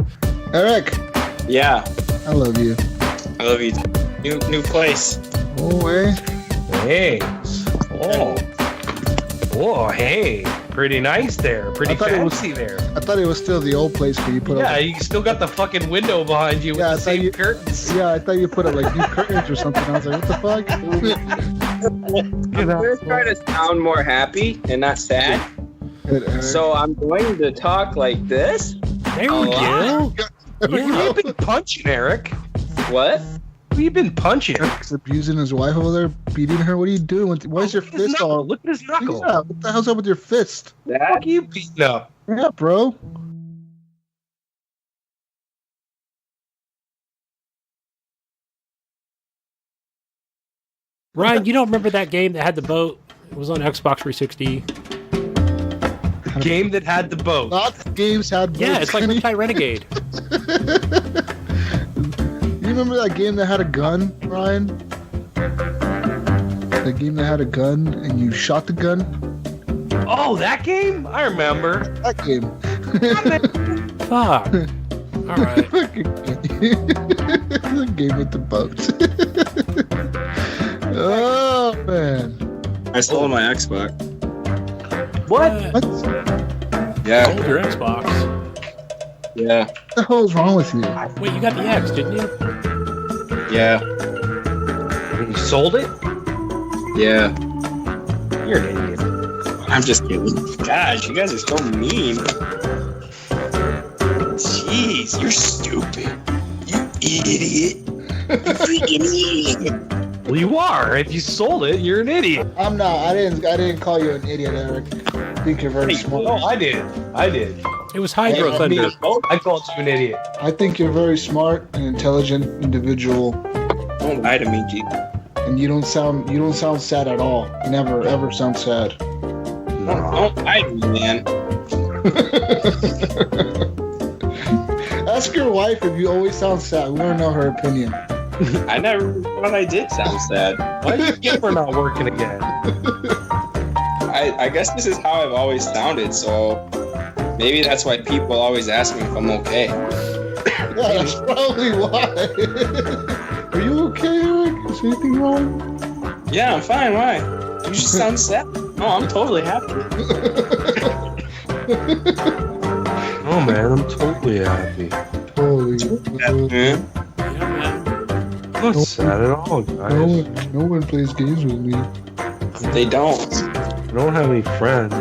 Eric, Yeah, I love you. I love you. New place. Oh, eh? Hey. Oh, hey. Pretty nice there. Pretty I thought it was- fancy there. I thought it was still the old place where you put Yeah, up. you still got the fucking window behind you with Yeah, I the thought same you- curtains. Yeah, I thought you put up like new curtains or something. I was like, what the fuck? I'm gonna try to sound more happy and not sad. Good, Eric. So I'm going to talk like this. There we go. Who Yeah. you been punching, Eric? What? Who you been punching? Eric's abusing his wife over there, beating her. What are you doing? Why is your Look at his fist knuckle. all? Look at his knuckle. Yeah, what the hell's up with your fist? Fuck That? you beating up. Yeah, bro. Ryan, you don't remember that game that had the boat? It was on Xbox 360. Game that had the boat. Lots of games had. Yeah, boats, it's like Kenny. Riptide Renegade. You remember that game that had a gun, Ryan? The game that had a gun and you shot the gun? Oh, that game? I remember. That game. Fuck. All right. The game with the boats. Oh man. I stole my Xbox. What? What Yeah. Sold your Xbox. Yeah. the hell is wrong with you? Wait, you got the X, didn't you? Yeah. You sold it? Yeah. You're an idiot. I'm just kidding. Gosh, you guys are so mean. Jeez, you're stupid. You idiot. You freaking idiot. Well, you are. If you sold it, you're an idiot. I'm not. I didn't call you an idiot, Eric. I think you're very smart. No, I did. It was Hydro Hey, Thunder. I called you an idiot. I think you're a very smart and intelligent individual, Don't lie to me, G. and you don't sound sad at all. You never ever sound sad. Don't lie to me, man. Ask your wife if you always sound sad. We want to know her opinion. I never thought I did sound sad. Why did you for not working again? I guess this is how I've always sounded, so maybe that's why people always ask me if I'm okay. Yeah, that's probably why. Are you okay, Eric? Is anything wrong? Yeah, I'm fine. Why? You just sound sad. No, I'm totally happy. Oh man, I'm totally happy. Holy. Man. I'm not sad at all, guys. No one plays games with me. They don't. I don't have any friends.